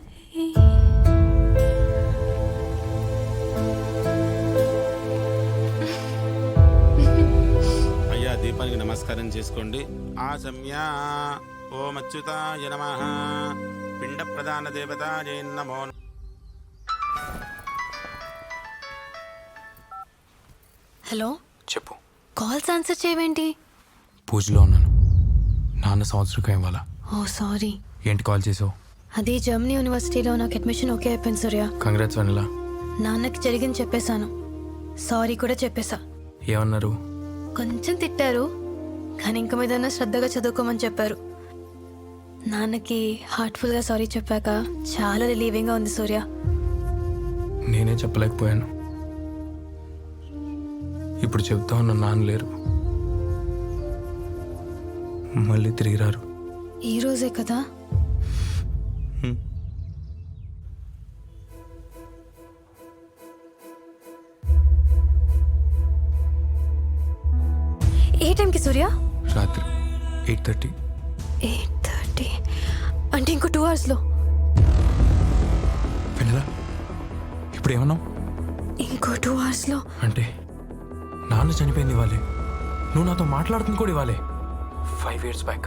అయ్యా దీపానికి నమస్కారం చేసుకోండి. ఆ సమయా ఓం అచ్యుతాయ నమః, పిండ ప్రధాన దేవతాయ నమో. హలో, చెప్పు. కాల్స్ ఆన్సర్ చేయవేంటి? పూజలో ఉన్నాను. నాన్న సంవత్సరం ఇవ్వాలా. ఓ సారీ. ఏంటి కాల్ చేసావు? అది జర్మనీ యూనివర్సిటీలో నాకు అడ్మిషన్ ఓకే అయిపోయింది సూర్య. కంగ్రాట్స్ వెన్నెలా. నాన్నకి జరిగింది చెప్పేశాను, సారీ కూడా చెప్పేశా. ఏమన్నారు? కొంచెం తిట్టారు, కానీ ఇంక మీదన్నా శ్రద్ధగా చదువుకోమని చెప్పారు. నాన్నకి హార్ట్ఫుల్గా సారీ చెప్పాక చాలా రిలీవింగ్గా ఉంది సూర్య. నేనే చెప్పలేకపోయాను. ఇప్పుడు చెప్తా ఉన్న నాన్న లేరు, మళ్ళీ తిరిగి రారు. ఈ రోజే కదా. ఏ టైంకి సూర్య? రాత్రి 8:30. 8:30 అంటే ఇంకో 2 అవర్స్లో. వెన్నెలా, ఇప్పుడు ఏమన్నావు? ఇంకో 2 అవర్స్లో అంటే నాన్న చనిపోయింది ఇవ్వాలి, నువ్వు నాతో మాట్లాడుతుంది కూడా ఇవ్వాలి. 5 years బ్యాక్.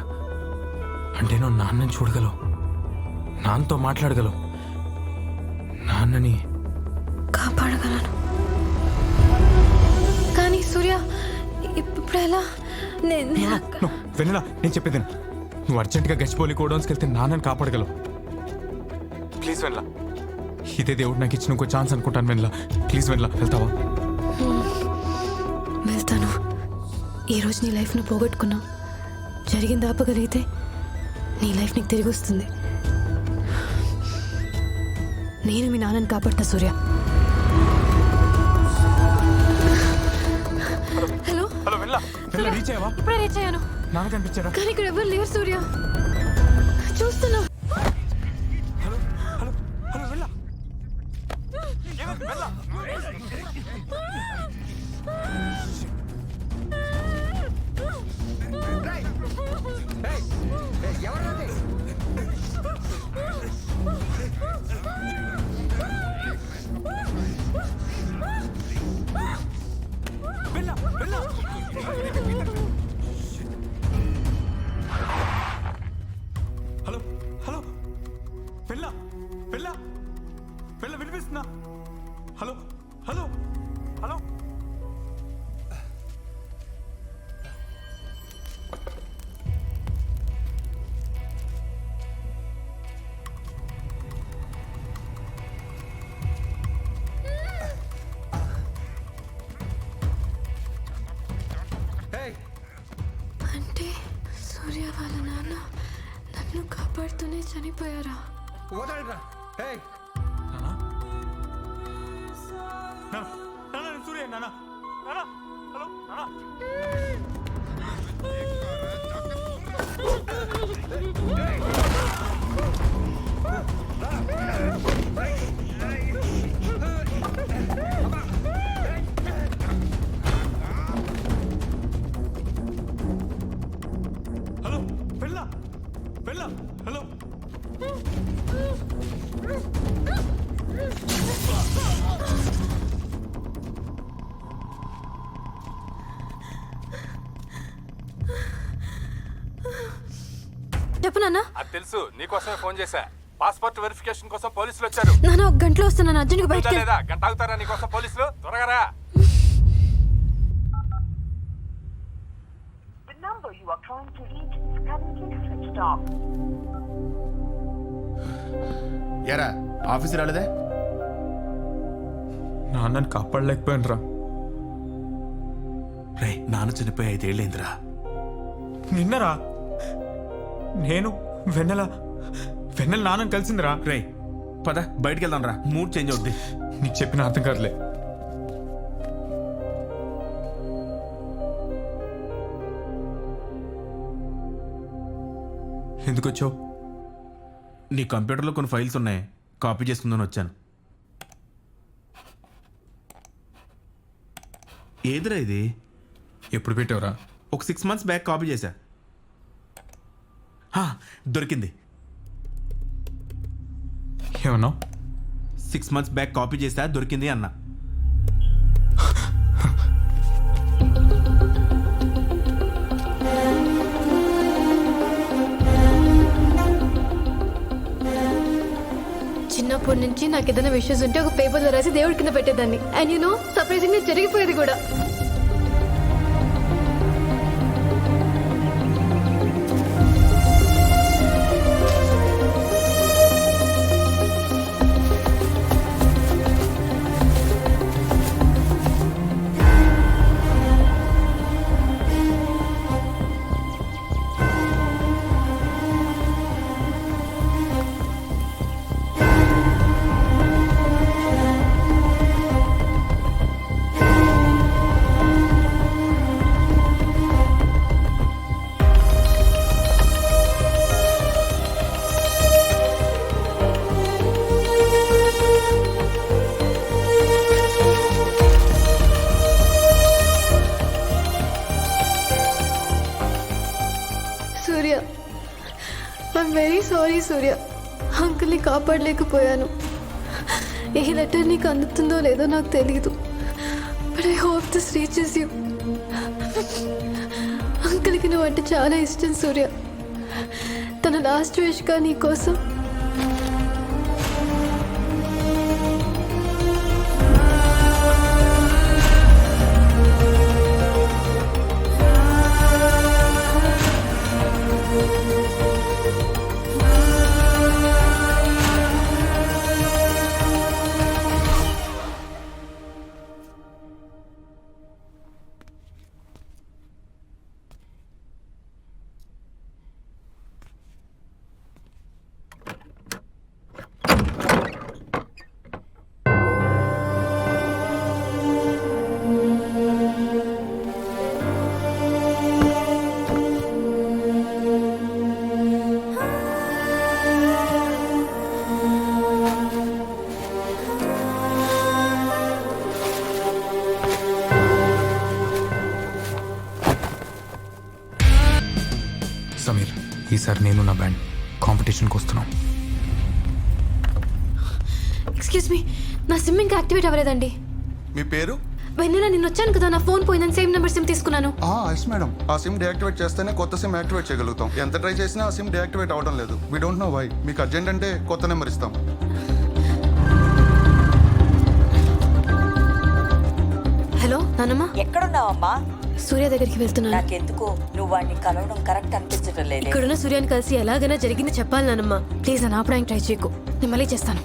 అంటే నువ్వు నాన్నని చూడగలవు, నాన్నతో మాట్లాడగలవు, నాన్నని కాపాడగలను. కానీ సూర్య, ఇప్పుడు ఎలా? వెన్నెలా, నేను చెప్పేది నువ్వు అర్జెంట్గా గచ్చిపోలి గోడౌన్స్కి వెళ్తే నాన్నని కాపాడగలవు. ప్లీజ్ వెన్నెలా, ఇదే దేవుడు నాకు ఇచ్చిన ఇంకో ఛాన్స్ అనుకుంటాను. వెన్నెలా ప్లీజ్, వెన్నెలా వెళ్తావా? వెళ్తాను. ఈరోజు నీ లైఫ్ను పోగొట్టుకున్నావు, జరిగింది ఆపగలిగితే నీ లైఫ్ నీకు తిరిగి వస్తుంది. నేను మీ నాన్నని కాపాడతా సూర్య. హలో హలో వెన్నెలా, వెన్నెలా రీచ్ అయ్యావా? ఇప్పుడే రీచ్ అయ్యాను. నాన్న కనిపించారా? కానీ ఇక్కడ ఎవరు లేరు సూర్య, చూస్తున్నా. హలో హలో వెన్నెలా, వెన్నెలా, వెన్నెలా వినిపిస్తుందా? Hello hello hello. అంటే సూర్య వాళ్ళ నాన్న నన్ను కాపాడుతూనే చనిపోయారా? సూర్య నాన్న, హలో హలో వెళ్ళా వెళ్ళా హలో. చెప్పు నాన్న. అది తెలుసు, నీకోసమే ఫోన్ చేశా. పాస్పోర్ట్ వెరిఫికేషన్ కోసం పోలీసులు వచ్చారు. నాన్న ఒక గంటలో వస్తున్నాను, అర్జెంట్గా బయటకు లేదా గంట ఆగుతారా నీకోసం పోలీసులు? త్వరగా రా. ఎరా ఆఫీస్ రాలేదే? నాన్నని కాపాడలేకపోయాను రా. రే నాన్న చనిపోయి 5 ఏళ్ళైందిరా. నిన్నరా నేను వెన్నెల నాన్నని కలిసిందిరా. రే పద బయటికి వెళ్దాం రా, మూడ్ చేంజ్ అవుద్ది. నీకు చెప్పిన అర్థం కాదులే. ఎందుకు వచ్చావు? నీ కంప్యూటర్లో కొన్ని ఫైల్స్ ఉన్నాయి, కాపీ చేసుకుందని వచ్చాను. ఏదిరా ఇది? ఎప్పుడు పెట్టావురా? ఒక 6 months బ్యాక్ కాపీ చేశా. దొరికింది. ఏమన్నావు? 6 months బ్యాక్ కాపీ చేశా, దొరికింది అన్నా. చిన్నప్పటి నుంచి నాకు ఏదైనా విషయస్ ఉంటే ఒక పేపర్లో రాసి దేవుడి కింద పెట్టేదాన్ని. అండ్ యు నో సర్ప్రైజింగ్గా జరిగిపోయేది కూడా. Surya, I'm very sorry Surya. అంకుల్ని కాపాడలేకపోయాను. ఈ లెటర్ నీకు అందుతుందో లేదో నాకు తెలీదు, but I hope this reaches you. అంకుల్కి నువ్వు అంటే చాలా ఇష్టం సూర్య. తన లాస్ట్ విష్గా నీ కోసం సమీర్, ఈసారి నేను నా బ్యాండ్ కాంపిటీషన్కి వస్తున్నాం. ఎక్స్క్యూజ్ మీ, నా సిమ్ ఇంకా యాక్టివేట్ అవ్వలేదండి. మీ పేరు? వెన్నెల, నేను వచ్చాను కదా, నా ఫోన్ పోయిందని సేమ్ నెంబర్ సిమ్ తీసుకున్నాను. ఎస్ మేడం, ఆ సిమ్ డీయాక్టివేట్ చేస్తేనే కొత్త సిమ్ యాక్టివేట్ చేయగలుగుతాం. ఎంత ట్రై చేసినా ఆ సిమ్ డీయాక్టివేట్ అవ్వడం లేదు. We don't know why. మీకు అర్జెంట్ అంటే కొత్త నెంబర్ ఇస్తాం. హలో నానమ్మ, ఎక్కడున్నావమ్మా? సూర్య దగ్గరికి వెళ్తున్నాను. నాకెందుకు నువ్వు వాడిని కలవడం కరెక్ట్ అనిపించడం లేదు. ఇక్కడున్న సూర్యాన్ని కలిసి ఎలాగైనా జరిగింది చెప్పాలి నానమ్మ. ప్లీజ్ నన్ను ఆపడానికి ట్రై చేయకు, నేను మళ్ళీ చేస్తాను.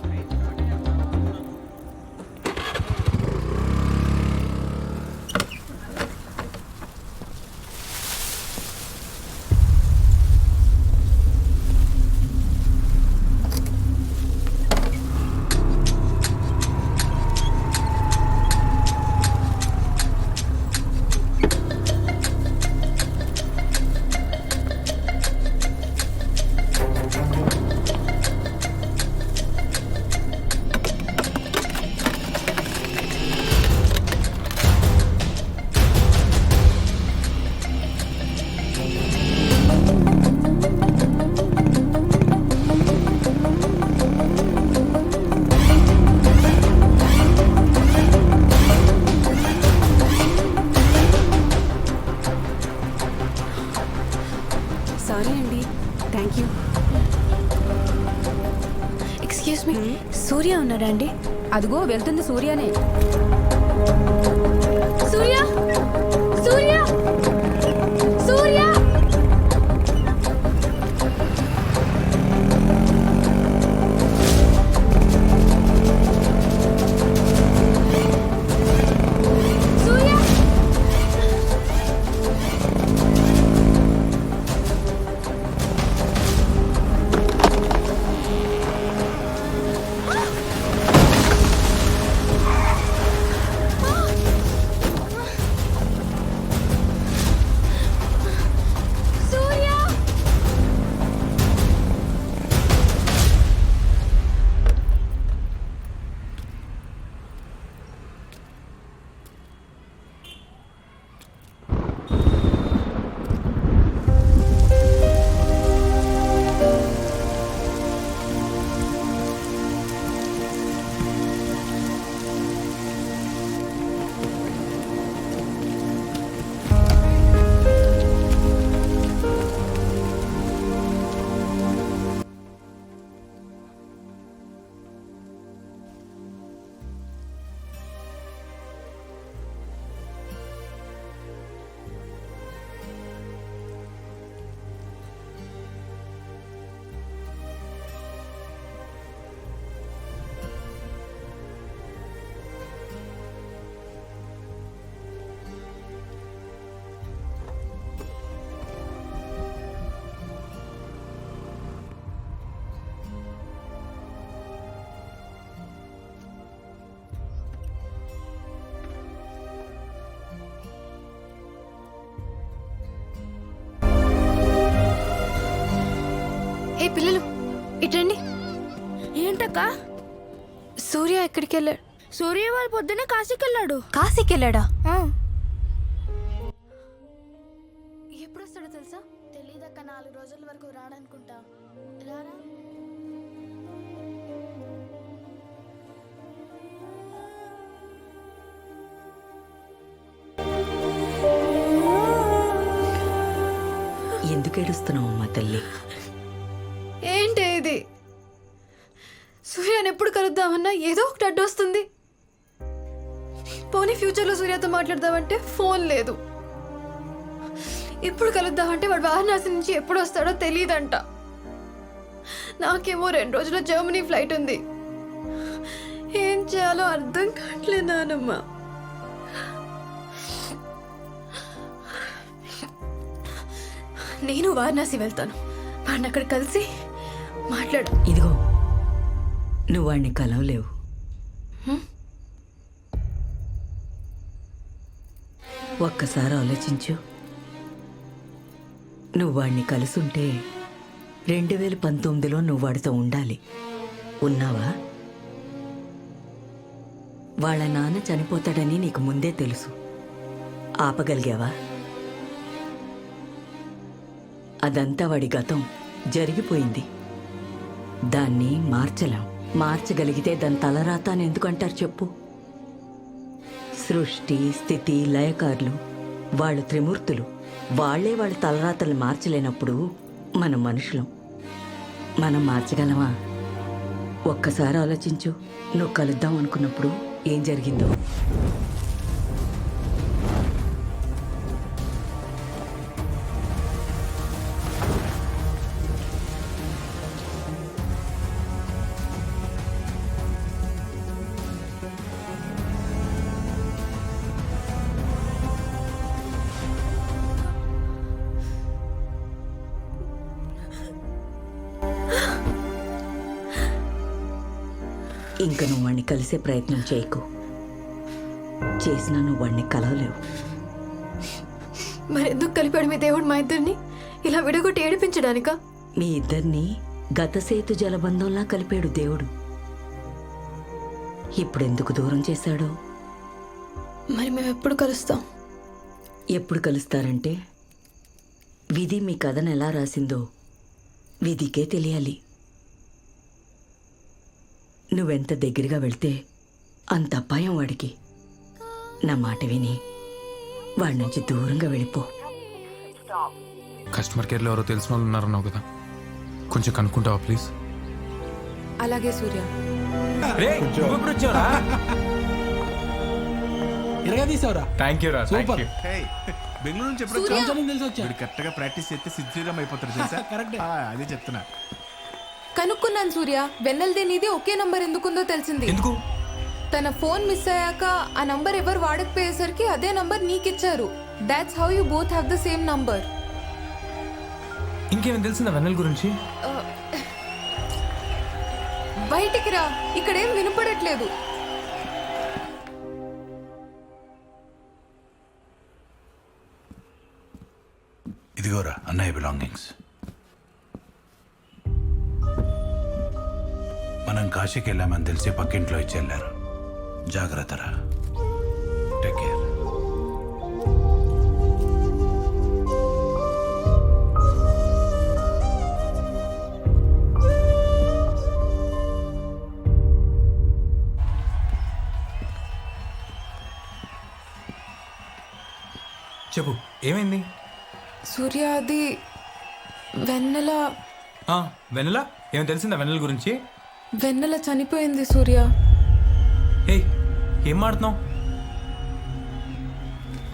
సూర్య ఉన్నారా అండి? అదిగో వెళ్తుంది సూర్యనే. సూర్య సూర్య సూర్య సూర్య సూర్య ఏ పిల్లలు ఇటండి. ఏంటక్క? సూర్య ఎక్కడికి వెళ్ళాడు? సూర్య వాళ్ళు పొద్దునే కాశీకి వెళ్ళాడు. కాశీకి వెళ్ళాడా? ఎప్పుడు వస్తాడో తెలుసా? తెలీదక్క, 4 రోజుల వరకు రాడనుకుంటా. రారా? ఎందుకు ఏడుస్తున్నావు అమ్మా తల్లి? ఏంటి ఇది? సూర్యని ఎప్పుడు కలుద్దామన్నా ఏదో ఒకటి అడ్డొస్తుంది. పోనీ ఫ్యూచర్లో సూర్యతో మాట్లాడదామంటే ఫోన్ లేదు. ఇప్పుడు కలుద్దామంటే వాడు వారణాసి నుంచి ఎప్పుడు వస్తాడో తెలియదంట. నాకేమో 2 రోజుల్లో జర్మనీ ఫ్లైట్ ఉంది. ఏం చేయాలో అర్థం కావట్లేదు నానమ్మ. నేను వారణాసి వెళ్తాను. వాడిని అక్కడ కలిసి మాట్లాడు. ఇదిగో, నువ్వు వాడిని కలవలేవు. ఒక్కసారి ఆలోచించు. నువ్వు వాడిని కలుసుంటే 2019లో నువ్వు వాడితో ఉండాలి. ఉన్నావా? వాళ్ళ నాన్న చనిపోతాడని నీకు ముందే తెలుసు. ఆపగలిగావా? అదంతా వాడి గతం, జరిగిపోయింది. దాన్ని మార్చలేం. మార్చగలిగితే దాని తలరాత అని ఎందుకంటారు చెప్పు? సృష్టి, స్థితి, లయకారులు వాళ్ళు త్రిమూర్తులు. వాళ్లే వాళ్ళ తలరాతలు మార్చలేనప్పుడు మనం మనుషులం. మనం మార్చగలమా? ఒక్కసారి ఆలోచించు. నువ్వు కలుద్దాం అనుకున్నప్పుడు ఏం జరిగిందో. ఇంక నువ్వు వాడిని కలిసే ప్రయత్నం చేయకు. చేసినా నువ్వు వాడిని కలవలేవు. మరెందుకు కలిపాడు మీ దేవుడు మా ఇద్దరిని? ఇలా విడగొట్టి ఏడిపించడానికా? మీ ఇద్దరిని గతసేతు జలబంధంలా కలిపాడు దేవుడు. ఇప్పుడెందుకు దూరం చేశాడో. మరి మేము ఎప్పుడు కలుస్తాం? ఎప్పుడు కలుస్తారంటే విధి మీ కథను ఎలా రాసిందో విధికే తెలియాలి. నువ్వెంత దగ్గరగా వెళ్తే అంత అపాయం వాడికి. నా మాట విని వాడి నుంచి దూరంగా వెళ్ళిపో. కస్టమర్ కేర్లో ఎవరో తెలిసిన వాళ్ళు ఉన్నారన్నావు కదా, కొంచెం కనుక్కుంటావా ప్లీజ్? అలాగే సూర్య. రేయ్, నువ్వు ఎప్పుడు వచ్చావురా? ఇరగా తీసావురా. థ్యాంక్ యూ రా, థ్యాంక్ సూపర్. యూ. బెంగళూరు నుంచి ఎప్పుడు సూర్య. వచ్చావు? కొంచెం తెలిసి వచ్చా. వీడు కరెక్ట్గా ప్రాక్టీస్ చేస్తే సిద్ధురామ్ అయిపోతారు తెలుసా? కరెక్టే. అదే చెప్తున్నా. కనుక్కున్నాను సూర్య, వెన్నెల్ది నీది ఒకే నంబర్ ఎందుకుందో తెలిసింది. ఎందుకు? తన ఫోన్ మిస్ అయ్యాక ఆ నంబర్ ఎవరు వాడకపోయేసరికి అదే నంబర్ నీకిచ్చారు. That's how you both have the same number. ఇంకేమైనా తెలిసిందా వెన్నెల గురించి? బయటికి రా, ఇక్కడేం వినపడట్లేదు. ఇదిగోరా అన్నయ్య బిలాంగింగ్స్. మనం కాశీకి వెళ్ళామని తెలిసి పక్కింట్లో ఇచ్చి వెళ్ళారు. జాగ్రత్తరా. Take care. చెప్పు, ఏమైంది? సూర్య, అది వెన్నెల వెన్నెల ఏమైనా తెలిసిందా వెన్నెల గురించి? వెన్నెల చనిపోయింది సూర్య. ఏయ్, ఏం మాడుతున్నావు?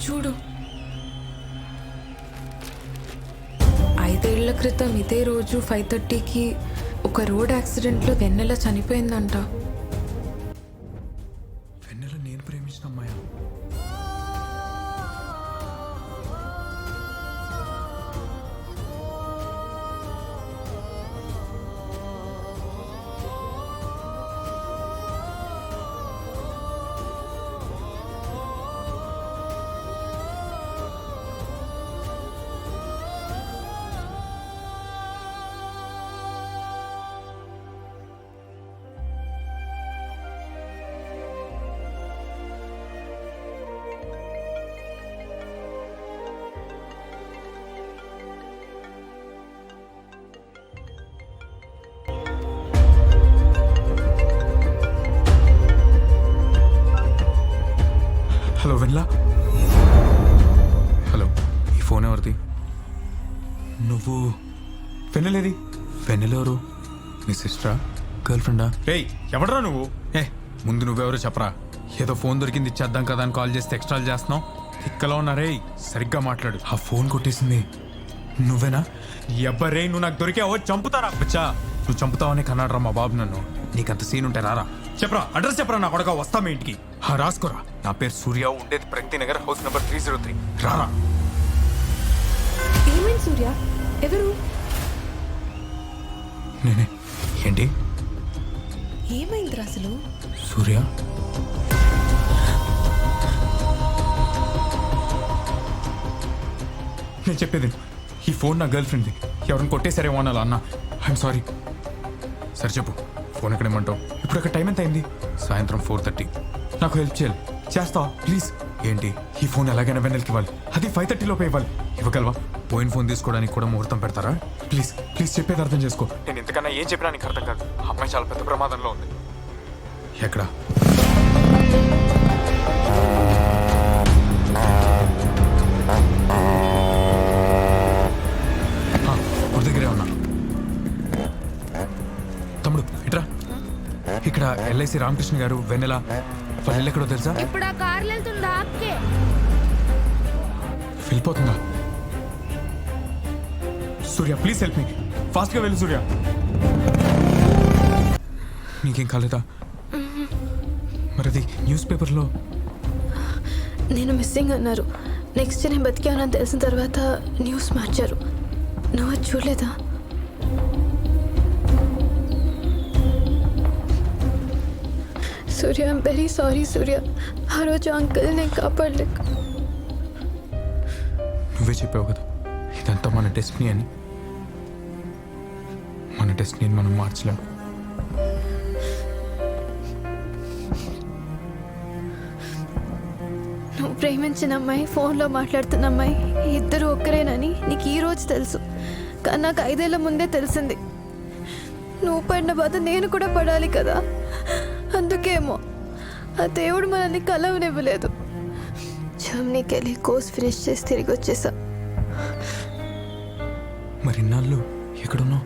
చూడు, 5 ఏళ్ల క్రితం ఇదే రోజు 5:30కి ఒక రోడ్ యాక్సిడెంట్లో వెన్నెల చనిపోయిందంట. వెన్నెల నేను ప్రేమించిన అమ్మాయి. హలో వెన్నెల. హలో, ఈ ఫోన్ ఎవరిది? నువ్వు వెన్నెలేది? వెన్నెలెవరు? నీ సిస్టరా, గర్ల్ ఫ్రెండా? ఏయ్, ఎవడరా నువ్వు? ముందు నువ్వెవరో చెప్పరా. ఏదో ఫోన్ దొరికింది ఇచ్చేద్దాం కదా అని కాల్ చేస్తే ఎక్స్ట్రాలు చేస్తున్నావు. ఇక్కలో ఉన్నారే, సరిగ్గా మాట్లాడు. ఆ ఫోన్ కొట్టేసింది నువ్వేనా? ఎవ్వరే, నువ్వు నాకు దొరికావో చంపుతారా? బచ్చా, నువ్వు చంపుతావని కన్నాడరా మా బాబు నన్ను. నీకంత సీన్ ఉంటే రారా. చెప్పరా, అడ్రస్ చెప్పరా, నా కొడక వస్తా మీ ఇంటికి. రాసుకోరా. నా పేరు సూర్య, ఉండేది ప్రగతి నగర్, హౌస్ నెంబర్ 303. రారా. ఏమైంది సూర్య? ఎవరు? నేనే. ఏంటి? ఏమైందిరా అసలు? సూర్య, నేను చెప్పేది ఈ ఫోన్ నా గర్ల్ ఫ్రెండ్ది. ఎవరిని కొట్టేసరేమో అనాలా అన్న. I'm sorry. సరే చెప్పు, ఫోన్ ఎక్కడేమంటావు? ఇప్పుడు అక్కడ టైం ఎంత అయింది? సాయంత్రం 4:30. నాకు హెల్ప్ చేయాలి. చేస్తావా ప్లీజ్? ఏంటి, ఈ ఫోన్ ఎలాగైనా వెన్నెలకి ఇవ్వాలి. అది 5:30 లోపే ఇవ్వాలి. ఇవ్వగలవా? పోయిన ఫోన్ తీసుకోవడానికి కూడా ముహూర్తం పెడతారా? ప్లీజ్ ప్లీజ్, చెప్పేది అర్థం చేసుకో. నేను ఇంతకన్నా ఏం చెప్పినా నీకు అర్థం కాదు. అమ్మాయి చాలా పెద్ద ప్రమాదంలో ఉంది. ఎక్కడ? గుడి దగ్గరే ఉన్నా. తమ్ముడు ఇట్రా. ఇక్కడ ఎల్ఐసి రామకృష్ణ గారు, వెన్నెల వాళ్ళ ఇల్లు ఎక్కడో తెలుసా? ఇప్పుడు ఆ కార్లు వెళ్తుందా? అక్కే వెళ్ళిపోతుందా? సూర్య ప్లీజ్ హెల్ప్ మీ. ఫాస్ట్గా వెళ్ళు సూర్య. నీకేం కాలేదా? మరది న్యూస్ పేపర్లో నేను మిస్సింగ్ అన్నారు. నెక్స్ట్ నేను బతికానని తెలిసిన తర్వాత న్యూస్ మార్చారు. నువ్వు అది చూడలేదా? సూర్య, ఐఎమ్ వెరీ సారీ సూర్య. ఆ రోజు అంకుల్ నేను కాపాడలేక. నువ్వే చెప్పావు కదా ఇదంతా మన డెస్టినీ అని. మన డెస్టినీని మనం మార్చలేం. నువ్వు ప్రేమించిన అమ్మాయి, ఫోన్లో మాట్లాడుతున్న అమ్మాయి ఇద్దరు ఒక్కరేనని నీకు ఈ రోజు తెలుసు. కానీ నాకు 5 ఏళ్ల ముందే తెలిసింది. నువ్వు పడిన బాధ నేను కూడా పడాలి కదా. అందుకేమో ఆ దేవుడు మనల్ని కలవనివ్వలేదు. జర్మనీకి వెళ్ళి కోర్స్ ఫినిష్ చేసి తిరిగి వచ్చేసా. మరి ఇన్నాళ్ళు ఎక్కడున్నావు?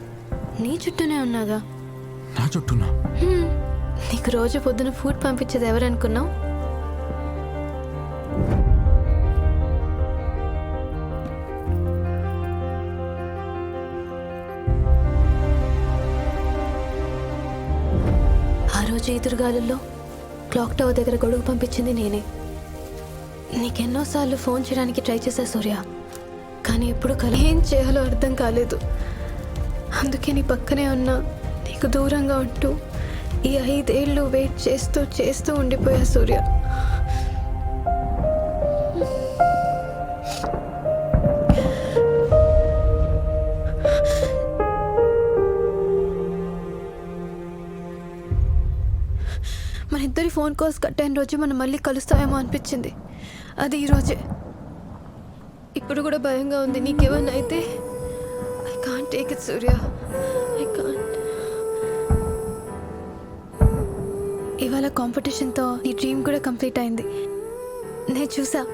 నీ చుట్టూనే ఉన్నాగా. నా చుట్టూనా? నీకు రోజు పొద్దున ఫుడ్ పంపించేది ఎవరనుకున్నావు? ఆ రోజు ఎదురుగాలుల్లో క్లాక్ టవర్ దగ్గర గొడుగు పంపించింది నేనే. నీకెన్నోసార్లు ఫోన్ చేయడానికి ట్రై చేశా సూర్య, కానీ ఎప్పుడు ఏం చేయాలో అర్థం కాలేదు. అందుకే నీ పక్కనే ఉన్నా, నీకు దూరంగా ఉంటూ ఈ 5 ఏళ్ళు వెయిట్ చేస్తూ చేస్తూ ఉండిపోయా సూర్య. మన ఇద్దరి ఫోన్ కాల్స్ కట్ అయిన రోజు మనం మళ్ళీ కలుస్తామేమో అనిపించింది. అది ఈరోజే. ఇప్పుడు కూడా భయంగా ఉంది. నీకేమన్నా అయితే I can't take it Surya, I can't. ఇవాళ కాంపిటీషన్తో నీ డ్రీమ్ కూడా కంప్లీట్ అయింది. నేను చూసావా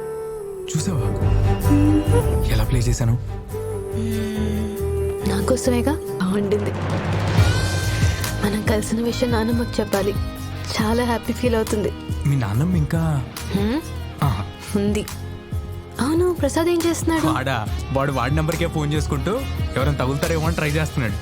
ఎలా ప్లే చేశాను? నాకోసమేగా బాగుండింది. మనం కలిసిన విషయం నాన్నమ్మకు చెప్పాలి. చాలా హ్యాపీ ఫీల్ అవుతుంది. మీ నాన్నమ్మ ఇంకా ఉంది. అవును, ప్రసాద్ ఏం చేస్తున్నాడు? వాడి నెంబర్కే ఫోన్ చేసుకుంటూ ఎవరైనా తగులుతారేమో అని ట్రై చేస్తున్నాడు.